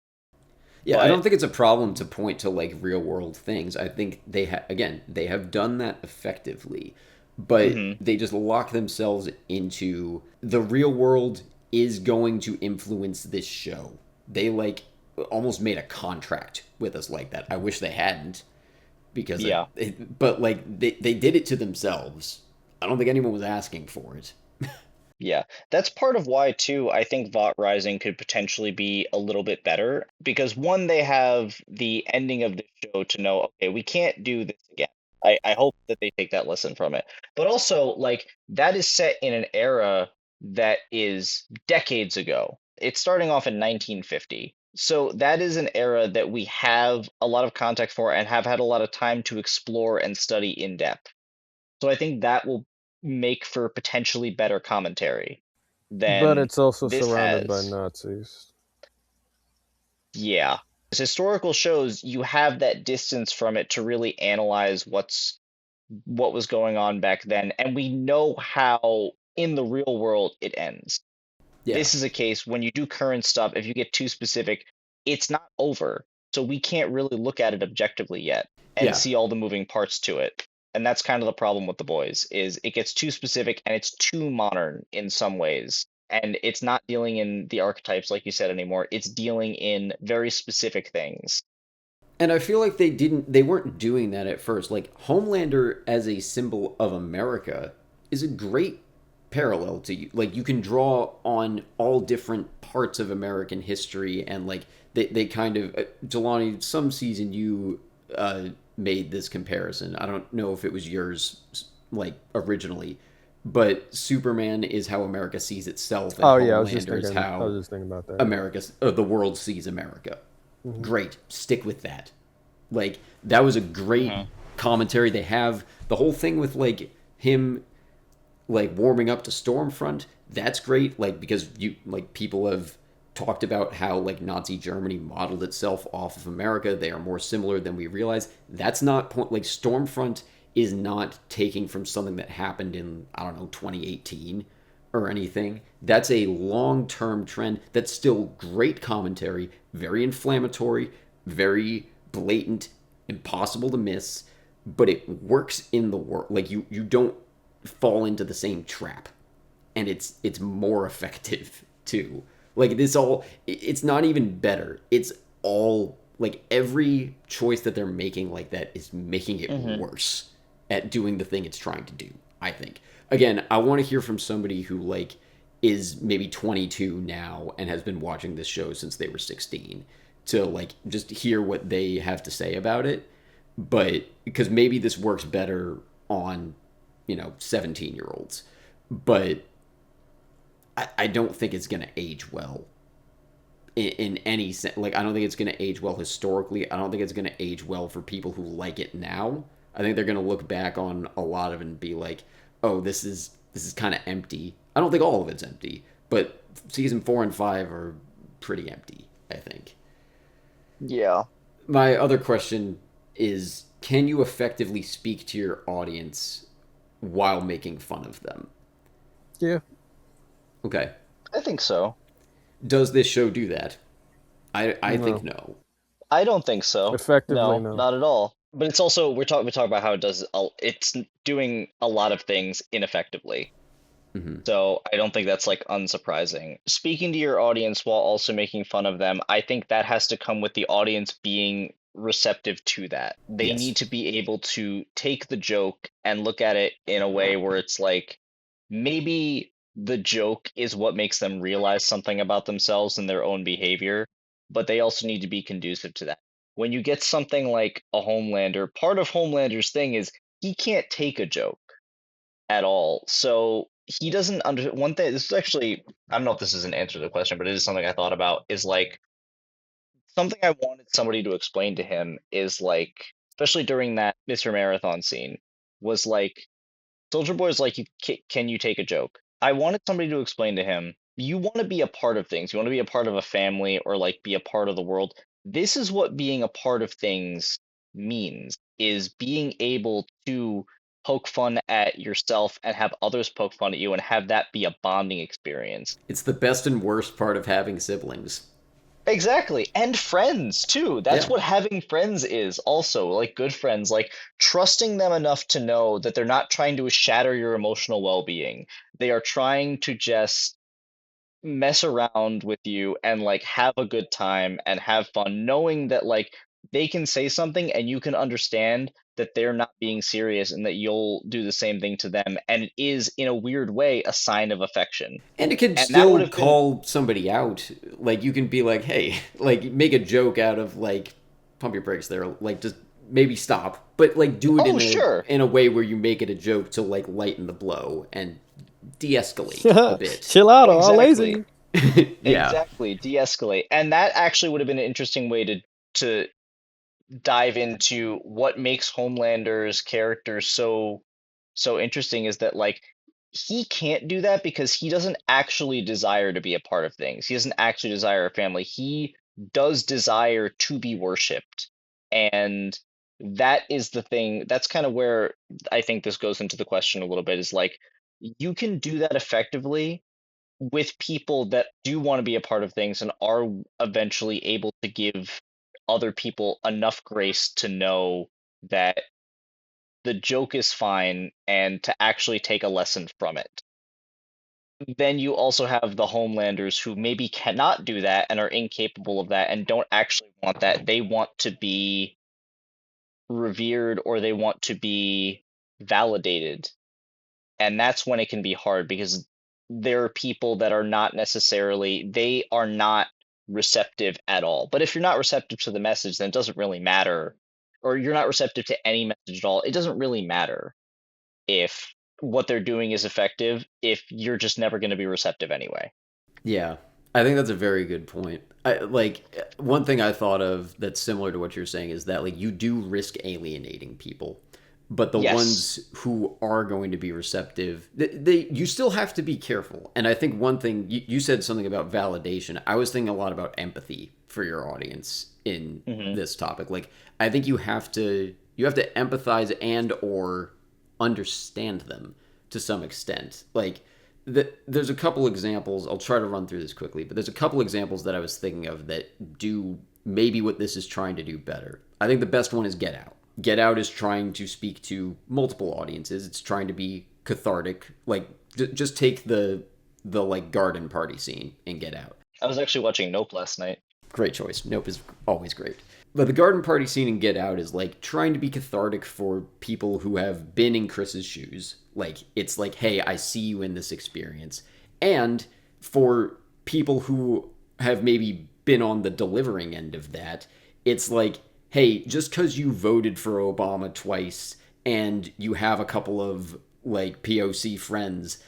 yeah. I But don't think it's a problem to point to like real world things. I think again they have done that effectively, but mhm, they just lock themselves into the real world is going to influence this show. They like almost made a contract with us like that. I wish they hadn't because yeah. but like they did it to themselves. I don't think anyone was asking for it. Yeah, that's part of why too. I think Vought Rising could potentially be a little bit better because one, they have the ending of the show to know, okay, we can't do this again. I hope that they take that lesson from it. But also, like, that is set in an era that is decades ago. It's starting off in 1950. So that is an era that we have a lot of context for and have had a lot of time to explore and study in depth. So I think that will make for potentially better commentary But than it's also this surrounded by has. Nazis. Yeah. As historical shows, you have that distance from it to really analyze what was going on back then, and we know how in the real world it ends. Yeah, This is a case when you do current stuff, if you get too specific, it's not over. So we can't really look at it objectively yet and yeah. see all the moving parts to it. And that's kind of the problem with The Boys is it gets too specific and it's too modern in some ways. And it's not dealing in the archetypes like you said anymore. It's dealing in very specific things. And I feel like they weren't doing that at first. Like Homelander as a symbol of America is a great parallel to you. Like you can draw on all different parts of American history and like they kind of Jelani, some season you made this comparison. I don't know if it was yours like originally, but Superman is how America sees itself and Oh yeah, I was just Homelander is thinking. I how was just thinking about that. the world sees America. Hmm. Great, stick with that. Like that was a great Hmm. commentary. They have the whole thing with like him like warming up to Stormfront. That's great. Like because you like people have talked about how like Nazi Germany modeled itself off of America. They are more similar than we realize. That's not point. Like Stormfront is not taking from something that happened in, I don't know, 2018 or anything. That's a long-term trend. That's still great commentary, very inflammatory, very blatant, impossible to miss, but it works in the world. Like you don't fall into the same trap, and it's more effective too. Like this all, it's not even better. It's all like every choice that they're making like that is making it worse at doing the thing it's trying to do. I think. Again, I want to hear from somebody who like is maybe 22 now and has been watching this show since they were 16 to like just hear what they have to say about it. But because maybe this works better on, 17-year-olds. But I don't think it's going to age well in any sense. Like, I don't think it's going to age well historically. I don't think it's going to age well for people who like it now. I think they're going to look back on a lot of it and be like, oh, this is kind of empty. I don't think all of it's empty, but season 4 and 5 are pretty empty, I think. Yeah. My other question is, can you effectively speak to your audience while making fun of them? Yeah. Okay. I think so. Does this show do that? I No. think no. I don't think so. Effectively, no. Not at all. But it's also we talk about how it's doing a lot of things ineffectively. Mm-hmm. So I don't think that's like unsurprising. Speaking to your audience while also making fun of them, I think that has to come with the audience being receptive to that. They Yes. need to be able to take the joke and look at it in a way where it's like maybe the joke is what makes them realize something about themselves and their own behavior, but they also need to be conducive to that. When you get something like a Homelander, part of Homelander's thing is he can't take a joke at all. So he doesn't under one thing. This is actually, I don't know if this is an answer to the question, but it is something I thought about. Is like something I wanted somebody to explain to him is like, especially during that Mr. Marathon scene, was like Soldier Boy's like, can you take a joke? I wanted somebody to explain to him, you want to be a part of things. You want to be a part of a family or like be a part of the world. This is what being a part of things means, is being able to poke fun at yourself and have others poke fun at you and have that be a bonding experience. It's the best and worst part of having siblings. Exactly. And friends too. That's Yeah. what having friends is also, like good friends, like trusting them enough to know that they're not trying to shatter your emotional well-being. They are trying to just mess around with you and like have a good time and have fun, knowing that like they can say something and you can understand that they're not being serious and that you'll do the same thing to them. And it is, in a weird way, a sign of affection. And it can And that would still have been call somebody out. Like, you can be like, hey, like, make a joke out of, like, pump your brakes there. Like, just maybe stop. But, like, do it oh sure. in a way where you make it a joke to, like, lighten the blow and de-escalate a bit. Chill out, all Exactly. lazy. Yeah. Exactly, de-escalate. And that actually would have been an interesting way to dive into what makes Homelander's character so interesting, is that like he can't do that because he doesn't actually desire to be a part of things. He doesn't actually desire a family. He does desire to be worshipped. And that is the thing. That's kind of where I think this goes into the question a little bit, is like you can do that effectively with people that do want to be a part of things and are eventually able to give other people enough grace to know that the joke is fine and to actually take a lesson from it. Then you also have the Homelanders who maybe cannot do that and are incapable of that and don't actually want that. They want to be revered or they want to be validated. And that's when it can be hard, because there are people that are not necessarily, they are not receptive at all. But if you're not receptive to the message, then it doesn't really matter. Or you're not receptive to any message at all, it doesn't really matter if what they're doing is effective, if you're just never going to be receptive anyway. Yeah. I think that's a very good point. One thing I thought of that's similar to what you're saying is that, like, you do risk alienating people. but the Yes. ones who are going to be receptive, you still have to be careful. And I think one thing you said something about validation. I was thinking a lot about empathy for your audience in Hmm. this topic. Like, I think you have to empathize and or understand them to some extent. Like, there's a couple examples. I'll try to run through this quickly, but there's a couple examples that I was thinking of that do maybe what this is trying to do better. I think the best one is Get Out. Get Out is trying to speak to multiple audiences. It's trying to be cathartic. Like, just take the like garden party scene in Get Out. I was actually watching Nope last night. Great choice. Nope is always great. But the garden party scene in Get Out is like trying to be cathartic for people who have been in Chris's shoes. Like, it's like, hey, I see you in this experience. And for people who have maybe been on the delivering end of that, it's like, hey, just because you voted for Obama twice and you have a couple of like POC friends,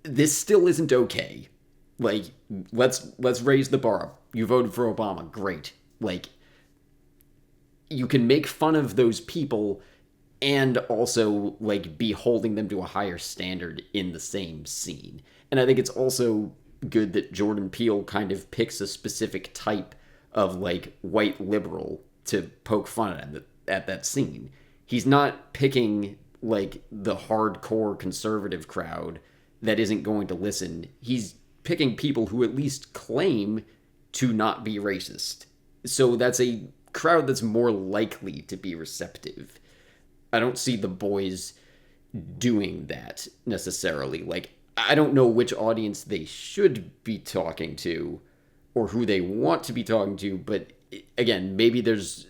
this still isn't okay. Like, let's raise the bar up. You voted for Obama, great. Like, you can make fun of those people and also like be holding them to a higher standard in the same scene. And I think it's also good that Jordan Peele kind of picks a specific type of like white liberal to poke fun at that scene. He's not picking like the hardcore conservative crowd that isn't going to listen. He's picking people who at least claim to not be racist. So that's a crowd that's more likely to be receptive. I don't see the boys doing that necessarily. Like, I don't know which audience they should be talking to or who they want to be talking to, but again, maybe there's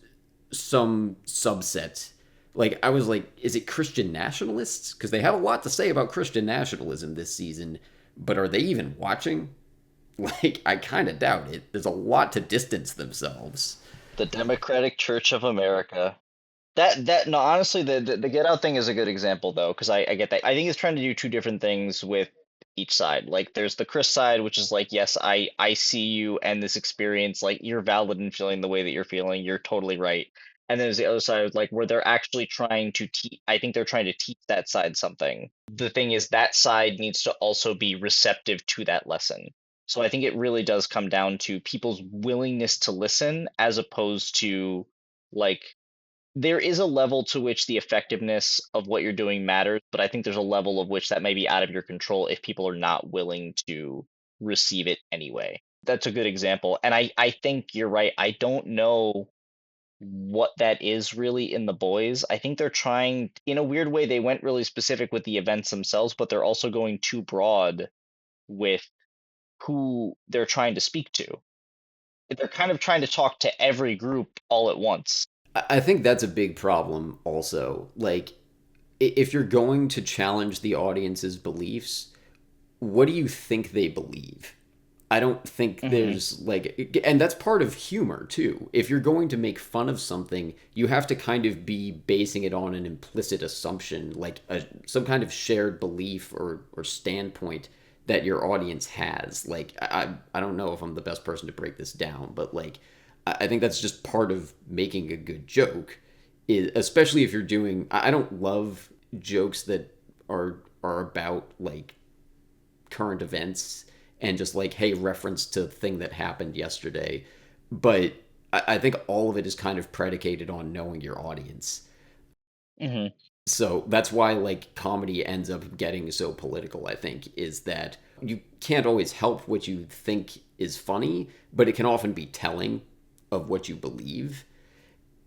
some subset. Like, I was like, is it Christian nationalists? Because they have a lot to say about Christian nationalism this season, but are they even watching? Like, I kind of doubt it. There's a lot to distance themselves. The Democratic Church of America. That no, honestly, the Get Out thing is a good example though, because I get that. I think it's trying to do two different things with each side. Like, there's the Chris side, which is like, yes, I see you and this experience. Like, you're valid in feeling the way that you're feeling. You're totally right. And then there's the other side, like where they're actually trying to teach. I think they're trying to teach that side something. The thing is, that side needs to also be receptive to that lesson. So I think it really does come down to people's willingness to listen as opposed to like there is a level to which the effectiveness of what you're doing matters, but I think there's a level of which that may be out of your control if people are not willing to receive it anyway. That's a good example. And I think you're right. I don't know what that is really in the boys. I think they're trying, in a weird way, they went really specific with the events themselves, but they're also going too broad with who they're trying to speak to. They're kind of trying to talk to every group all at once. I think that's a big problem also. Like, if you're going to challenge the audience's beliefs, what do you think they believe? I don't think Hmm. there's like, and that's part of humor too. If you're going to make fun of something, you have to kind of be basing it on an implicit assumption, like some kind of shared belief or standpoint that your audience has. Like, I don't know if I'm the best person to break this down, but like, I think that's just part of making a good joke, especially if you're doing. I don't love jokes that are about like current events and just like, hey, reference to thing that happened yesterday. But I think all of it is kind of predicated on knowing your audience. Hmm. So that's why like comedy ends up getting so political, I think, is that you can't always help what you think is funny, but it can often be telling of what you believe.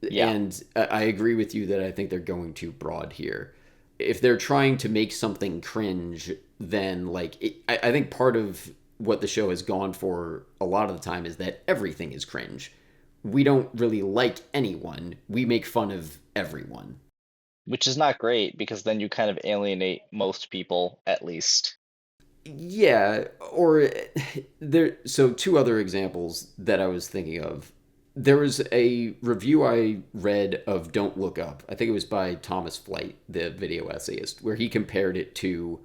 Yeah. And I agree with you that I think they're going too broad here. If they're trying to make something cringe, then like I think part of what the show has gone for a lot of the time is that everything is cringe. We don't really like anyone. We make fun of everyone. Which is not great because then you kind of alienate most people, at least. Yeah, or there. So two other examples that I was thinking of. There was a review I read of Don't Look Up. I think it was by Thomas Flight, the video essayist, where he compared it to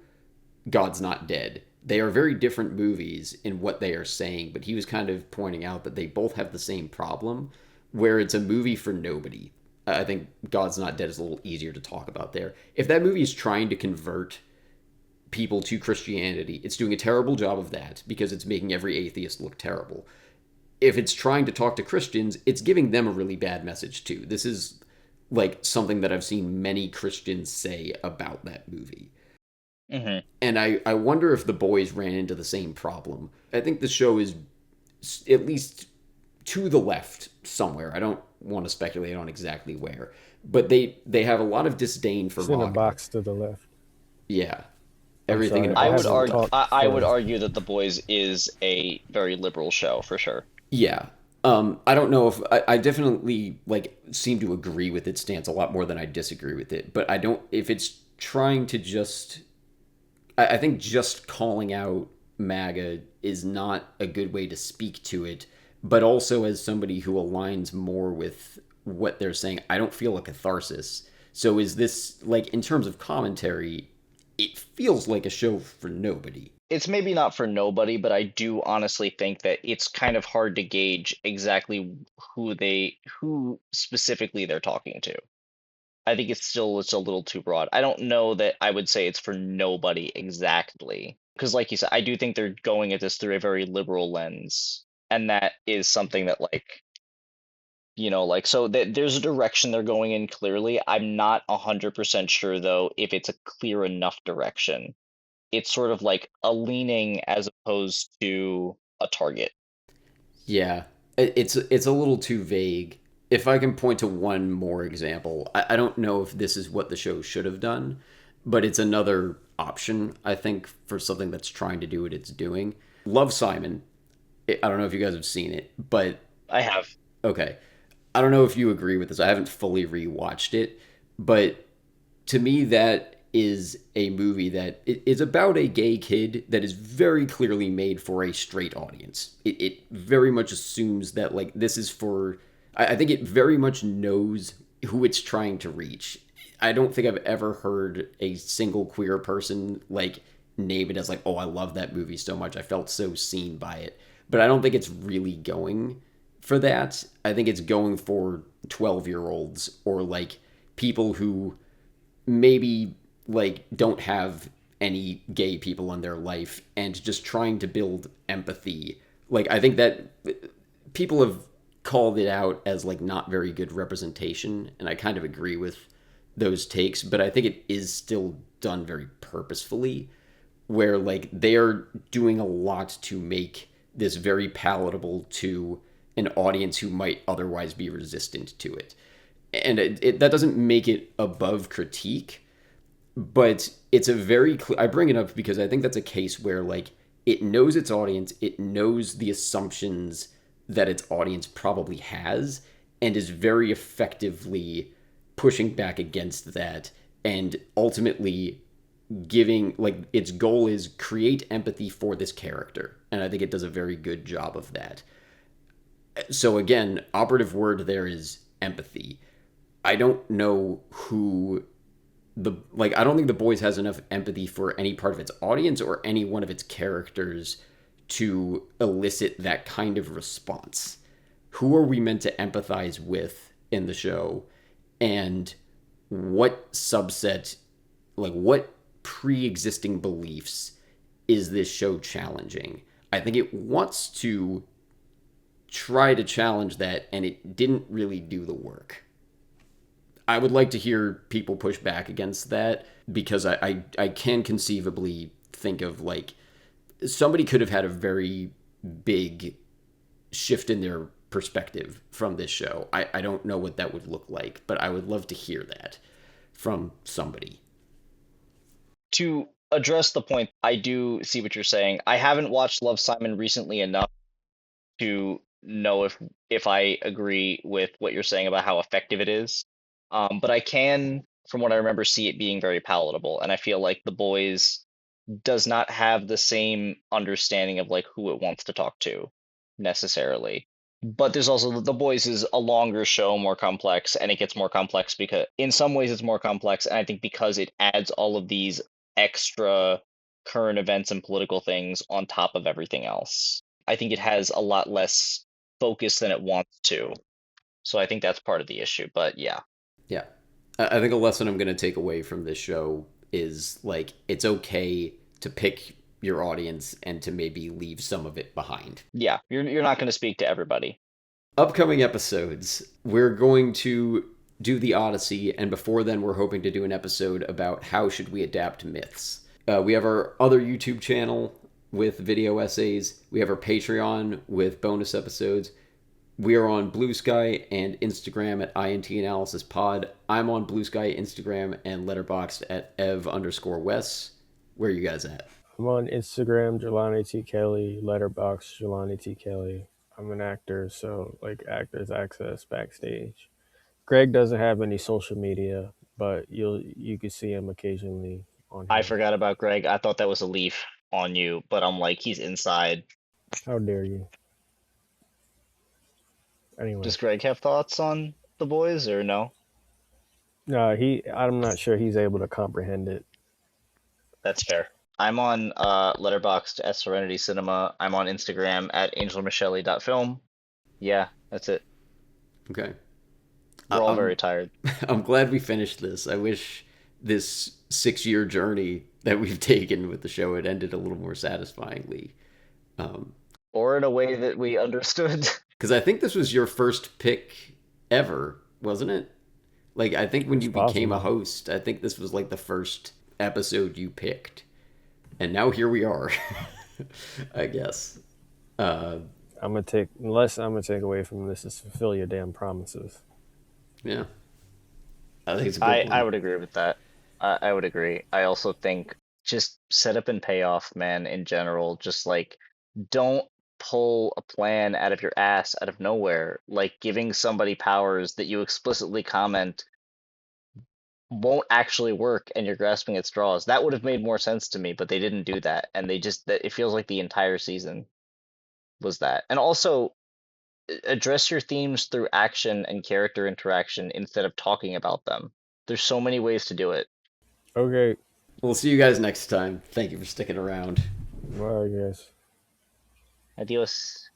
God's Not Dead. They are very different movies in what they are saying, but he was kind of pointing out that they both have the same problem, where it's a movie for nobody. I think God's Not Dead is a little easier to talk about there. If that movie is trying to convert people to Christianity, it's doing a terrible job of that because it's making every atheist look terrible. If it's trying to talk to Christians, it's giving them a really bad message too. This is like something that I've seen many Christians say about that movie. Mm-hmm. And I wonder if the boys ran into the same problem. I think the show is at least to the left somewhere. I don't want to speculate on exactly where, but they have a lot of disdain for It's in a MAGA. box to the left. Yeah, I'm everything in sorry, a I I box would to the haven't argue. left. talked I would for. argue that The Boys is a very liberal show for sure. Yeah. I don't know if I definitely like seem to agree with its stance a lot more than I disagree with it, but I don't if it's trying to just I think just calling out MAGA is not a good way to speak to it, but also as somebody who aligns more with what they're saying, I don't feel a catharsis. So is this like in terms of commentary, it feels like a show for nobody. It's maybe not for nobody, but I do honestly think that it's kind of hard to gauge exactly who specifically they're talking to. I think it's a little too broad. I don't know that I would say it's for nobody exactly. Because like you said, I do think they're going at this through a very liberal lens. And that is something that like so that there's a direction they're going in clearly. I'm not 100% sure though if it's a clear enough direction. It's sort of like a leaning as opposed to a target. Yeah, it's a little too vague. If I can point to one more example, I don't know if this is what the show should have done, but it's another option, I think, for something that's trying to do what it's doing. Love Simon. I don't know if you guys have seen it, but I have. okay. I don't know if you agree with this. I haven't fully rewatched it, but to me, that is a movie that is about a gay kid that is very clearly made for a straight audience. It very much assumes that like this is for. I think it very much knows who it's trying to reach. I don't think I've ever heard a single queer person like name it as like, oh, I love that movie so much. I felt so seen by it. But I don't think it's really going for that. I think it's going for 12-year-olds or like people who maybe like don't have any gay people in their life and just trying to build empathy. Like I think that people have called it out as like not very good representation and I kind of agree with those takes, but I think it is still done very purposefully where like they're doing a lot to make this very palatable to an audience who might otherwise be resistant to it. And that doesn't make it above critique, but it's a very I bring it up because I think that's a case where like it knows its audience, it knows the assumptions that its audience probably has and is very effectively pushing back against that and ultimately giving like its goal is create empathy for this character, and I think it does a very good job of that. So again, operative word there is empathy. I don't know who I don't think The Boys has enough empathy for any part of its audience or any one of its characters to elicit that kind of response. Who are we meant to empathize with in the show, and what subset, like what pre-existing beliefs is this show challenging? I think it wants to try to challenge that, and it didn't really do the work. I would like to hear people push back against that because I can conceivably think of like somebody could have had a very big shift in their perspective from this show. I don't know what that would look like, but I would love to hear that from somebody. To address the point, I do see what you're saying. I haven't watched Love Simon recently enough to know if I agree with what you're saying about how effective it is. But I can, from what I remember, see it being very palatable, and I feel like The Boys does not have the same understanding of like who it wants to talk to necessarily. But there's also The Boys is a longer show, more complex, and it gets more complex because in some ways it's more complex, and I think because it adds all of these extra current events and political things on top of everything else. I think it has a lot less focus than it wants to. So I think that's part of the issue. But yeah. Yeah. I think a lesson I'm going to take away from this show is like it's okay to pick your audience and to maybe leave some of it behind. Yeah, you're not going to speak to everybody. Upcoming episodes, we're going to do the Odyssey, and before then, we're hoping to do an episode about how should we adapt myths. We have our other YouTube channel with video essays. We have our Patreon with bonus episodes. We are on Blue Sky and Instagram at INT Analysis Pod. I'm on Blue Sky, Instagram, and Letterboxd at ev_Wes. Where are you guys at? I'm on Instagram, Jelani T. Kelly, Letterbox, Jelani T. Kelly. I'm an actor, so like actors access backstage. Greg doesn't have any social media, but you can see him occasionally on I here. forgot about Greg. I thought that was a leaf on you, but I'm like, he's inside. How dare you? Anyway, Does Greg have thoughts on the boys or no? no, I'm not sure he's able to comprehend it. That's fair. I'm on Letterboxd at Serenity Cinema. I'm on Instagram at angelmichele.film. Yeah, that's it. Okay. We're all very tired. I'm glad we finished this. I wish this 6-year journey that we've taken with the show had ended a little more satisfyingly. Or in a way that we understood. Because I think this was your first pick ever, wasn't it? Like, I think when It's you became a possible. host, I think this was like the first episode you picked. And now here we are, I guess. I'm gonna take away from this is fulfill your damn promises. Yeah. I think it's a good I point. would agree with that. I would agree. I also think just setup and payoff, man, in general, just like don't pull a plan out of your ass out of nowhere. Like giving somebody powers that you explicitly comment won't actually work and you're grasping at straws. That would have made more sense to me, but they didn't do that. And they just, that it feels like the entire season was that. And also, address your themes through action and character interaction instead of talking about them. There's so many ways to do it. Okay, We'll see you guys next time. Thank you for sticking around. well, I guess. Adios.